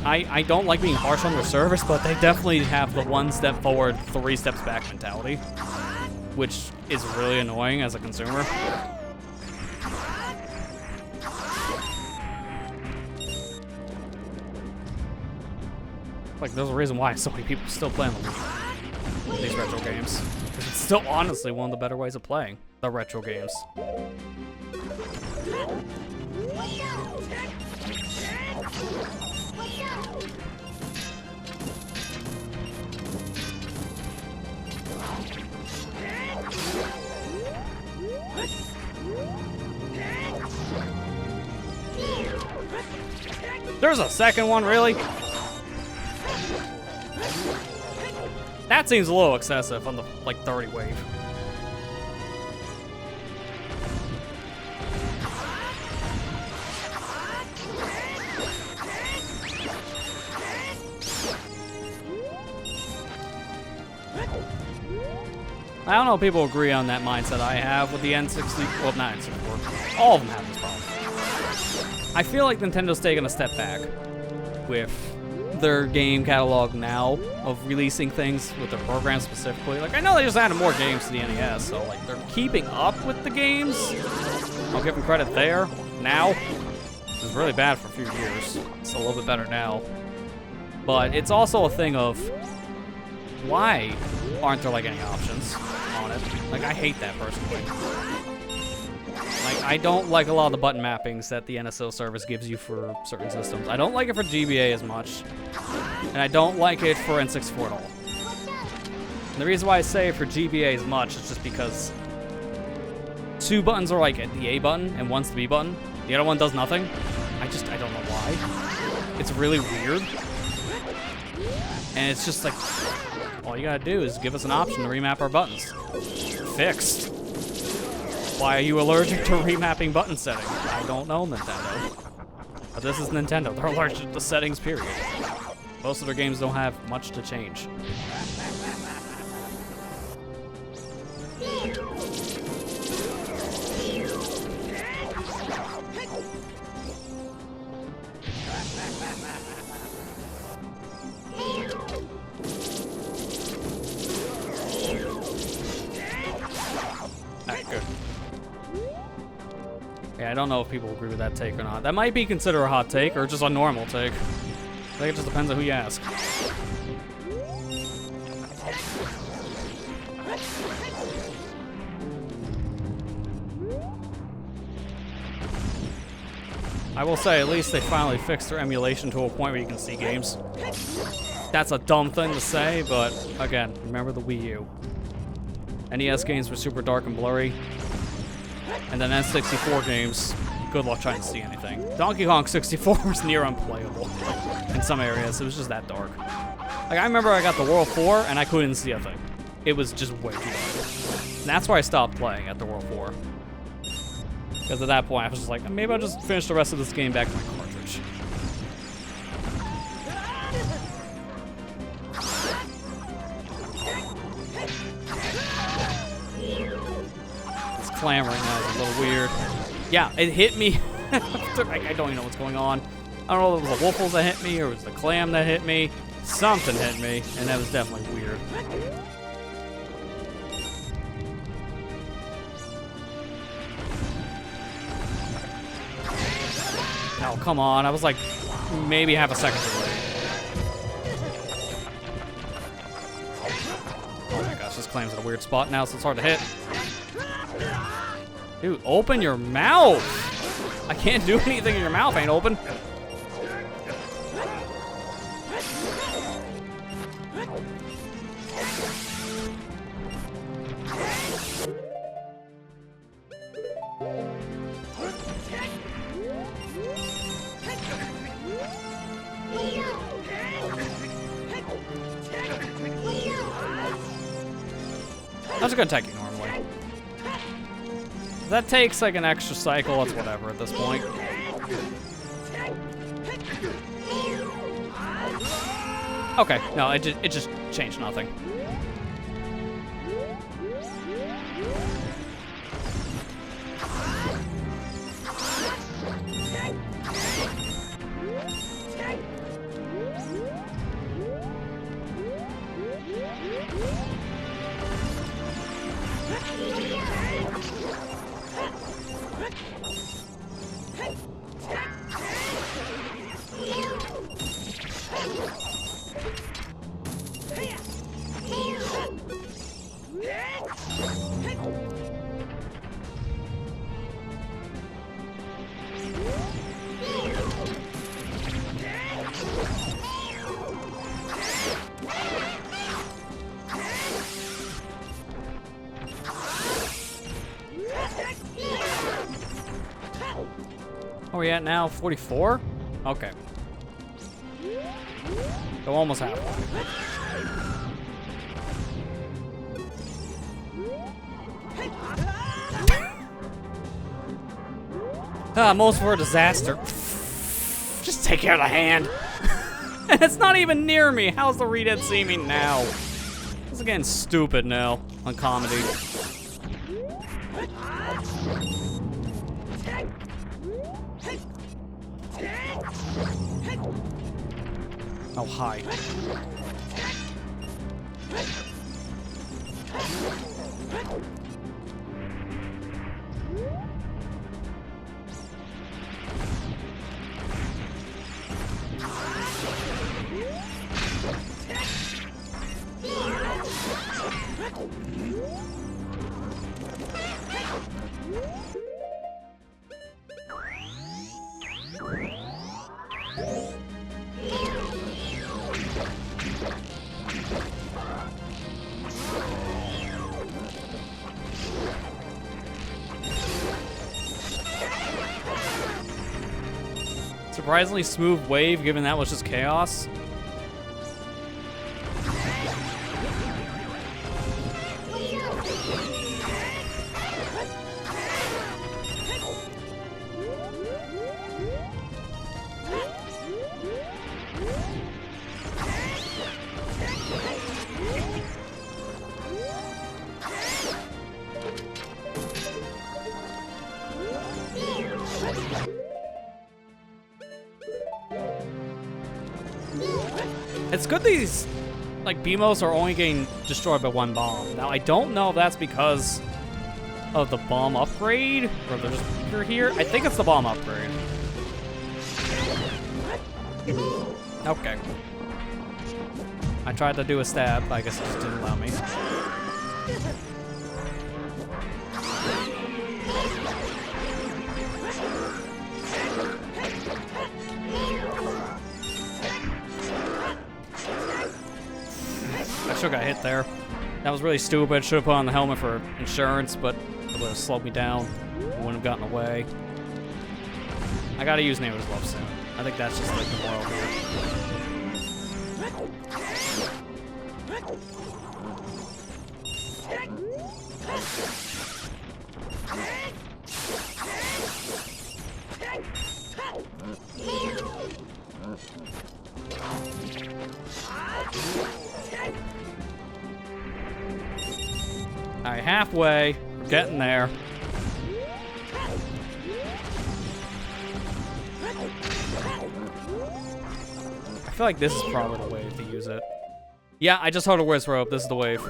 I don't like being harsh on their service, but they definitely have the 1 step forward, 3 steps back mentality. Which is really annoying as a consumer. Like, there's a reason why so many people still play on the Wii, these retro games. Because it's still honestly one of the better ways of playing the retro games. There's a second one, really? That seems a little excessive on the, like, 30 wave. I don't know if people agree on that mindset I have with the N60, well, not N64. All of them have this problem. I feel like Nintendo's taking a step back with their game catalog now of releasing things with their programs specifically. Like, I know they just added more games to the NES, so like they're keeping up with the games. I'll give them credit there. Now, it was really bad for a few years. It's a little bit better now. But it's also a thing of, why aren't there like any options on it? Like, I hate that personally. Like, I don't like a lot of the button mappings that the NSO service gives you for certain systems. I don't like it for GBA as much, and I don't like it for N64 at all. And the reason why I say for GBA as much is just because 2 buttons are like the A button and 1's the B button. The other one does nothing. I don't know why. It's really weird. And it's just like, all you gotta do is give us an option to remap our buttons. Fixed. Why are you allergic to remapping button settings? I don't know, Nintendo. But this is Nintendo. They're allergic to settings, period. Most of their games don't have much to change. Alright, good. Yeah, I don't know if people agree with that take or not. That might be considered a hot take or just a normal take. I think it just depends on who you ask. I will say, at least they finally fixed their emulation to a point where you can see games. That's a dumb thing to say, but again, remember the Wii U. NES games were super dark and blurry. And then N64 games, good luck trying to see anything. Donkey Kong 64 was near unplayable in some areas. It was just that dark. Like, I remember I got the World 4 and I couldn't see a thing. It was just way too dark. And that's why I stopped playing at the World 4. Because at that point I was just like, maybe I'll just finish the rest of this game back in my cartridge. Clamoring now is a little weird. Yeah, it hit me. I don't even know what's going on. I don't know if it was the Woofles that hit me or it was the clam that hit me. Something hit me, and that was definitely weird. Oh, come on. I was like maybe half a second too late. just claims at a weird spot now, so it's hard to hit. Dude, open your mouth! I can't do anything in your mouth ain't open. I'm just gonna attack you normally. That takes like an extra cycle, it's whatever at this point. Okay, no, it just changed nothing. Where are we at now? 44? Okay. So almost halfway. Most for a disaster. Just take care of the hand. And it's not even near me. How's the Redead see me now? This is getting stupid now on comedy. Oh, hi. Surprisingly smooth wave, given that was just chaos. It's good these, like, BMOs are only getting destroyed by one bomb. Now, I don't know if that's because of the bomb upgrade, or they're just weaker here. I think it's the bomb upgrade. Okay. I tried to do a stab, but I guess it just didn't allow me. I should have got hit there. That was really stupid. Should have put on the helmet for insurance, but it would have slowed me down. It wouldn't have gotten away. I gotta use Neighbor's Love soon. I think that's just like the moral here. Alright, halfway. We're getting there. I feel like this is probably the way to use it. Yeah, I just heard a Wiz Rope. This is the wave.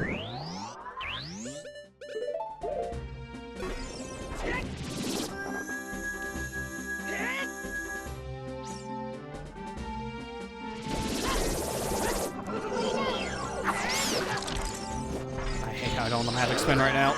I Kind of going the magic spin right now.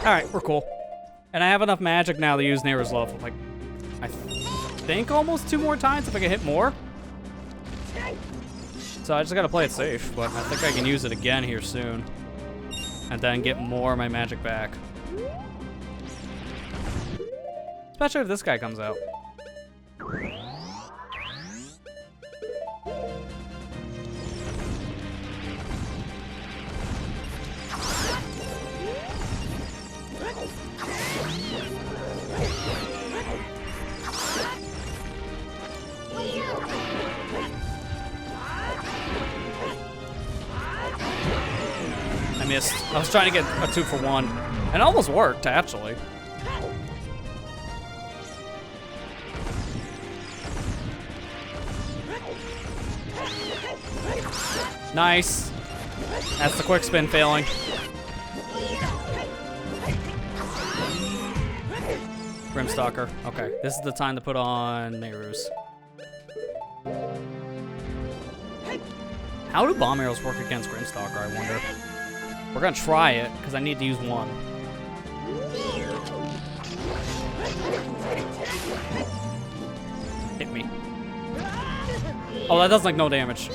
Alright, we're cool. And I have enough magic now to use Neighbor's Love. Like, I think almost 2 more times if I can hit more. So I just gotta play it safe, but I think I can use it again here soon. And then get more of my magic back. Especially if this guy comes out. I missed. I was trying to get a 2-for-1. And it almost worked, actually. Nice. That's the quick spin failing. Grimstalker. Okay, this is the time to put on Nehru's. How do bomb arrows work against Grimstalker, I wonder? We're gonna try it, because I need to use one. Hit me. Oh, that does like no damage.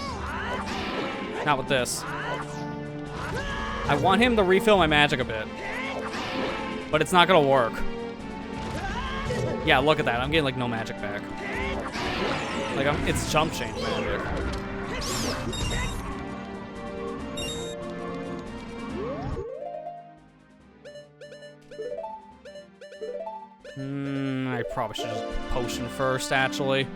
Not with this. I want him to refill my magic a bit. But it's not gonna work. Yeah, look at that. I'm getting like no magic back. Like, it's jump change magic. I probably should just potion first, actually.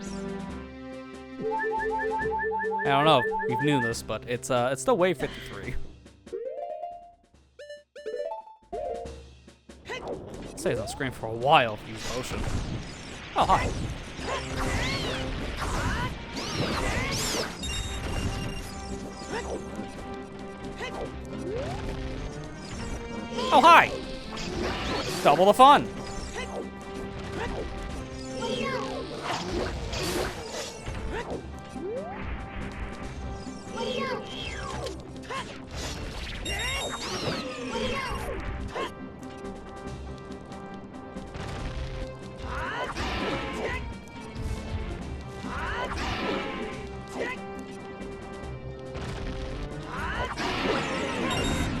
I don't know if you've knew this, but it's still wave 53. It stays on screen for a while if you use potion. Oh, hi. Oh, hi. Double the fun.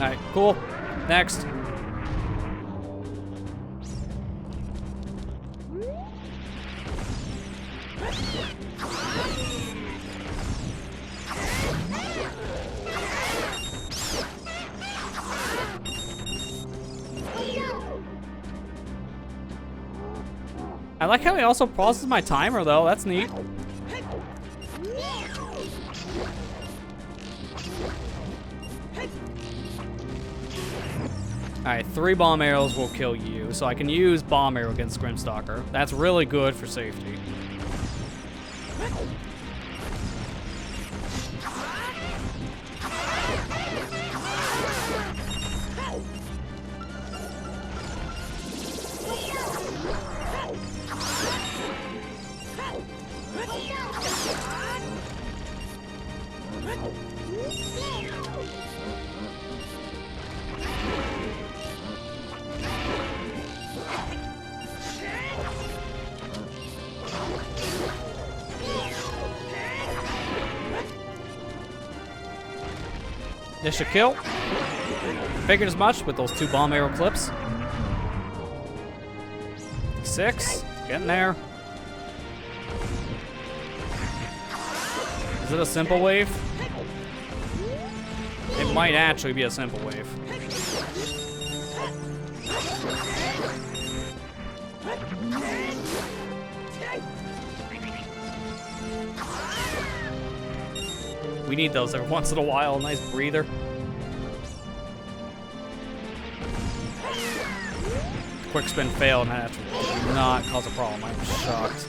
Alright, cool. Next. I like how he also pauses my timer, though. That's neat. Alright, 3 bomb arrows will kill you, so I can use bomb arrow against Grimstalker. That's really good for safety. This should kill. Figured as much with those 2 bomb arrow clips. 6, getting there. Is it a simple wave? It might actually be a simple wave. We need those every once in a while, a nice breather. quick spin failed and that did not cause a problem. I'm shocked.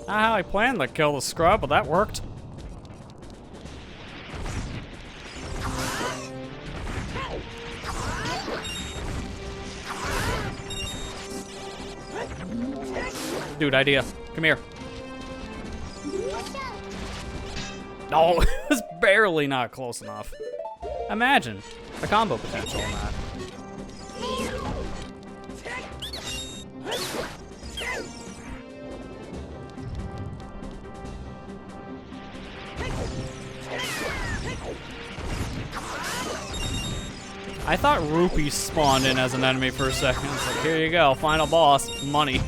Not how I planned to kill the scrub, but that worked. Dude, idea. Come here. No, it was barely not close enough. Imagine the combo potential in that. I thought Rupee spawned in as an enemy for a second. It's like, here you go, final boss, money.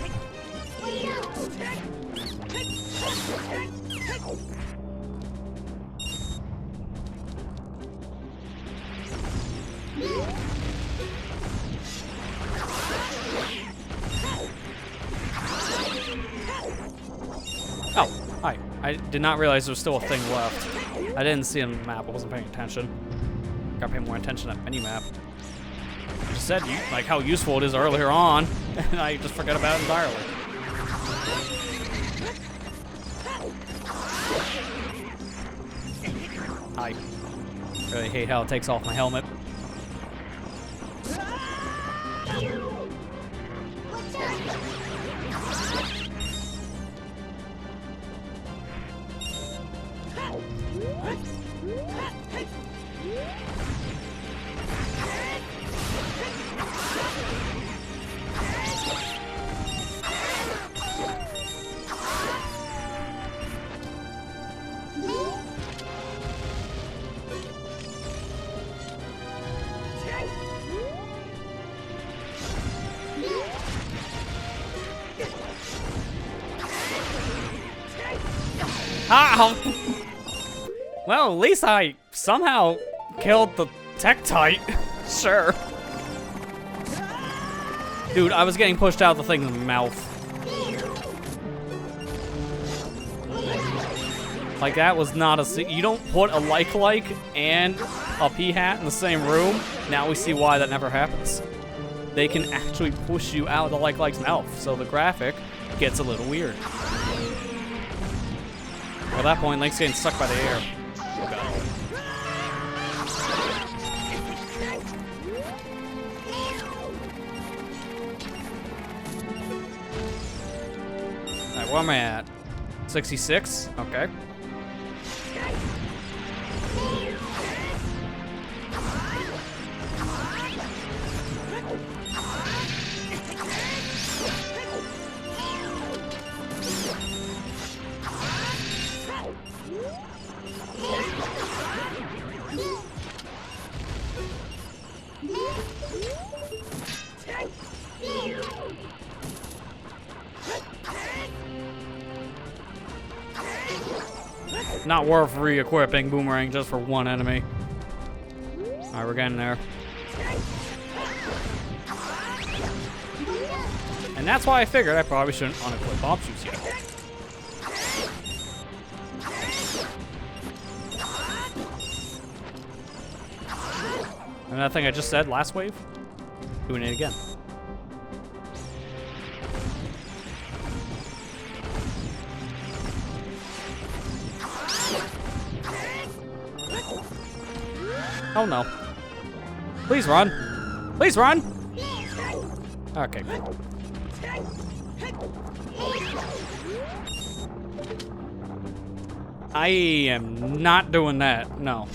Oh, hi. I did not realize there was still a thing left. I didn't see it on the map. I wasn't paying attention. Gotta pay more attention to that mini-map. I just said like how useful it is earlier on, and I just forgot about it entirely. I really hate how it takes off my helmet. Ow! Well, at least I somehow killed the Tektite. Sure. Dude, I was getting pushed out the thing's mouth. Like, that was not a... You don't put a like and a P-hat in the same room. Now we see why that never happens. They can actually push you out of the like's mouth, so the graphic gets a little weird. At that point, Link's getting stuck by the air. Oh god. Alright, where am I at? 66? Okay. Not worth re-equipping Boomerang just for one enemy. Alright, we're getting there. And that's why I figured I probably shouldn't unequip bomb shoots yet. And that thing I just said last wave? Doing it again. Oh no. Please run. Please run. Okay, cool. I am not doing that. No.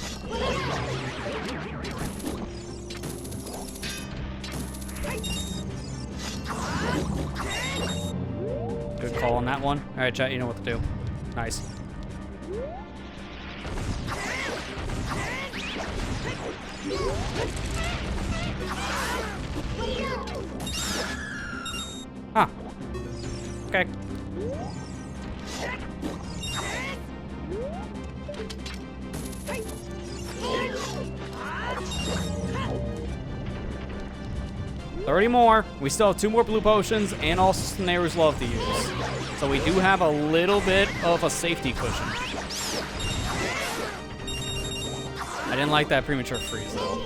Good call on that one. All right, chat, you know what to do. Nice. Huh. Okay. $30 more. We still have 2 more blue potions and also Snare's Love to use. So we do have a little bit of a safety cushion. I didn't like that premature freeze though.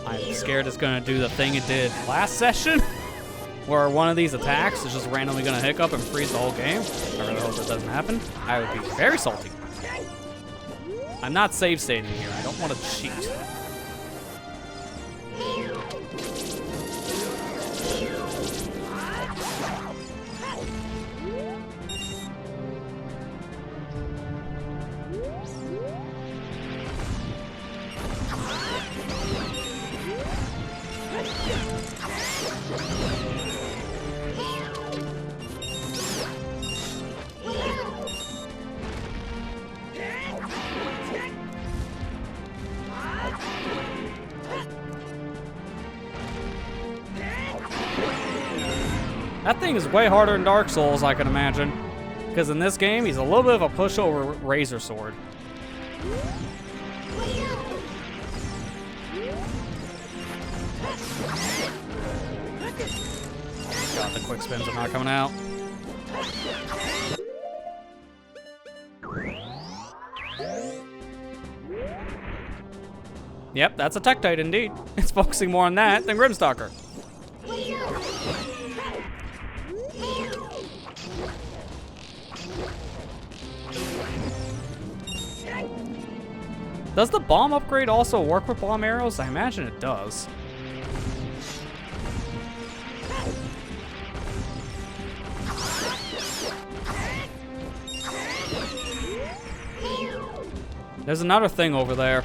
I'm scared it's gonna do the thing it did last session, where one of these attacks is just randomly gonna hiccup and freeze the whole game. I really hope that doesn't happen. I would be very salty. I'm not save stating here. I don't want to cheat. That thing is way harder in Dark Souls, I can imagine. Because in this game, he's a little bit of a pushover razor sword. God, the quick spins are not coming out. Yep, that's a Tektite indeed. It's focusing more on that than Grimstalker. Does the bomb upgrade also work with bomb arrows? I imagine it does. There's another thing over there.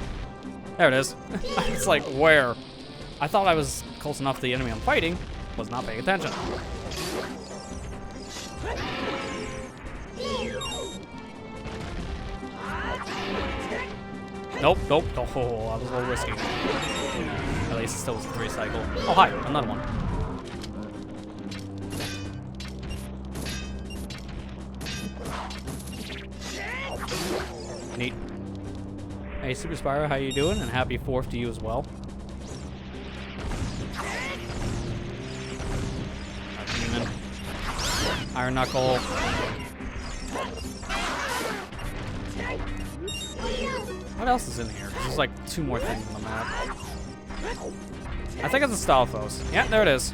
There it is. It's like, where? I thought I was close enough to the enemy I'm fighting. Was not paying attention. Nope, nope. Oh, that was a little risky. At least it still was a 3 cycle. Oh, hi, another one. Neat. Hey, Super Spyro, how you doing? And happy 4th to you as well. Demon. Iron Knuckle. What else is in here? There's like 2 more things on the map. I think it's a Stalfos. Yeah, there it is.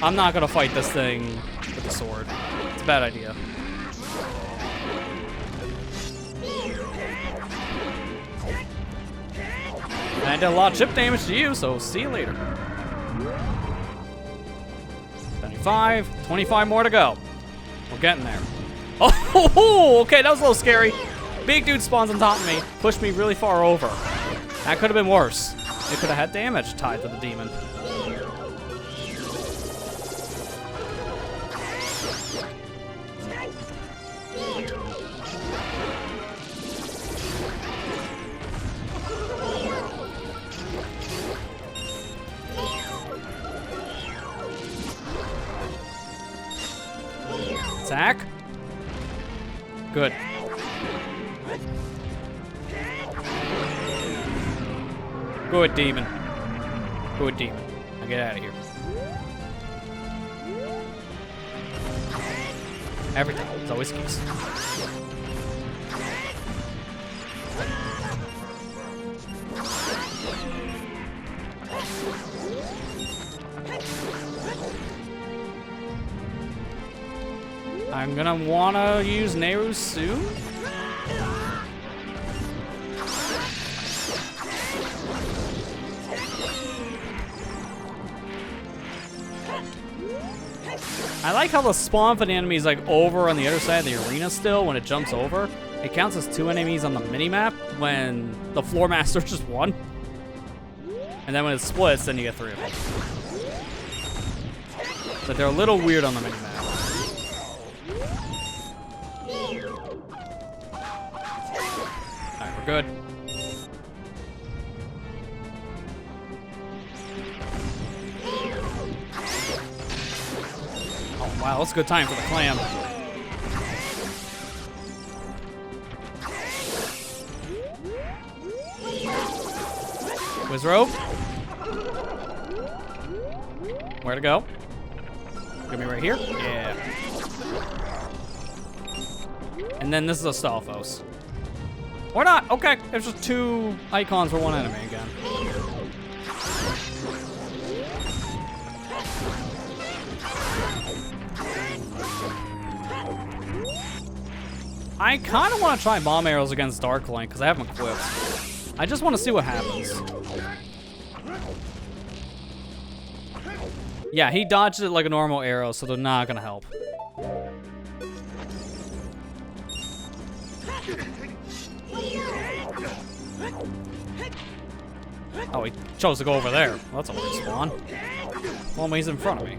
I'm not gonna fight this thing with the sword. It's a bad idea. And I did a lot of chip damage to you, so see you later. 75, 25 more to go. We're getting there. Oh, okay, that was a little scary. Big dude spawns on top of me, pushed me really far over. That could have been worse. It could have had damage tied to the demon. Attack. Good. Good demon. Good demon. Now get out of here. Everything. It's always keys. I'm gonna wanna use Nehru soon. I like how the spawn for the enemy is like over on the other side of the arena still when it jumps over. It counts as 2 enemies on the mini-map when the floor master is just 1. And then when it splits, then you get 3 of them. But they're a little weird on the minimap. Alright, we're good. Oh, wow, that's a good time for the clam. Whiz rope. Where to go? Give me right here. Yeah. And then this is a Stalfos. Or not. Okay. There's just 2 icons for 1 enemy again. I kind of want to try bomb arrows against Darklink because I have them equipped. I just want to see what happens. Yeah, he dodged it like a normal arrow, so they're not gonna help. Oh, he chose to go over there. Well, that's a weird spawn. Well, he's in front of me.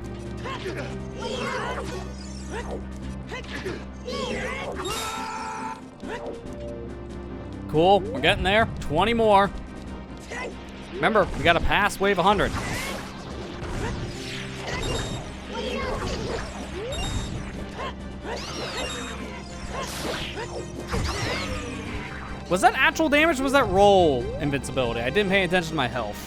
Cool, we're getting there. 20 more. Remember, we gotta pass wave 100. Was that actual damage or was that roll invincibility? I didn't pay attention to my health.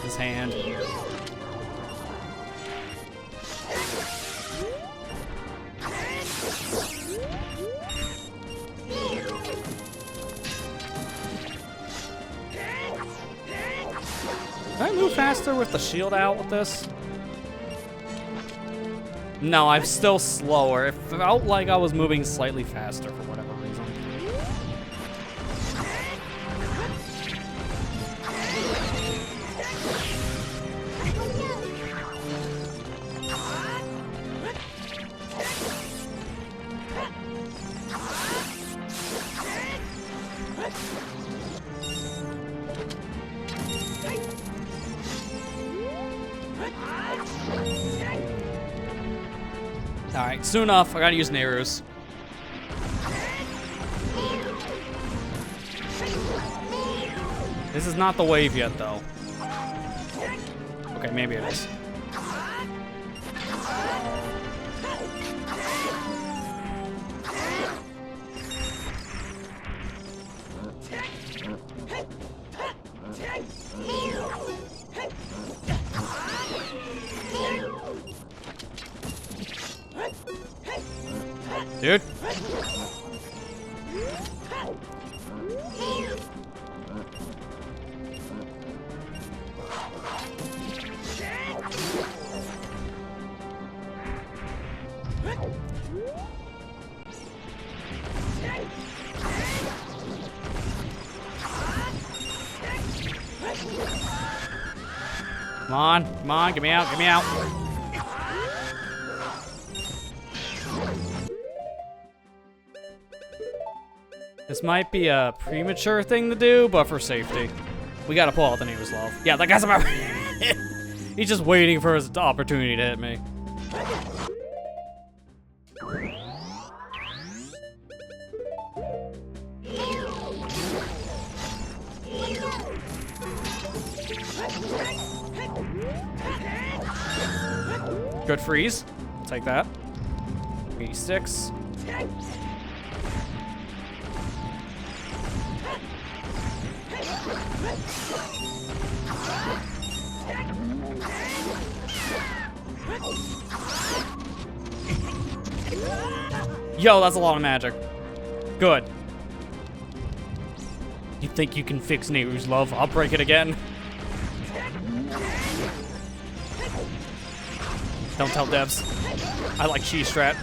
His hand. Can I move faster with the shield out with this? No, I'm still slower. It felt like I was moving slightly faster for whatever reason. Alright, soon enough, I gotta use Neru's. This is not the wave yet, though. Okay, maybe it is. Dude. Come on, get me out, get me out. This might be a premature thing to do, but for safety. We gotta pull out the Neru's Love. Yeah, that guy's about He's just waiting for his opportunity to hit me. Good freeze. Take that. 86. Yo, that's a lot of magic. Good. You think you can fix Neru's Love? I'll break it again. Don't tell devs. I like cheese strat.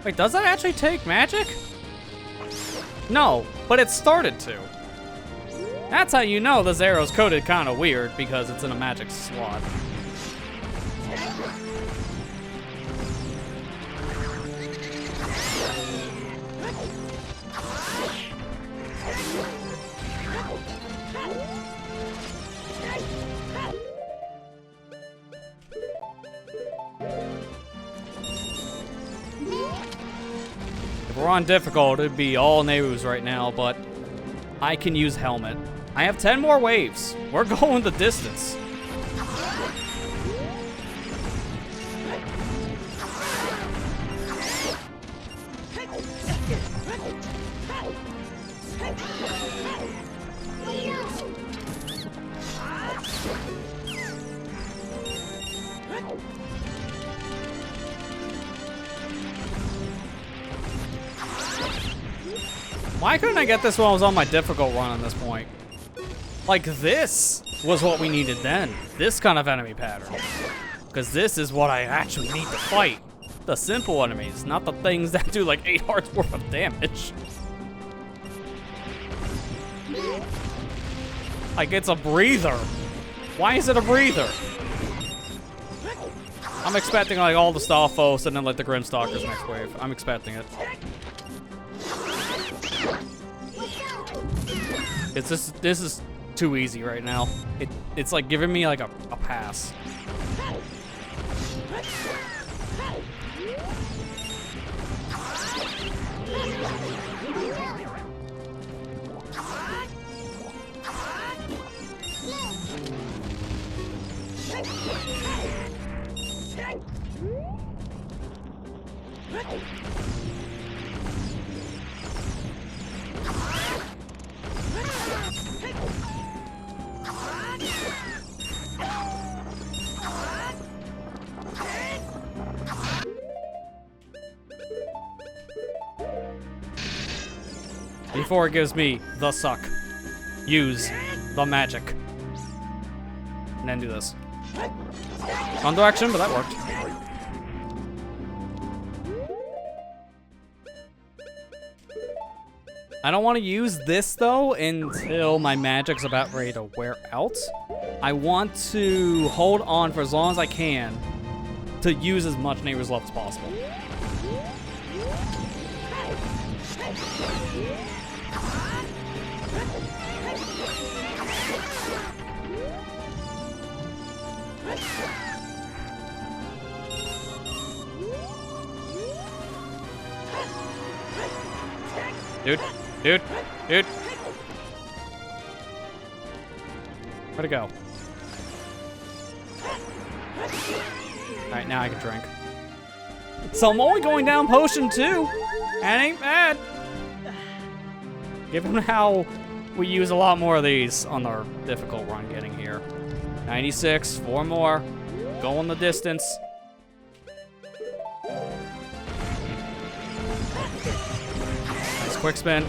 Wait, does that actually take magic? No, but it started to. That's how you know this arrow's coded kind of weird, because it's in a magic slot. If we're on difficult, it'd be all Nerus right now, but I can use Helmet. I have 10 more waves. We're going the distance. Why couldn't I get this when I was on my difficult run at this point? Like, this was what we needed then. This kind of enemy pattern. Because this is what I actually need to fight. The simple enemies, not the things that do like 8 hearts worth of damage. Like, it's a breather. Why is it a breather? I'm expecting like all the Stalfos and then like the Grimstalkers next wave. I'm expecting it. This is too easy right now. It's like giving me like a pass. Before it gives me the suck, use the magic. And then do this. Wrong direction, but that worked. I don't want to use this though until my magic's about ready to wear out. I want to hold on for as long as I can to use as much Neighbor's Love as possible. Dude. Where'd it go? Alright, now I can drink. So I'm only going down potion 2. That ain't bad. Given how we use a lot more of these on our difficult run getting here. 96, 4 more. Going the distance. Nice quick spin.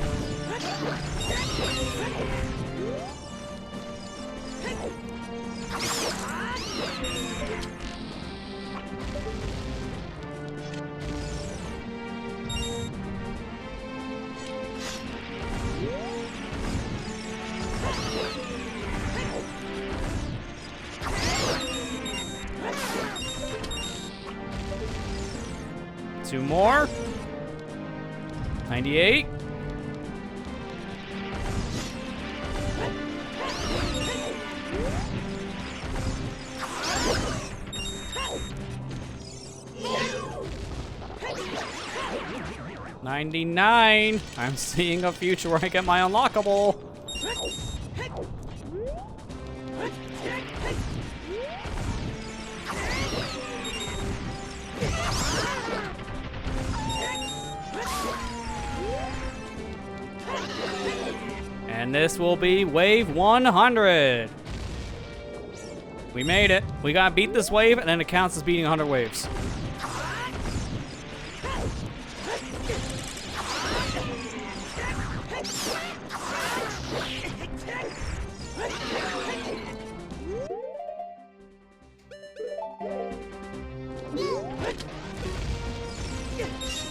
Two more. 98. $99. I'm seeing a future where I get my unlockable. And this will be wave 100. We made it. We gotta beat this wave, and then it counts as beating 100 waves.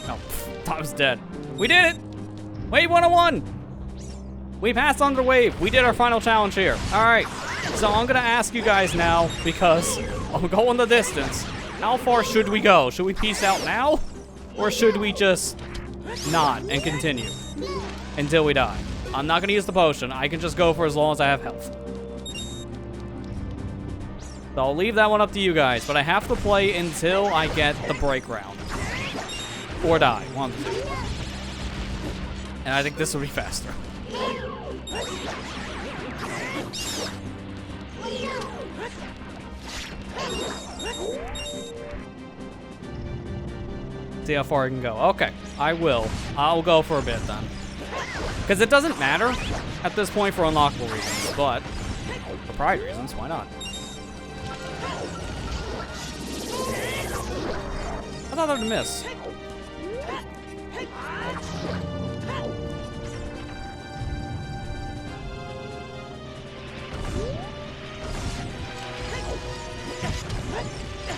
Oh. was dead. We did it! Wave 101! We passed under wave. We did our final challenge here. Alright, so I'm gonna ask you guys now, because I'm going the distance. How far should we go? Should we peace out now? Or should we just not and continue until we die? I'm not gonna use the potion. I can just go for as long as I have health. So I'll leave that one up to you guys, but I have to play until I get the break round. Or die. One of the two. And I think this will be faster. See how far I can go. Okay, I will. I'll go for a bit then. Because it doesn't matter at this point for unlockable reasons, but for pride reasons, why not? I thought that would miss.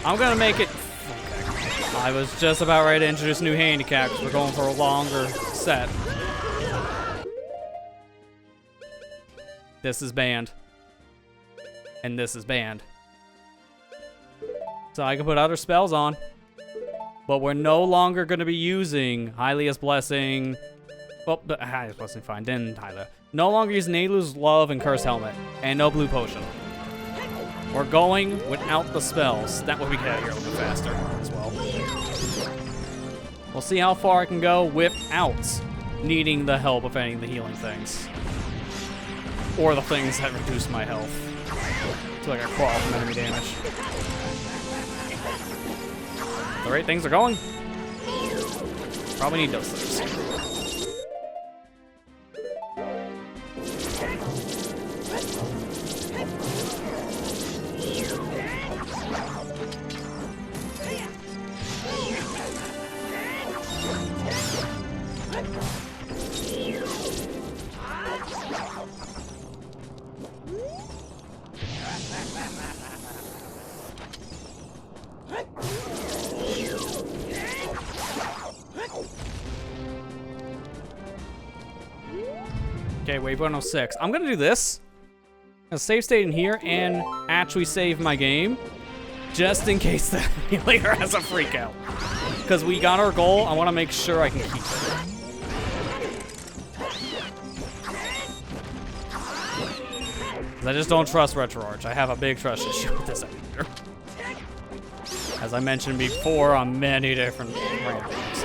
I'm gonna make it. Okay. I was just about ready to introduce a new handicap because we're going for a longer set. This is banned. And this is banned. So I can put other spells on. But we're no longer going to be using Hylia's Blessing. Well, Hylia's Blessing, fine. Then Hylia. No longer using Nalu's Love and Curse Helmet. And no Blue Potion. We're going without the spells. That way we get out here a little bit faster as well. We'll see how far I can go without needing the help of any of the healing things. Or the things that reduce my health. So I got crawl from enemy damage. The right things are going. Probably need those things. Okay, wave 106. I'm gonna do this. I'm gonna save state in here and actually save my game. Just in case the later has a freak out. Because we got our goal, I wanna make sure I can keep it. I just don't trust RetroArch. I have a big trust issue with this editor. As I mentioned before on many different rants.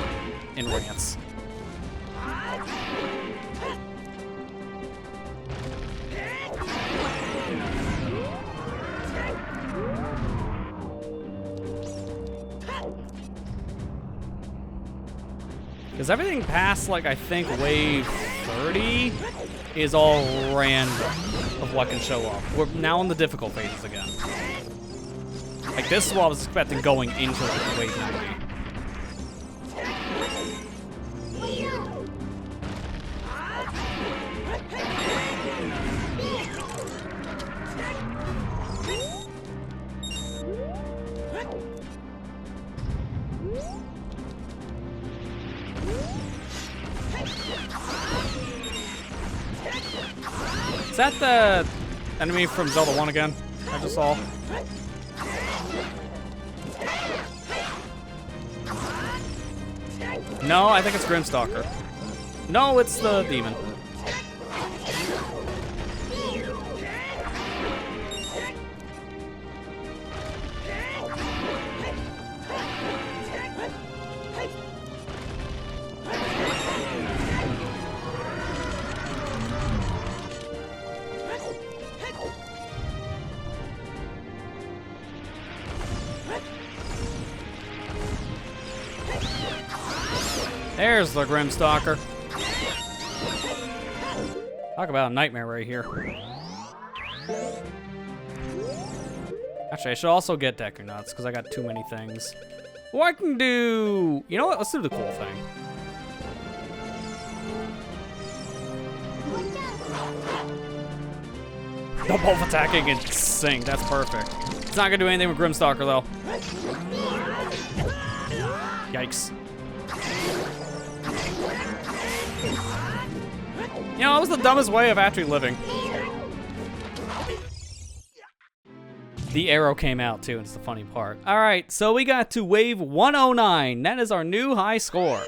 Because everything past, like, I think wave 30 is all random of what can show up. We're now in the difficult phases again. Like, this is what I was expecting going into like, wave 90. Is that the enemy from Zelda 1 again? I just saw. No, I think it's Grimstalker. No, it's the demon. There's the Grimstalker. Talk about a nightmare right here. Actually, I should also get Deku Nuts because I got too many things. Well, I can do... You know what? Let's do the cool thing. The both attacking and sync. That's perfect. It's not going to do anything with Grimstalker, though. Yikes. You know, that was the dumbest way of actually living. The arrow came out too, and it's the funny part. All right, so we got to wave 109. That is our new high score.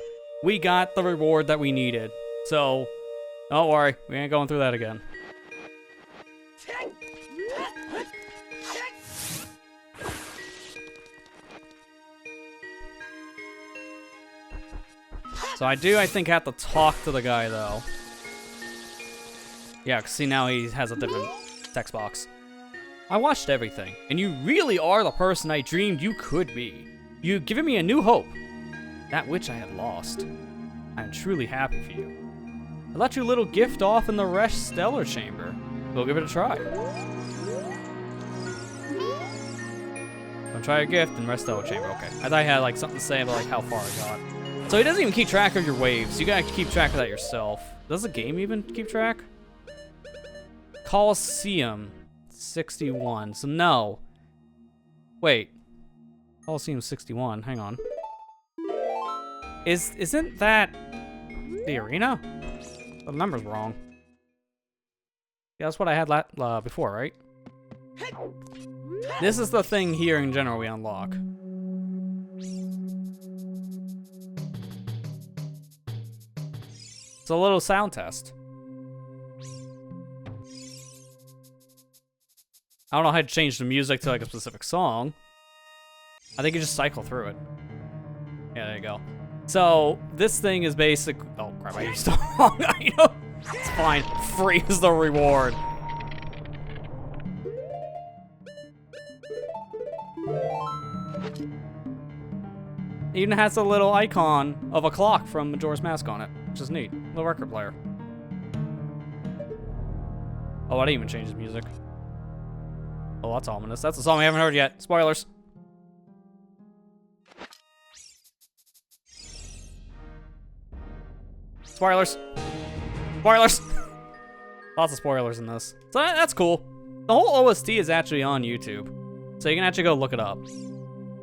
We got the reward that we needed. So, don't worry, we ain't going through that again. So I think, have to talk to the guy, though. Yeah, cause see, now he has a different text box. I watched everything, and you really are the person I dreamed you could be. You've given me a new hope, that which I had lost. I am truly happy for you. I left your little gift off in the Resh Stellar Chamber. We'll give it a try. Don't try a gift in Resh Stellar Chamber. Okay. I thought I had like something to say about like how far I got. So he doesn't even keep track of your waves. You gotta keep track of that yourself. Does the game even keep track? Coliseum 61. So no. Wait. Coliseum 61. Hang on. Isn't that the arena? The number's wrong. Yeah, that's what I had before, right? This is the thing here in general we unlock. It's a little sound test. I don't know how to change the music to like a specific song. I think you just cycle through it. Yeah, there you go. So this thing is basic. Oh crap! I used the wrong item. It's fine. Free is the reward. It even has a little icon of a clock from Majora's Mask on it, which is neat. Little record player. Oh, I didn't even change the music. Oh, that's ominous. That's a song we haven't heard yet. Spoilers. Spoilers. Spoilers. Lots of spoilers in this. So that's cool. The whole OST is actually on YouTube, so you can actually go look it up.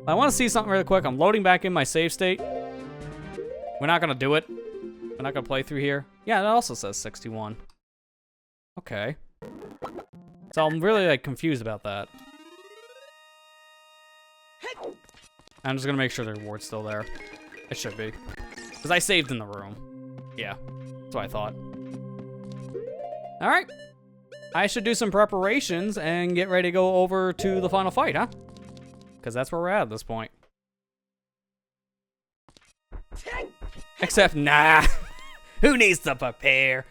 I want to see something really quick. I'm loading back in my save state. We're not gonna do it. We're not gonna play through here. Yeah, it also says 61. Okay. So I'm really like confused about that. I'm just gonna make sure the reward's still there. It should be. Because I saved in the room. Yeah, that's what I thought. Alright. I should do some preparations and get ready to go over to the final fight, huh? Because that's where we're at this point. Except, nah. Who needs to prepare?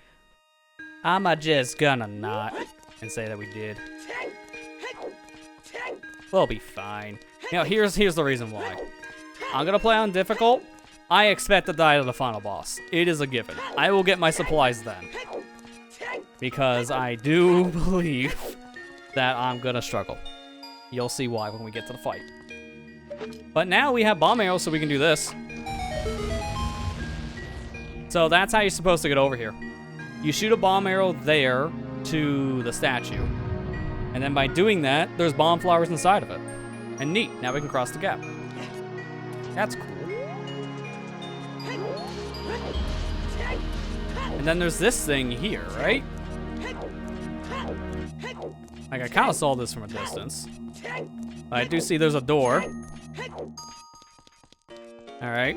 I'm just gonna not and say that we did. We'll be fine. You know, here's the reason why. I'm gonna play on difficult. I expect to die to the final boss. It is a given. I will get my supplies then. Because I do believe that I'm gonna struggle. You'll see why when we get to the fight. But now we have bomb arrows, so we can do this. So that's how you're supposed to get over here. You shoot a bomb arrow there to the statue. And then by doing that, there's bomb flowers inside of it. And neat, now we can cross the gap. That's cool. And then there's this thing here, right? Like, I kind of saw this from a distance. I do see there's a door. Alright.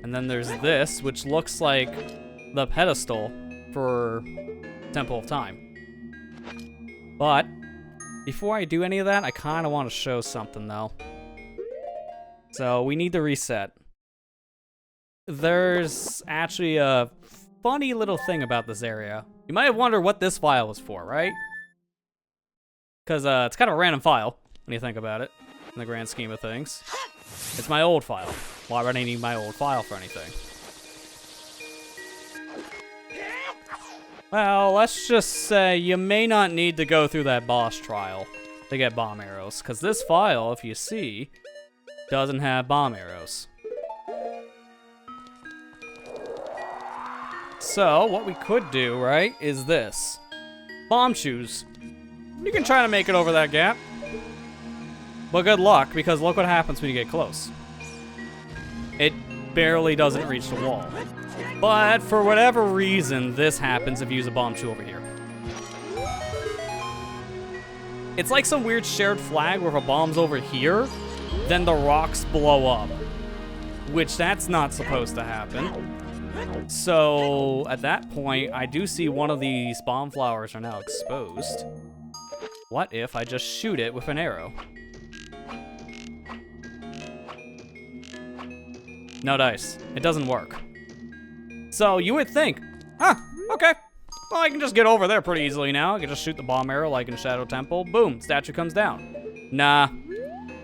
And then there's this, which looks like the pedestal for Temple of Time. But, before I do any of that, I kind of want to show something, though. So, we need to reset. There's actually a funny little thing about this area. You might have wondered what this file was for, right? Because it's kind of a random file, when you think about it, in the grand scheme of things. It's my old file. Why would I need my old file for anything? Well, let's just say you may not need to go through that boss trial to get bomb arrows, because this file, if you see, doesn't have bomb arrows. So, what we could do, right, is this. Bomb shoes. You can try to make it over that gap. But good luck, because look what happens when you get close. It barely doesn't reach the wall. But for whatever reason, this happens if you use a bomb shoe over here. It's like some weird shared flag where if a bomb's over here, then the rocks blow up. Which that's not supposed to happen. So at that point, I do see one of these bomb flowers are now exposed. What if I just shoot it with an arrow? No dice. It doesn't work. So you would think, huh, okay. Well, I can just get over there pretty easily now. I can just shoot the bomb arrow like in Shadow Temple. Boom, statue comes down. Nah,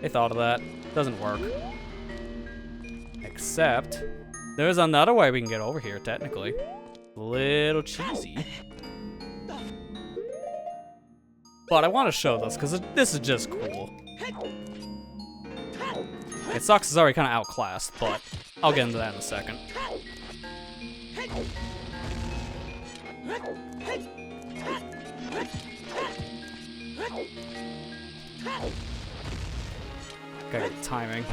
they thought of that. Doesn't work. Except, there's another way we can get over here, technically. A little cheesy. But I want to show this, because this is just cool. It sucks it's already kind of outclassed, but I'll get into that in a second. Okay, timing.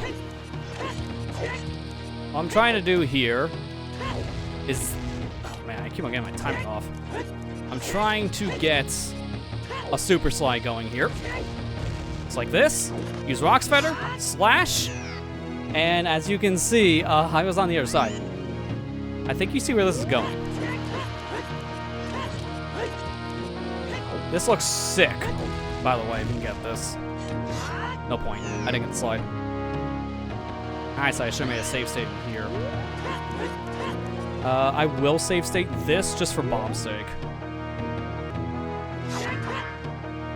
What I'm trying to do here is... Oh man, I keep on getting my timing off. I'm trying to get a super slide going here. It's like this. Use Rock's Feather, slash, and as you can see, I was on the other side. I think you see where this is going. This looks sick, by the way, if you can get this. No point. I didn't get the slide. Alright, so I should have made a save state in here. I will save state this just for bomb's sake.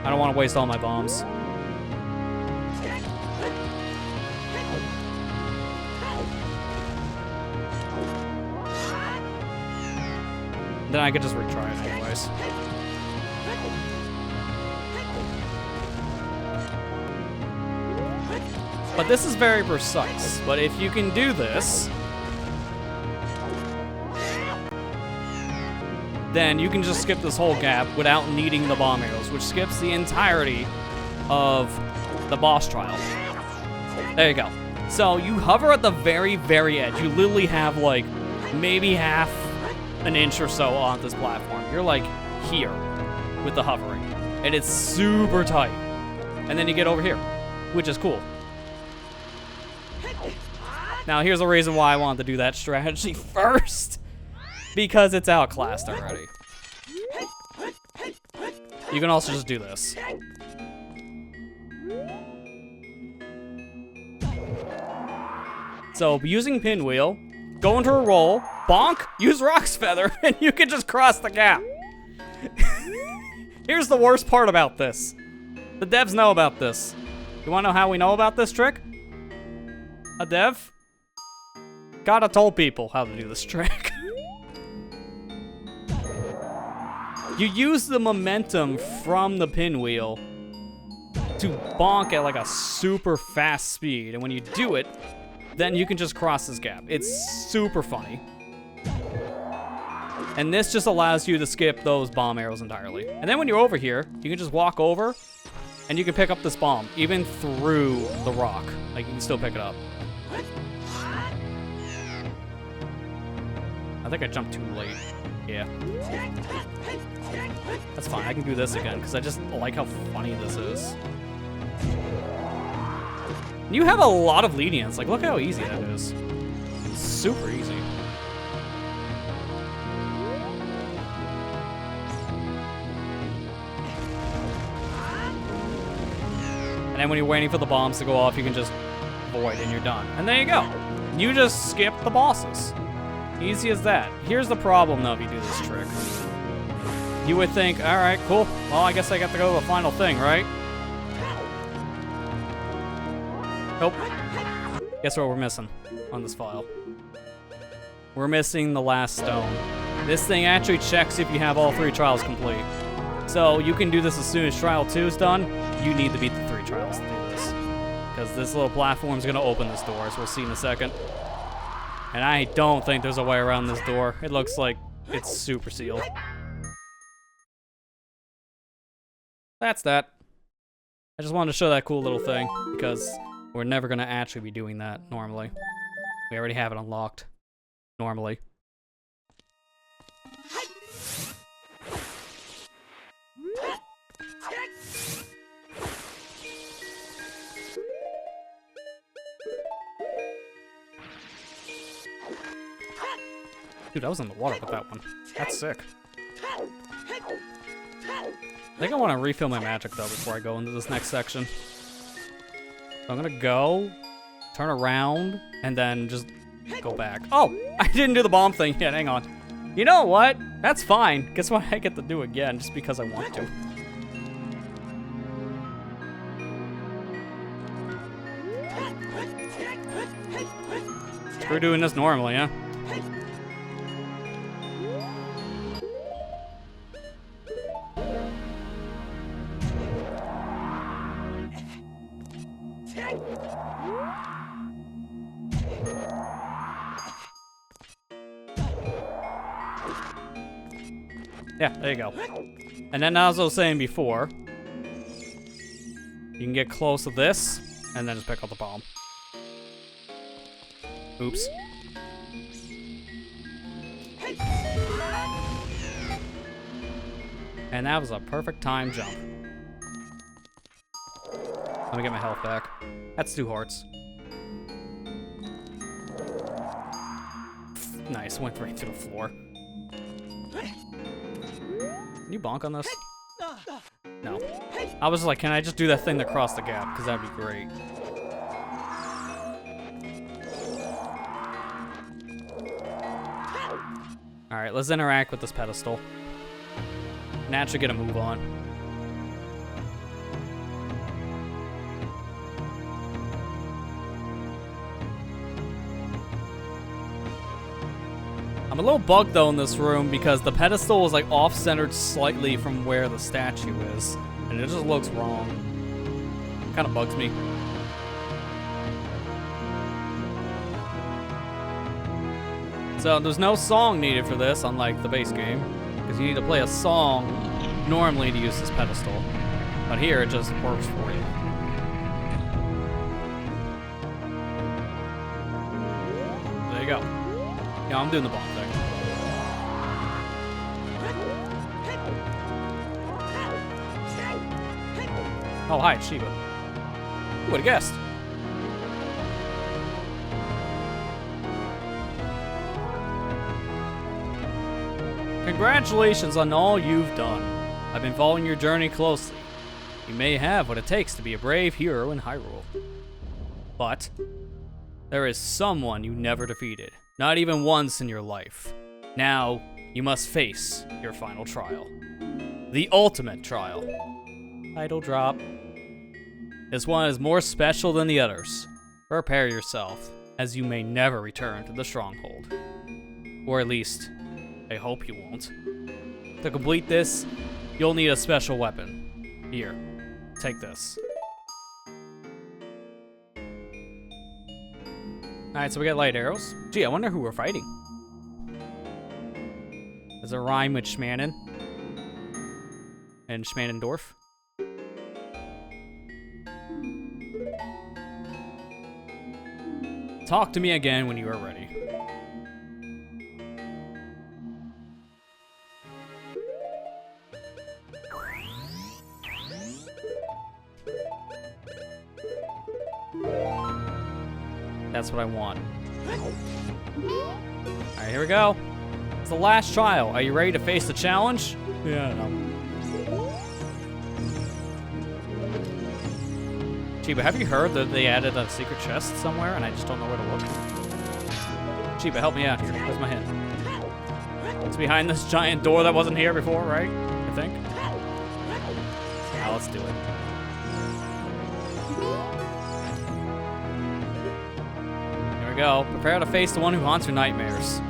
I don't want to waste all my bombs. Then I could just retry it anyways. But this is very precise. But if you can do this, then you can just skip this whole gap without needing the bomb arrows, which skips the entirety of the boss trial. There you go. So you hover at the very, very edge. You literally have like maybe half an inch or so on this platform. You're like here with the hovering. And it's super tight. And then you get over here, which is cool. Now here's the reason why I wanted to do that strategy first. Because it's outclassed already. You can also just do this. So using Pinwheel, go into a roll, bonk, use Rock's Feather, and you can just cross the gap. Here's the worst part about this. The devs know about this. You wanna know how we know about this trick? A dev? Gotta told people how to do this trick. You use the momentum from the pinwheel to bonk at like a super fast speed, and when you do it, then you can just cross this gap. It's super funny. And this just allows you to skip those bomb arrows entirely. And then when you're over here, you can just walk over, and you can pick up this bomb, even through the rock. Like, you can still pick it up. I think I jumped too late. Yeah. That's fine, I can do this again, because I just like how funny this is. You have a lot of lenience, like look how easy that is. It's super easy. And then when you're waiting for the bombs to go off, you can just void and you're done. And there you go. You just skip the bosses. Easy as that. Here's the problem though if you do this trick. You would think, all right, cool. Well, I guess I got to go to the final thing, right? Nope. Guess what we're missing on this file? We're missing the last stone. This thing actually checks if you have all 3 trials complete. So you can do this as soon as trial 2 is done. You need to beat the 3 trials to do this. Because this little platform is going to open this door, as we'll see in a second. And I don't think there's a way around this door. It looks like it's super sealed. That's that. I just wanted to show that cool little thing, because we're never going to actually be doing that normally. We already have it unlocked. Normally. Dude, I was in the water with that one. That's sick. I think I want to refill my magic, though, before I go into this next section. So I'm gonna go, turn around, and then just go back. Oh! I didn't do the bomb thing yet, hang on. You know what? That's fine. Guess what? I get to do again, just because I want to. We're doing this normally, huh? Yeah, there you go. And then as I was saying before, you can get close to this, and then just pick up the bomb. Oops. And that was a perfect time jump. Let me get my health back. That's 2 hearts. Nice, went right to the floor. Can you bonk on this? No. I was like, can I just do that thing to cross the gap? Because that'd be great. Alright, let's interact with this pedestal. Naturally get a move on. I'm a little bugged though in this room because the pedestal is like off-centered slightly from where the statue is, and it just looks wrong. Kind of bugs me. So there's no song needed for this, unlike the base game, because you need to play a song normally to use this pedestal. But here it just works for you. There you go. Yeah, I'm doing the bomb thing. Oh, hi, it's Shiba. Who would've guessed? Congratulations on all you've done. I've been following your journey closely. You may have what it takes to be a brave hero in Hyrule. But there is someone you never defeated, not even once in your life. Now, you must face your final trial. The ultimate trial. Title drop. This one is more special than the others. Prepare yourself, as you may never return to the stronghold. Or at least, I hope you won't. To complete this, you'll need a special weapon. Here, take this. Alright, so we got light arrows. Gee, I wonder who we're fighting. Does it rhyme with Schmannen? And Schmannendorf? Talk to me again when you are ready. That's what I want. Alright, here we go. It's the last trial. Are you ready to face the challenge? Yeah, no. Shiba, have you heard that they added a secret chest somewhere and I just don't know where to look? Shiba, help me out here. Where's my hint? It's behind this giant door that wasn't here before, right? I think. Now let's do it. Here we go. Prepare to face the one who haunts your nightmares.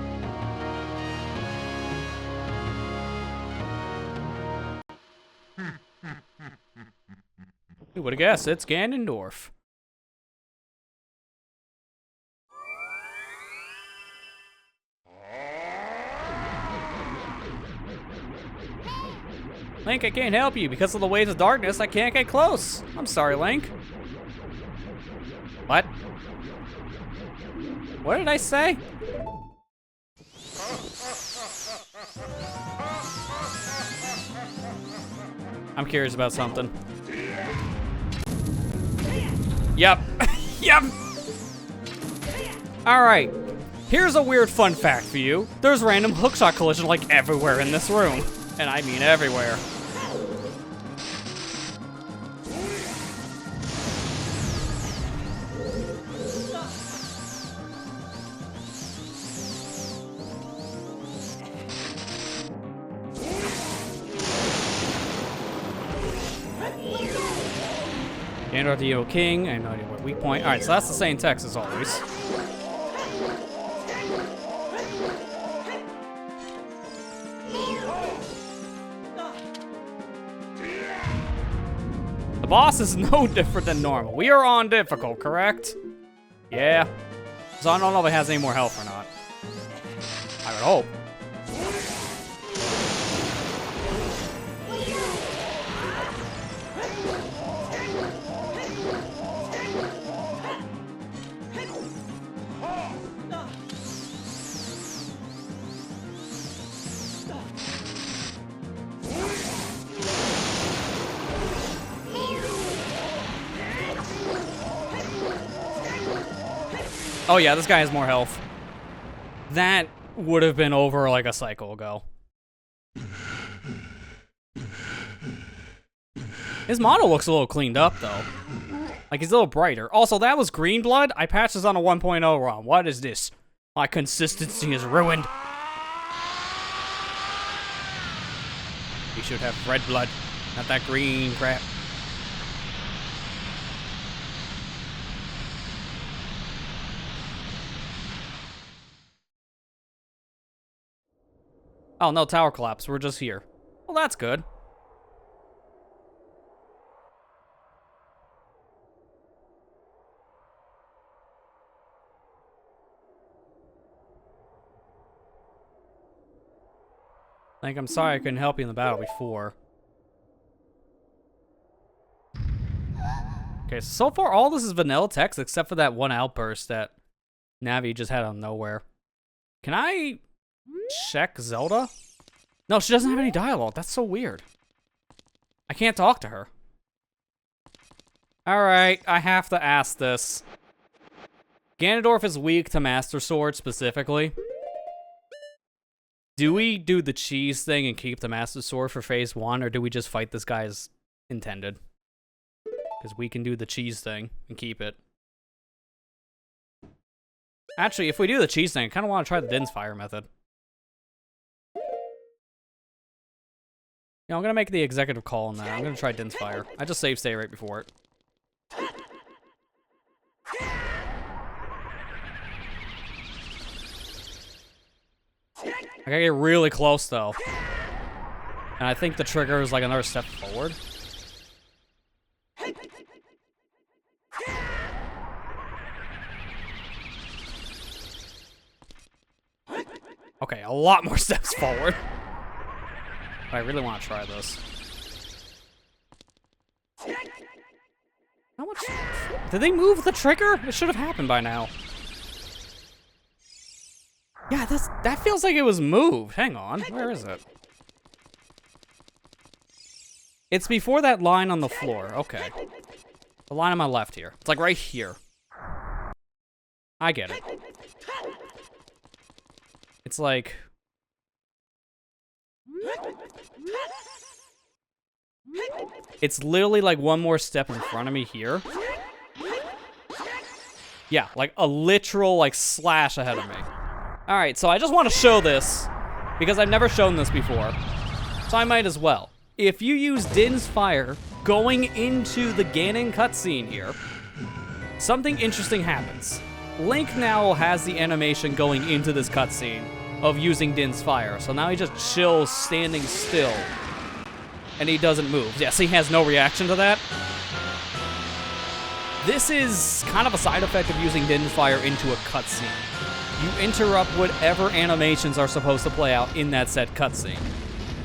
Who would have guessed? It's Ganondorf. Link, I can't help you. Because of the waves of darkness, I can't get close. I'm sorry, Link. What? What did I say? I'm curious about something. Yep. Yep. Alright. Here's a weird fun fact for you. There's random hookshot collision like everywhere in this room. And I mean everywhere. Ganondorf the Evil King. I have no idea what weak point. Alright, so that's the same text as always. The boss is no different than normal. We are on difficult, correct? Yeah. So I don't know if it has any more health or not. I would hope. Oh yeah, this guy has more health. That would have been over like a cycle ago. His model looks a little cleaned up though. Like he's a little brighter. Also, that was green blood. I patched this on a 1.0 ROM. What is this? My consistency is ruined. We should have red blood, not that green crap. Oh, no tower collapse. We're just here. Well, that's good. Like, I'm sorry I couldn't help you in the battle before. Okay, so far all this is vanilla text except for that one outburst that Navi just had out of nowhere. Can I check Zelda? No, she doesn't have any dialogue. That's so weird. I can't talk to her. Alright, I have to ask this. Ganondorf is weak to Master Sword specifically. Do we do the cheese thing and keep the Master Sword for phase 1, or do we just fight this guy as intended? Because we can do the cheese thing and keep it. Actually, if we do the cheese thing, I kind of want to try the Din's Fire method. Yeah, I'm going to make the executive call on that. I'm going to try Din's Fire. I just save stay right before it. I gotta get really close, though. And I think the trigger is like another step forward. Okay, a lot more steps forward. But I really want to try this. How much? Did they move the trigger? It should have happened by now. Yeah, that feels like it was moved. Hang on, where is it? It's before that line on the floor. Okay. The line on my left here. It's like right here. I get it. It's like... It's literally like one more step in front of me here. Yeah, like a literal like slash ahead of me. Alright, so I just want to show this, because I've never shown this before, so I might as well. If you use Din's Fire going into the Ganon cutscene here, something interesting happens. Link now has the animation going into this cutscene of using Din's Fire, so now he just chills standing still, and he doesn't move. Yes, he has no reaction to that. This is kind of a side effect of using Din's Fire into a cutscene. You interrupt whatever animations are supposed to play out in that said cutscene.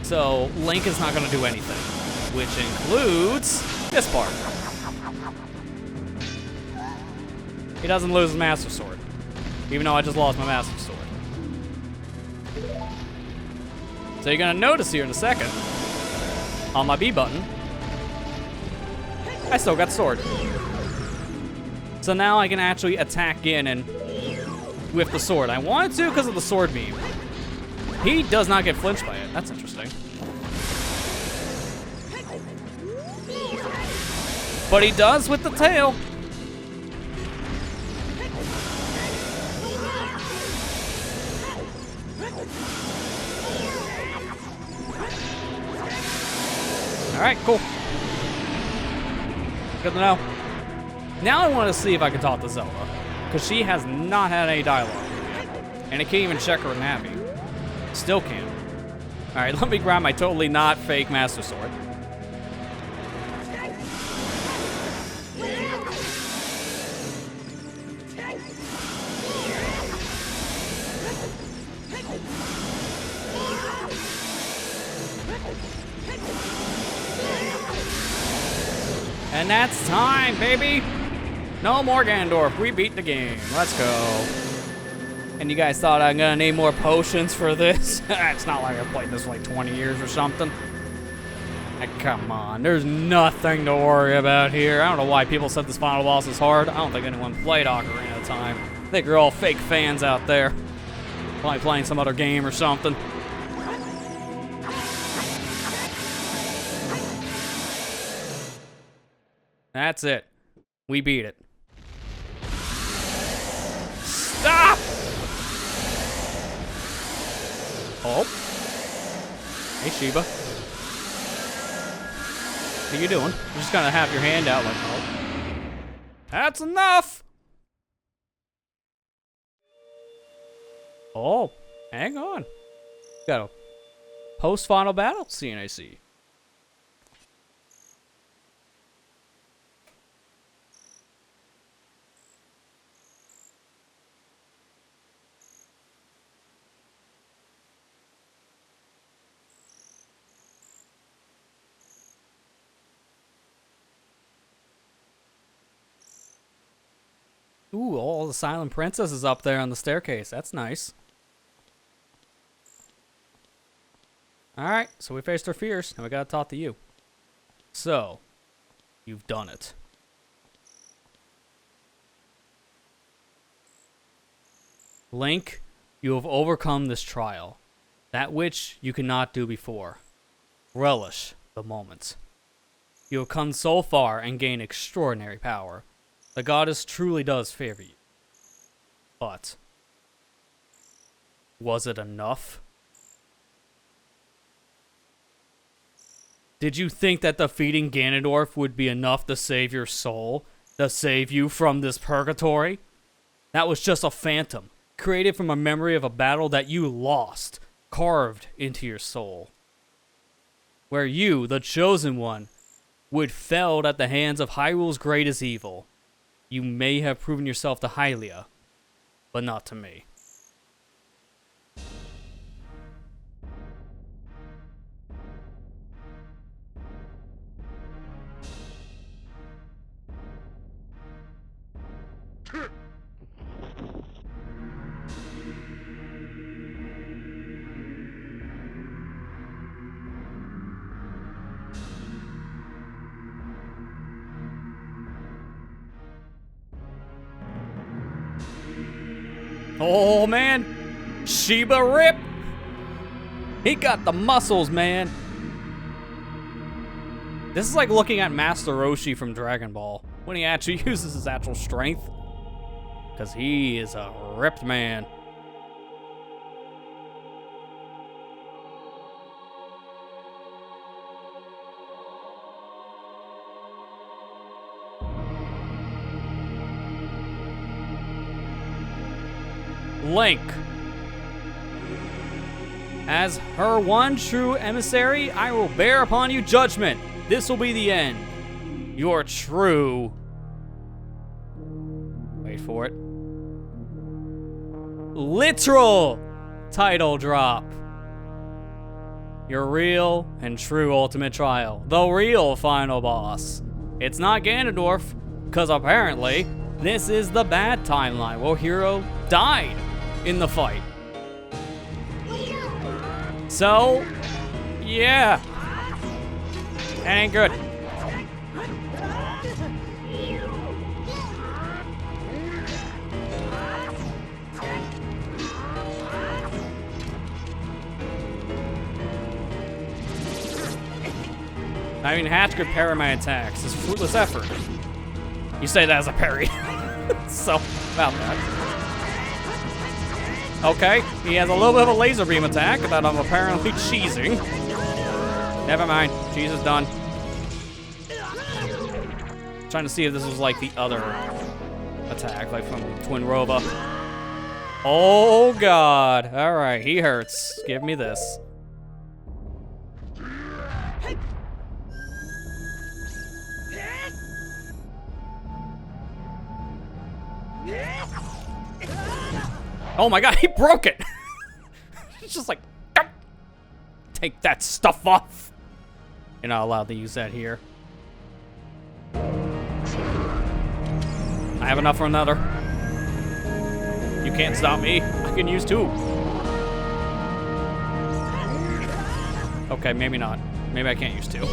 So, Link is not going to do anything, which includes this part. He doesn't lose his Master Sword, even though I just lost my Master Sword. So you're gonna notice here in a second, on my B button, I still got sword. So now I can actually attack Ganon with the sword. I wanted to because of the sword beam. He does not get flinched by it. That's interesting. But he does with the tail. All right, cool. Good to know. Now I want to see if I can talk to Zelda, because she has not had any dialogue yet. And I can't even check her navi. Still can't. All right, let me grab my totally not fake Master Sword. And that's time, baby! No more Ganondorf, we beat the game. Let's go. And you guys thought I'm gonna need more potions for this? It's not like I've played this for like 20 years or something. Come on, there's nothing to worry about here. I don't know why people said this final boss is hard. I don't think anyone played Ocarina at the time. I think you're all fake fans out there. Probably playing some other game or something. That's it. We beat it. Stop! Oh. Hey, Shiba. What are you doing? You're just gonna have your hand out like, oh. That's enough! Oh, hang on. Got a post-final battle scene, I see. Ooh, all the silent princesses up there on the staircase. That's nice. Alright, so we faced our fears, and we gotta talk to you. So, you've done it. Link, you have overcome this trial. That which you cannot do before. Relish the moment. You have come so far and gained extraordinary power. The goddess truly does favor you. But, was it enough? Did you think that defeating Ganondorf would be enough to save your soul? To save you from this purgatory? That was just a phantom, created from a memory of a battle that you lost, carved into your soul. Where you, the chosen one, would felled at the hands of Hyrule's greatest evil. You may have proven yourself to Hylia, but not to me. Oh, man. Shiba rip. He got the muscles, man. This is like looking at Master Roshi from Dragon Ball when he actually uses his actual strength. Because he is a ripped man. Link. As her one true emissary, I will bear upon you judgment. This will be the end. Your true... Wait for it. Literal title drop. Your real and true ultimate trial. The real final boss. It's not Ganondorf, because apparently this is the bad timeline where Hero died in the fight. So, yeah. That ain't good. Not even Hatch could parry my attacks. It's fruitless effort. You say that as a parry. So, about that. Okay, he has a little bit of a laser beam attack that I'm apparently cheesing. Never mind, cheese is done. Trying to see if this was like the other attack, like from Twin Rova. Oh god, alright, he hurts. Give me this. Oh my god, he broke it! It's just like, take that stuff off. You're not allowed to use that here. I have enough for another. You can't stop me. I can use two. Okay, maybe not. Maybe I can't use two.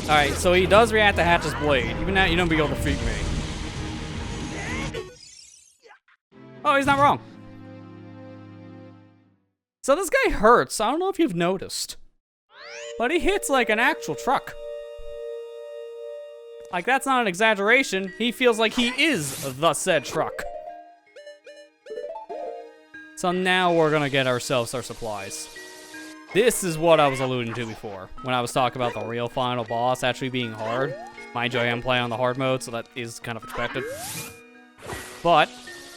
Alright, so he does react to Hatch's blade. Even now, you don't be able to defeat me. Oh, he's not wrong. So this guy hurts. I don't know if you've noticed. But he hits like an actual truck. Like, that's not an exaggeration. He feels like he is the said truck. So now we're gonna get ourselves our supplies. This is what I was alluding to before, when I was talking about the real final boss actually being hard. Mind you, I am playing on the hard mode, so that is kind of expected. But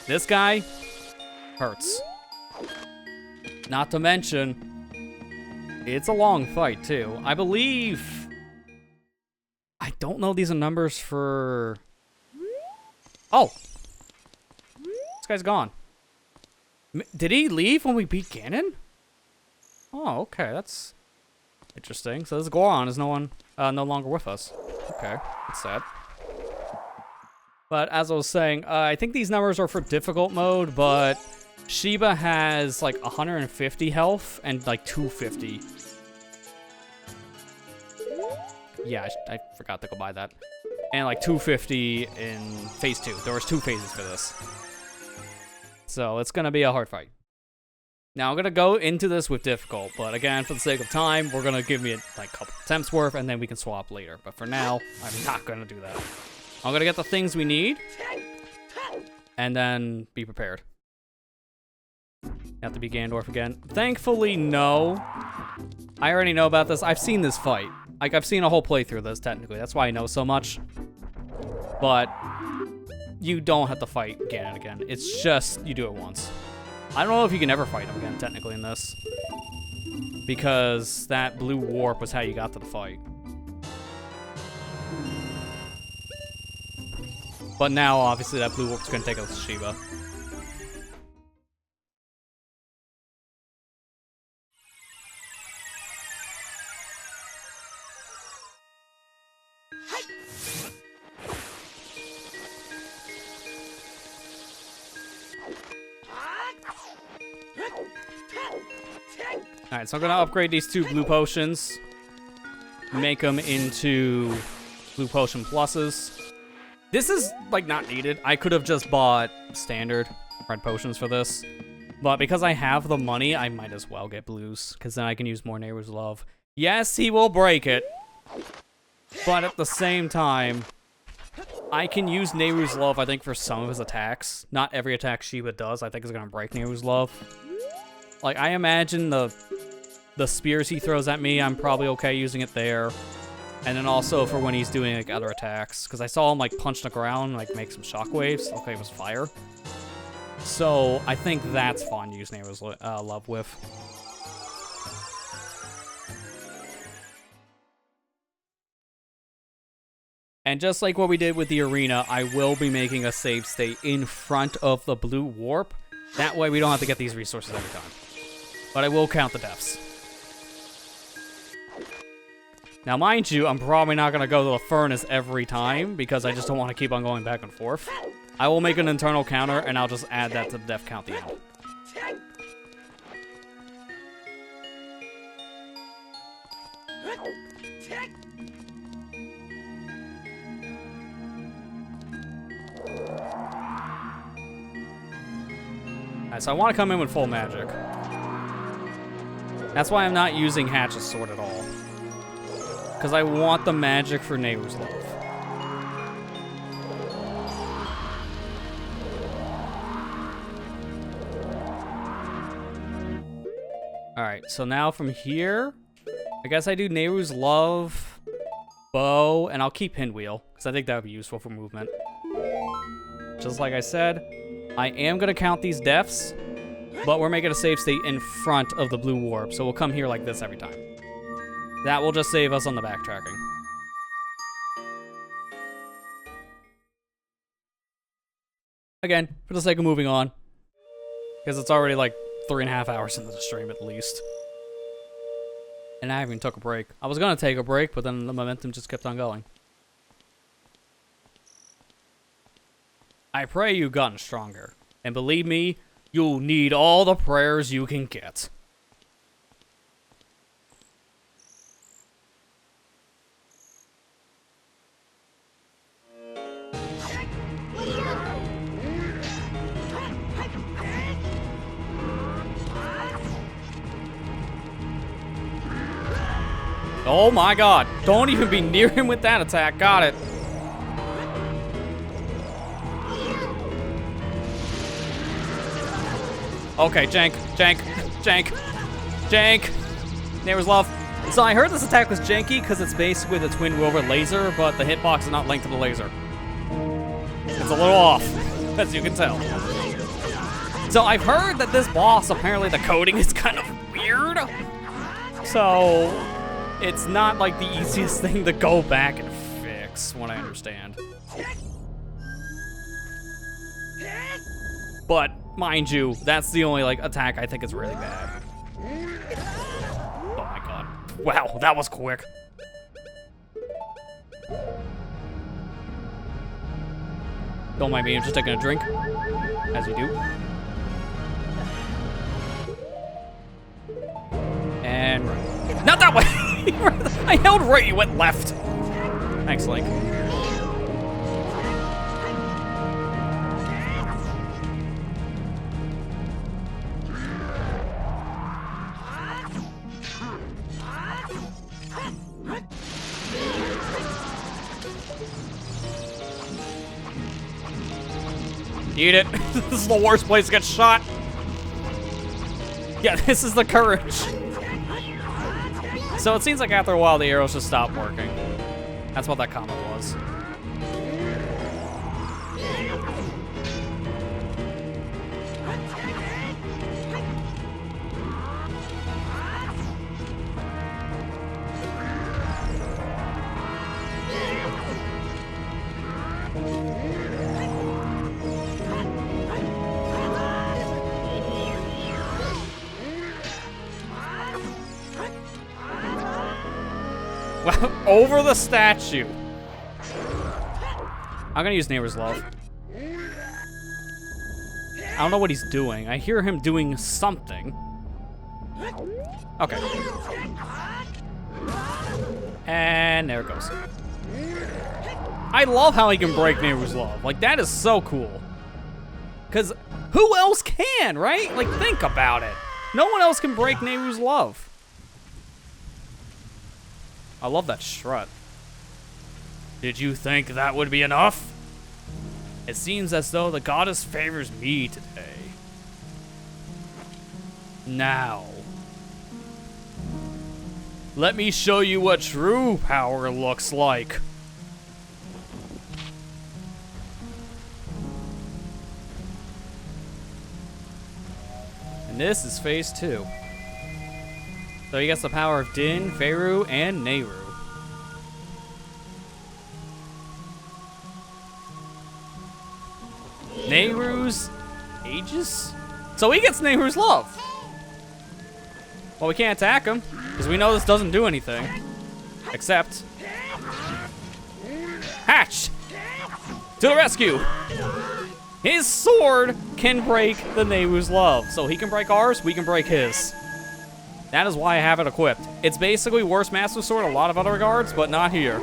this guy hurts. Not to mention, it's a long fight, too. I believe... I don't know these are numbers for... Oh! This guy's gone. Did he leave when we beat Ganon? Oh, okay, that's interesting. So this Goron is no longer with us. Okay, that's sad. But as I was saying, I think these numbers are for difficult mode, but Shiba has like 150 health and like 250. Yeah, I forgot to go buy that. And like 250 in phase 2. There was 2 phases for this. So it's gonna be a hard fight. Now, I'm going to go into this with difficult, but again, for the sake of time, we're going to give me like a couple attempts worth, and then we can swap later. But for now, I'm not going to do that. I'm going to get the things we need, and then be prepared. Have to be Gandorf again. Thankfully, no. I already know about this. I've seen this fight. Like, I've seen a whole playthrough of this, technically. That's why I know so much. But you don't have to fight Ganon again. It's just, you do it once. I don't know if you can ever fight him again, technically, in this. Because that blue warp was how you got to the fight. But now, obviously, that blue warp's gonna take us to Shiba. Alright, so I'm gonna upgrade these 2 blue potions. Make them into blue potion pluses. This is, like, not needed. I could have just bought standard red potions for this. But because I have the money, I might as well get blues. Because then I can use more Neighbor's Love. Yes, he will break it. But at the same time, I can use Neighbor's Love, I think, for some of his attacks. Not every attack Shiba does, I think, is gonna break Neighbor's Love. Like, I imagine the spears he throws at me, I'm probably okay using it there. And then also for when he's doing, like, other attacks. Because I saw him, like, punch the ground, like, make some shockwaves. Okay, it was fire. So, I think that's fun to use Neighbor's Love with. And just like what we did with the arena, I will be making a save state in front of the blue warp. That way we don't have to get these resources every time. But I will count the deaths. Now, mind you, I'm probably not going to go to the furnace every time because I just don't want to keep on going back and forth. I will make an internal counter, and I'll just add that to the death count at the end. Alright, so I want to come in with full magic. That's why I'm not using Hatch's sword at all. Because I want the magic for Nehru's Love. Alright, so now from here, I guess I do Nehru's Love, Bow, and I'll keep Pinwheel, because I think that would be useful for movement. Just like I said, I am going to count these deaths, but we're making a save state in front of the blue warp, so we'll come here like this every time. That will just save us on the backtracking. Again, for the sake of moving on, because it's already like 3.5 hours into the stream at least. And I haven't even took a break. I was going to take a break, but then the momentum just kept on going. I pray you've gotten stronger. And believe me, you'll need all the prayers you can get. Oh my god. Don't even be near him with that attack. Got it. Okay, jank. Neighbor's Love. So I heard this attack was janky because it's basically the Twin Rover laser, but the hitbox is not linked to the laser. It's a little off, as you can tell. So I've heard that this boss, apparently the coding is kind of weird. So it's not like the easiest thing to go back and fix, what I understand. But mind you, that's the only like attack I think is really bad. Oh my god. Wow, that was quick. Don't mind me, I'm just taking a drink. As you do. And right. Not that way! I held right, you went left. Thanks, Link. Eat it. This is the worst place to get shot. Yeah, this is the courage. So it seems like after a while the arrows just stop working. That's what that comment was. Over the statue. I'm gonna use Neighbor's Love. I don't know what he's doing. I hear him doing something. Okay. And there it goes. I love how he can break Neighbor's Love. Like, that is so cool. Because who else can, right? Like, think about it. No one else can break Neighbor's Love. I love that strut. Did you think that would be enough? It seems as though the goddess favors me today. Now, let me show you what true power looks like. And this is phase 2. So he gets the power of Din, Feyru, and Nehru. Nehru's Aegis? So he gets Nehru's Love. Well, we can't attack him, because we know this doesn't do anything. Except... Hatch! To the rescue! His sword can break the Nebu's love. So he can break ours, we can break his. That is why I have it equipped. It's basically worse Master Sword a lot of other regards, but not here.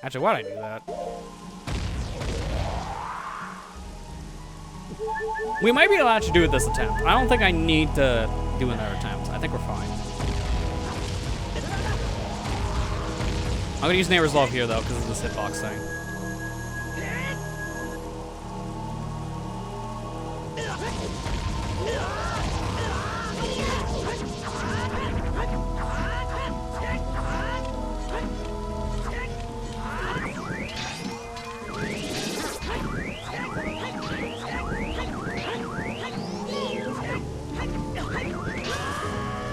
Actually, why'd I do that? We might be allowed to do it this attempt. I don't think I need to do another attempt. I think we're fine. I'm gonna use Neighbor's Love here, though, because of this hitbox thing.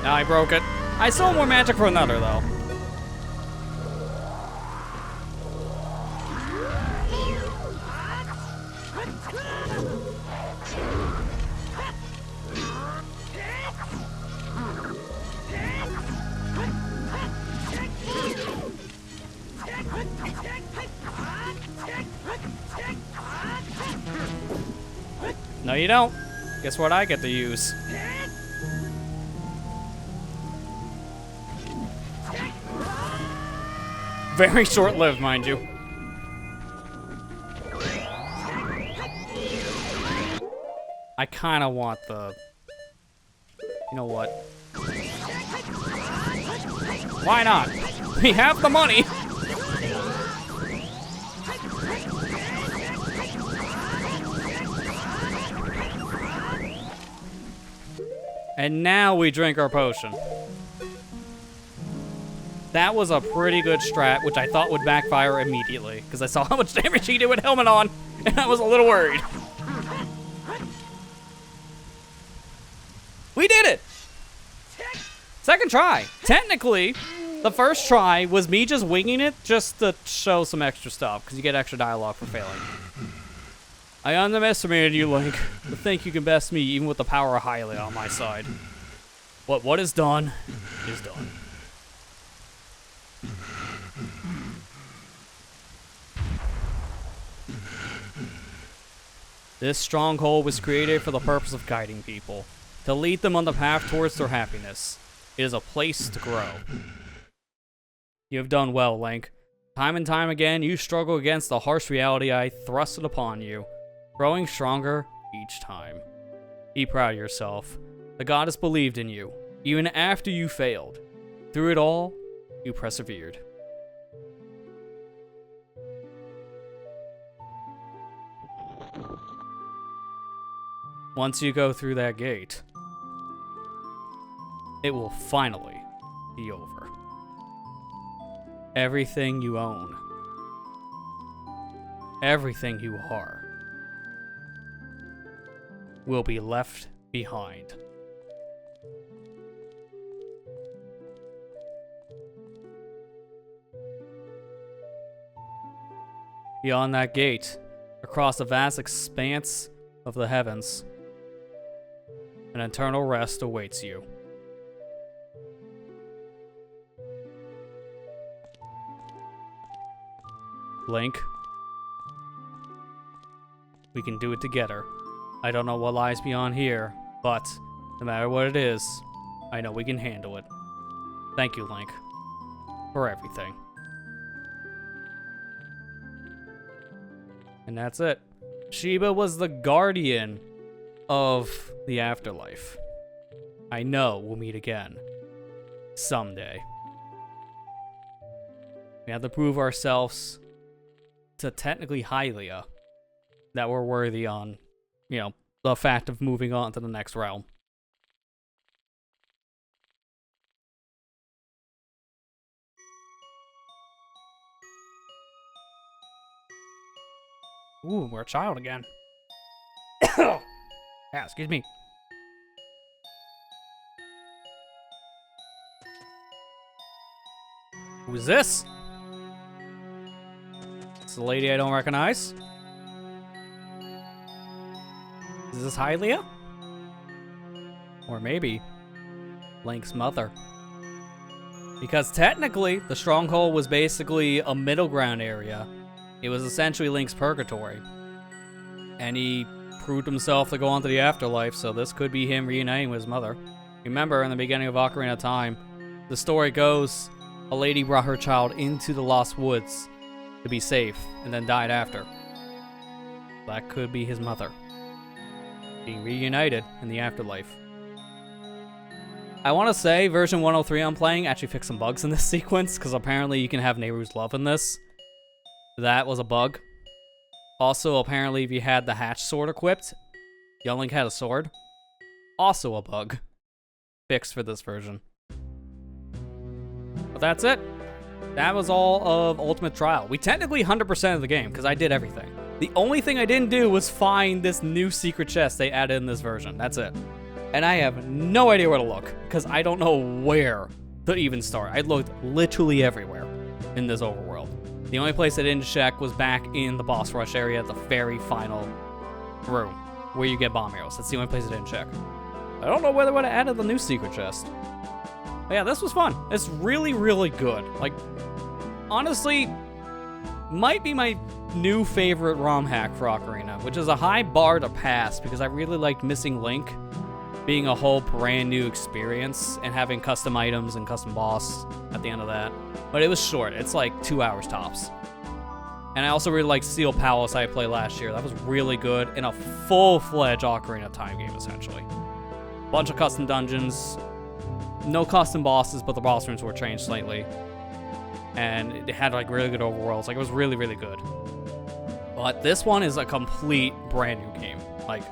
Now I broke it. I still have more magic for another, though. No, you don't. Guess what I get to use? Very short-lived, mind you. I kind of want the... You know what? Why not? We have the money! And now we drink our potion. That was a pretty good strat, which I thought would backfire immediately, because I saw how much damage he did with helmet on, and I was a little worried. We did it! Second try. Technically, the first try was me just winging it just to show some extra stuff, because you get extra dialogue for failing. I underestimated you, Link, but think you can best me even with the power of Hylia on my side. What is done is done. This stronghold was created for the purpose of guiding people, to lead them on the path towards their happiness. It is a place to grow. You have done well, Link. Time and time again, you struggle against the harsh reality I thrusted upon you, growing stronger each time. Be proud of yourself. The goddess believed in you, even after you failed. Through it all, you persevered. Once you go through that gate, it will finally be over. Everything you own, everything you are, will be left behind. Beyond that gate, across the vast expanse of the heavens, an eternal rest awaits you. Link, we can do it together. I don't know what lies beyond here, but no matter what it is, I know we can handle it. Thank you, Link, for everything. And that's it. Shiba was the guardian of the afterlife. I know we'll meet again. Someday. We have to prove ourselves to technically Hylia that we're worthy on, you know, the fact of moving on to the next realm. Ooh, we're a child again. Yeah, excuse me. Who's this? It's a lady I don't recognize. Is this Hylia? Or maybe Link's mother. Because technically, the Stronghold was basically a middle ground area. It was essentially Link's purgatory. And he proved himself to go on to the afterlife, so this could be him reuniting with his mother. Remember, in the beginning of Ocarina of Time, the story goes, a lady brought her child into the Lost Woods to be safe, and then died after. That could be his mother, being reunited in the afterlife. I want to say version 103 I'm playing actually fixed some bugs in this sequence, because apparently you can have Nehru's love in this. That was a bug. Also, apparently if you had the hatch sword equipped, Young Link had a sword. Also a bug. Fixed for this version. But that's it. That was all of Ultimate Trial. We technically 100% of the game, because I did everything. The only thing I didn't do was find this new secret chest they added in this version. That's it. And I have no idea where to look, because I don't know where to even start. I looked literally everywhere in this overworld. The only place I didn't check was back in the boss rush area at the very final room, where you get bomb arrows. That's the only place I didn't check. I don't know whether I would have added the new secret chest. But yeah, this was fun. It's really, really good. Like, honestly, might be my new favorite ROM hack for Ocarina, which is a high bar to pass because I really liked Missing Link being a whole brand new experience and having custom items and custom boss at the end of that. But it was short. It's like 2 hours tops. And I also really liked Steel Palace I played last year. That was really good in a full-fledged Ocarina of Time game, essentially. Bunch of custom dungeons. No custom bosses, but the boss rooms were changed slightly. And it had like really good overworlds. Like, it was really, really good. But this one is a complete brand new game. Like,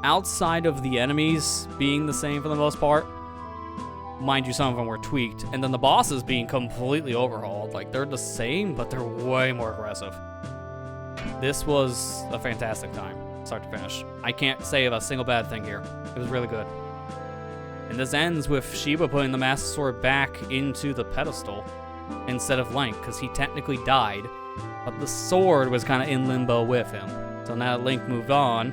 outside of the enemies being the same for the most part, mind you, some of them were tweaked, and then the bosses being completely overhauled. Like, they're the same, but they're way more aggressive. This was a fantastic time, start to finish. I can't say a single bad thing here. It was really good. And this ends with Shiba putting the Master Sword back into the pedestal instead of Link, because he technically died, but the sword was kind of in limbo with him. So now that Link moved on,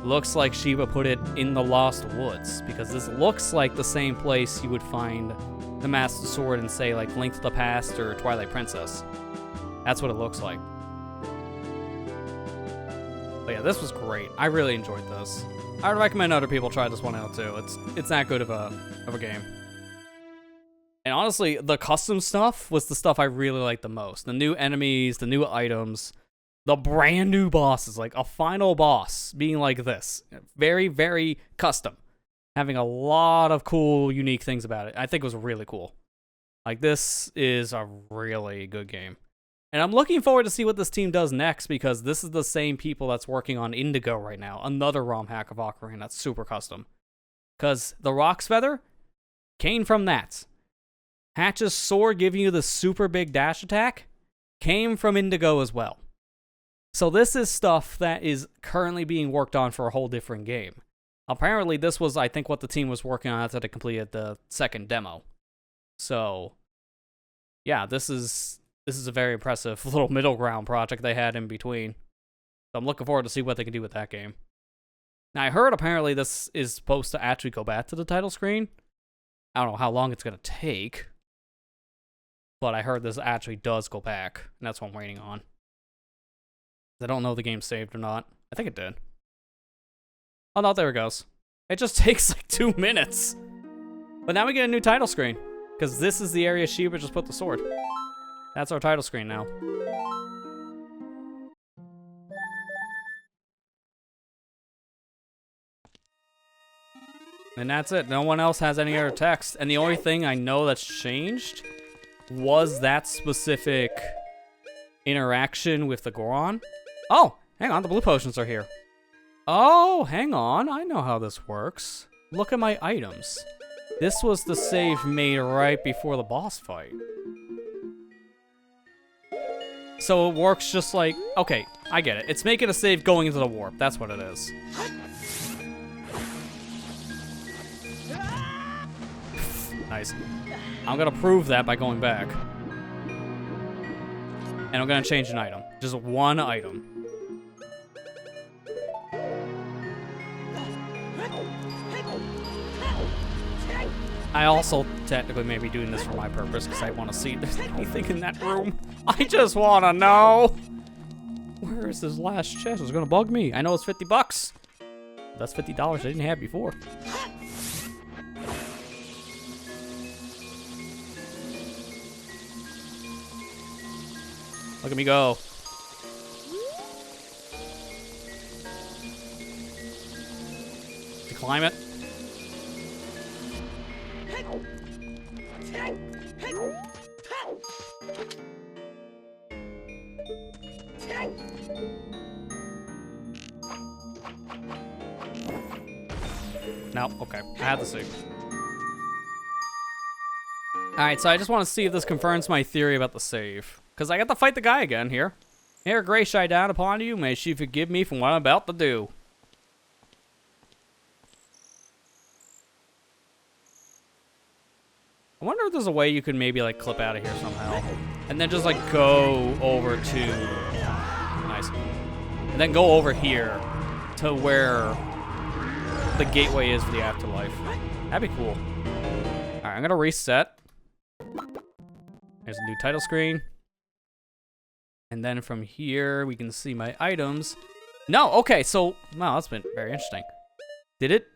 looks like Shiba put it in the Lost Woods, because this looks like the same place you would find the Master Sword in, say, like Link to the Past or Twilight Princess. That's what it looks like. But yeah, this was great. I really enjoyed this. I would recommend other people try this one out too. It's that good of a game. And honestly, the custom stuff was the stuff I really liked the most. The new enemies, the new items, the brand new bosses, like a final boss being like this. Very, very custom. Having a lot of cool, unique things about it. I think it was really cool. Like, this is a really good game. And I'm looking forward to see what this team does next, because this is the same people that's working on Indigo right now. Another ROM hack of Ocarina that's super custom. Because the Rock's Feather came from that. Hatch's sword giving you the super big dash attack came from Indigo as well. So this is stuff that is currently being worked on for a whole different game. Apparently this was, I think, what the team was working on after they completed the second demo. So, yeah, this is a very impressive little middle ground project they had in between. So I'm looking forward to see what they can do with that game. Now, I heard apparently this is supposed to actually go back to the title screen. I don't know how long it's going to take, but I heard this actually does go back, and that's what I'm waiting on. I don't know if the game saved or not. I think it did. Oh no, there it goes. It just takes like 2 minutes. But now we get a new title screen, because this is the area Shiba just put the sword. That's our title screen now. And that's it. No one else has any other text. And the only thing I know that's changed was that specific interaction with the Goron. Oh, hang on. The blue potions are here. Oh, hang on. I know how this works. Look at my items. This was the save made right before the boss fight. So it works just like... Okay, I get it. It's making a save going into the warp. That's what it is. Nice. I'm gonna prove that by going back. And I'm gonna change an item. Just one item. I also technically may be doing this for my purpose because I want to see if there's anything in that room. I just want to know. Where is this last chest? It's gonna bug me. I know it's 50 bucks. That's $50 I didn't have before. Look at me go. Did you climb it? No, okay. I had to see. Alright, so I just want to see if this confirms my theory about the save. Because I got to fight the guy again here. May her grace shine down upon you. May she forgive me for what I'm about to do. I wonder if there's a way you could maybe, like, clip out of here somehow. And then just, like, go over to... Nice. And then go over here to where the gateway is for the afterlife. That'd be cool. Alright, I'm gonna reset. There's a new title screen. And then from here, we can see my items. No, okay, so... Wow, that's been very interesting. Did it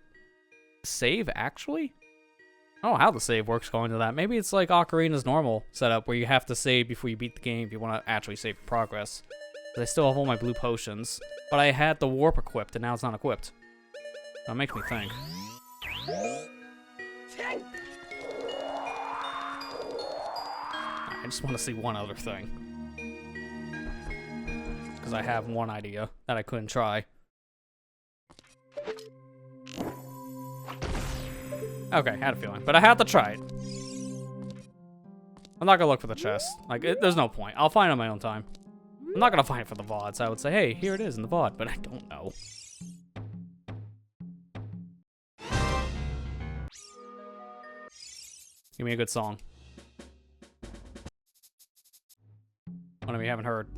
save, actually? I don't know how the save works going to that. Maybe it's like Ocarina's normal setup, where you have to save before you beat the game if you want to actually save your progress. But I still have all my blue potions. But I had the warp equipped, and now it's not equipped. That makes me think. I just want to see one other thing. Because I have one idea that I couldn't try. Okay, had a feeling. But I had to try it. I'm not gonna look for the chest. Like, there's no point. I'll find it on my own time. I'm not gonna find it for the VODs. I would say, hey, here it is in the VOD, but I don't know. Give me a good song. One of you haven't heard.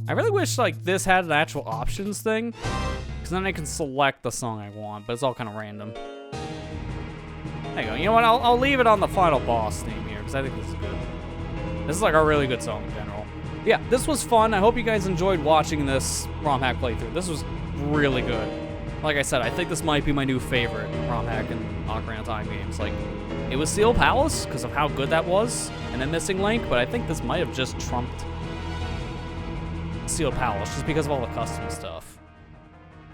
I really wish, like, this had an actual options thing, because then I can select the song I want, but it's all kind of random. There you go. You know what? I'll leave it on the final boss theme here, because I think this is good. This is, like, a really good song in general. Yeah, this was fun. I hope you guys enjoyed watching this ROM hack playthrough. This was really good. Like I said, I think this might be my new favorite ROM hack in Ocarina of Time games. Like, it was Steel Palace, because of how good that was, and then Missing Link, but I think this might have just trumped Sealed Palace just because of all the custom stuff.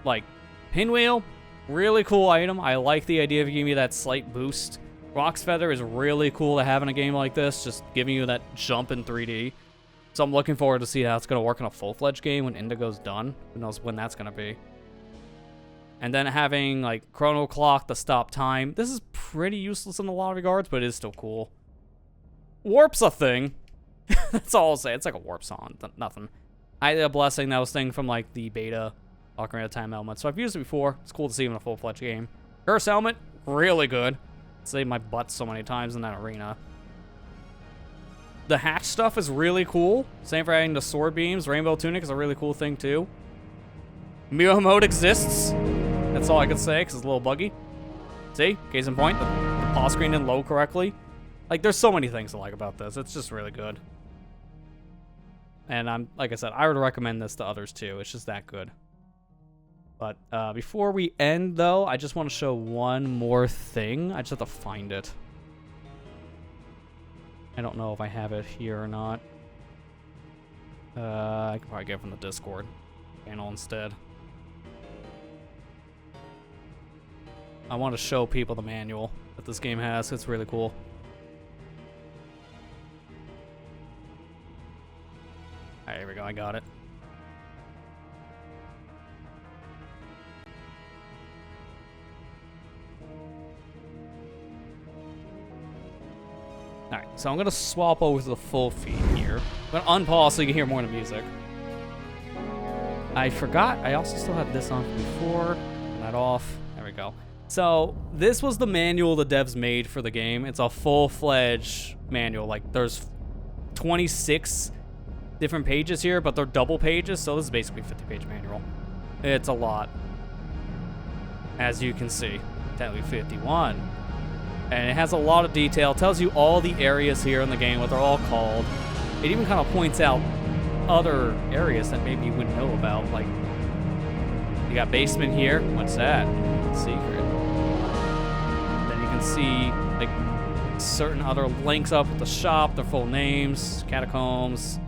Like, Pinwheel, really cool item. I like the idea of giving me that slight boost. Rock's Feather is really cool to have in a game like this, just giving you that jump in 3D. So I'm looking forward to see how it's going to work in a full-fledged game when Indigo's done. Who knows when that's going to be. And then having, like, Chrono Clock to stop time. This is pretty useless in a lot of regards, but it is still cool. Warp's a thing. That's all I'll say. It's like a warp song. Nothing. I did a blessing that was thing from, like, the beta Ocarina of Time element. So I've used it before. It's cool to see it in a full-fledged game. Curse Helmet, really good. Saved my butt so many times in that arena. The hatch stuff is really cool. Same for adding the sword beams. Rainbow Tunic is a really cool thing, too. Mio mode exists. That's all I can say, because it's a little buggy. See? Case in point, the pause screen didn't load correctly. Like, there's so many things to like about this. It's just really good. And like I said, I would recommend this to others too. It's just that good. But before we end, though, I just want to show one more thing. I just have to find it. I don't know if I have it here or not. I could probably get it from the Discord channel instead. I want to show people the manual that this game has. It's really cool. Alright, here we go. I got it. Alright, so I'm going to swap over to the full feed here. I'm gonna unpause so you can hear more of the music. I forgot, I also still had this on before. Turn that off. There we go. So, this was the manual the devs made for the game. It's a full-fledged manual. Like, there's 26 different pages here, but they're double pages, so this is basically a 50-page manual. It's a lot. As you can see, technically 51. And it has a lot of detail. It tells you all the areas here in the game, what they're all called. It even kind of points out other areas that maybe you wouldn't know about. Like, you got basement here. What's that? Secret. Then you can see, like, certain other links up with the shop, their full names, catacombs.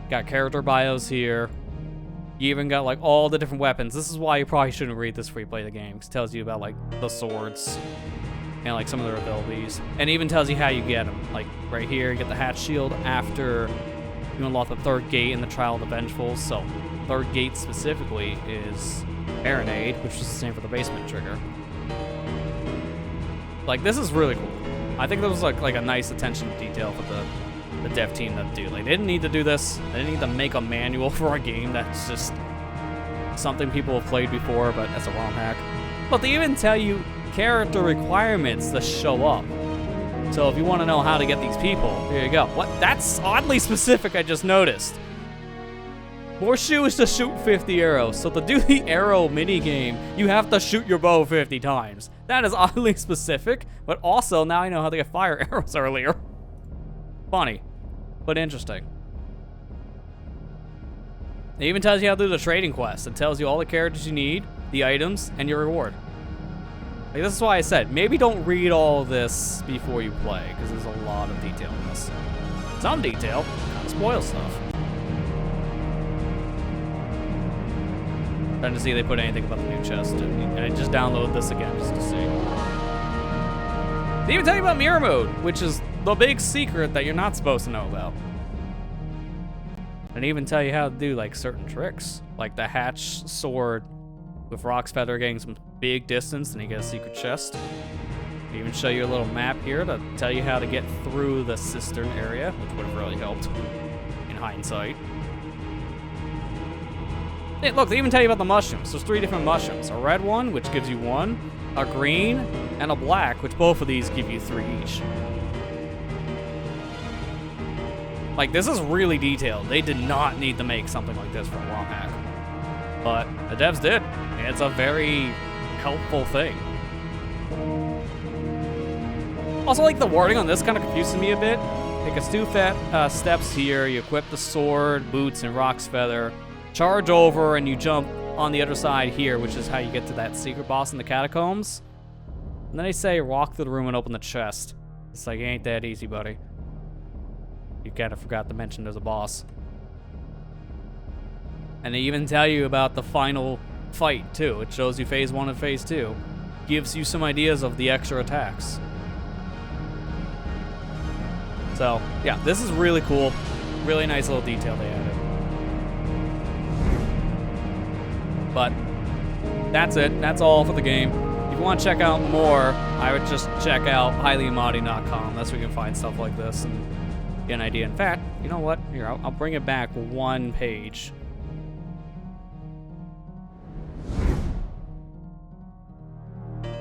Got character bios here. You even got, like, all the different weapons. This is why you probably shouldn't read this before you play the game, because it tells you about, like, the swords and, like, some of their abilities. And it even tells you how you get them. Like, right here, you get the hatch shield after you unlock the third gate in the Trial of the Vengeful. So, third gate specifically is Marinade, which is the same for the basement trigger. Like, this is really cool. I think there was, like a nice attention to detail for the dev team to do. Like, they didn't need to do this. They didn't need to make a manual for a game that's just something people have played before, but that's a ROM hack. But they even tell you character requirements to show up. So if you want to know how to get these people, here you go. What? That's oddly specific, I just noticed. More shoes to shoot 50 arrows. So to do the arrow minigame, you have to shoot your bow 50 times. That is oddly specific, but also now I know how to get fire arrows earlier. Funny, but interesting. It even tells you how to do the trading quest. It tells you all the characters you need, the items, and your reward. Like, this is why I said, maybe don't read all of this before you play, because there's a lot of detail in this. Some detail kind of spoils stuff. Trying to see if they put anything about the new chest, and I just downloaded this again just to see. They even tell you about mirror mode, which is the big secret that you're not supposed to know about. And even tell you how to do, like, certain tricks, like the hatch sword with Rock's Feather getting some big distance, and you get a secret chest. They even show you a little map here to tell you how to get through the cistern area, which would have really helped in hindsight. Hey, look, they even tell you about the mushrooms. There's 3 different mushrooms. A red one, which gives you 1, a green, and a black, which both of these give you 3 each. Like, this is really detailed. They did not need to make something like this for a ROM hack. But the devs did. And it's a very helpful thing. Also, like, the wording on this kind of confuses me a bit. Take us 2 steps here. You equip the sword, boots, and Rock's Feather. Charge over, and you jump on the other side here, which is how you get to that secret boss in the catacombs. And then they say, walk through the room and open the chest. It's like, it ain't that easy, buddy. You kind of forgot to mention there's a boss. And they even tell you about the final fight, too. It shows you phase 1 and phase 2. Gives you some ideas of the extra attacks. So, yeah, this is really cool. Really nice little detail they added. But that's it. That's all for the game. If you want to check out more, I would just check out highlymodding.com. That's where you can find stuff like this and get an idea. In fact, you know what? Here, I'll bring it back 1 page.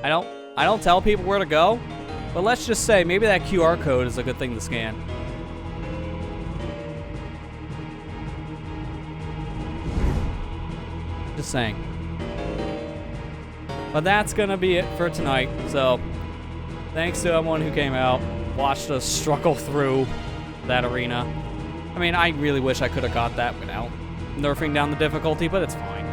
I don't tell people where to go, but let's just say maybe that QR code is a good thing to scan. Just saying. But that's gonna be it for tonight. So, thanks to everyone who came out, watched us struggle through that arena. I mean, I really wish I could have got that without nerfing down the difficulty, but it's fine.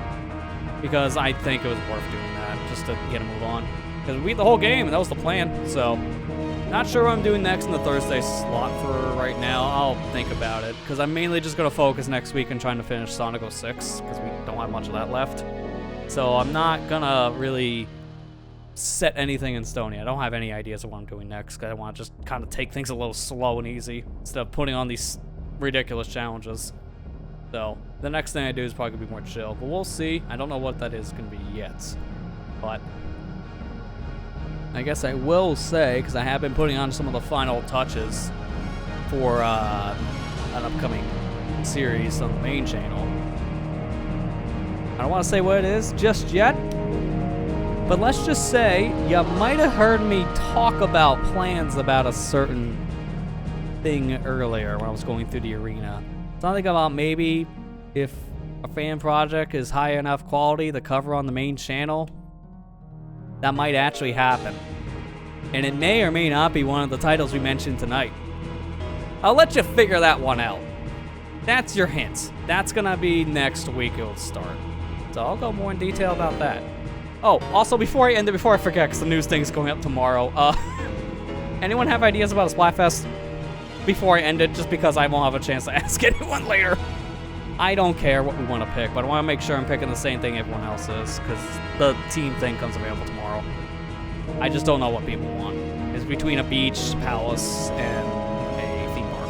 Because I think it was worth doing that, just to get a move on. Because we beat the whole game, and that was the plan, so... Not sure what I'm doing next in the Thursday slot for right now. I'll think about it, because I'm mainly just going to focus next week on trying to finish SonicGhost 6, because we don't have much of that left. So I'm not going to really set anything in stone yet. I don't have any ideas of what I'm doing next, because I want to just kind of take things a little slow and easy, instead of putting on these ridiculous challenges. So the next thing I do is probably going to be more chill, but we'll see. I don't know what that is going to be yet, but... I guess I will say, because I have been putting on some of the final touches for an upcoming certain series on the main channel. I don't want to say what it is just yet, but let's just say you might have heard me talk about plans about a certain thing earlier when I was going through the arena. Something about maybe if a fan project is high enough quality to cover on the main channel, that might actually happen. And it may or may not be one of the titles we mentioned tonight. I'll let you figure that one out. That's your hint. That's gonna be next week it'll start. So I'll go more in detail about that. Oh, also before I end it, before I forget, because the news thing's going up tomorrow, anyone have ideas about a Splatfest before I end it, just because I won't have a chance to ask anyone later? I don't care what we want to pick, but I want to make sure I'm picking the same thing everyone else is, because the team thing comes available tomorrow. I just don't know what people want. It's between a beach, palace, and a theme park.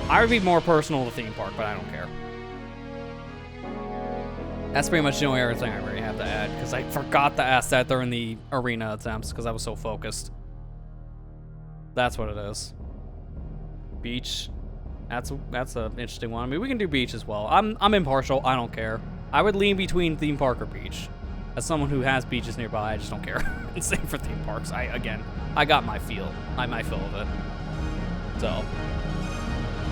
I would be more personal to theme park, but I don't care. That's pretty much the only other thing I really have to add, because I forgot to ask that during the arena attempts, because I was so focused. That's what it is. Beach. That's an interesting one. I mean, we can do beach as well. I'm impartial. I don't care. I would lean between theme park or beach. As someone who has beaches nearby, I just don't care. And same for theme parks. I got my feel. My fill of it. So,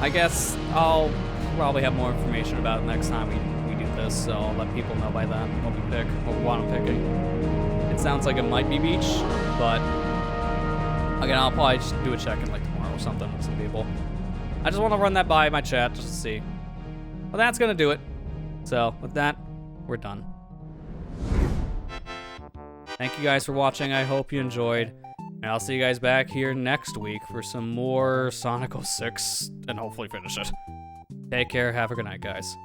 I guess I'll probably have more information about it next time we do this. So I'll let people know by then what we pick, what we want them picking. It sounds like it might be beach, but again, I'll probably just do a check-in like tomorrow or something with some people. I just want to run that by my chat just to see. Well, that's going to do it. So, with that, we're done. Thank you guys for watching. I hope you enjoyed. And I'll see you guys back here next week for some more SonicGhost 6 and hopefully finish it. Take care. Have a good night, guys.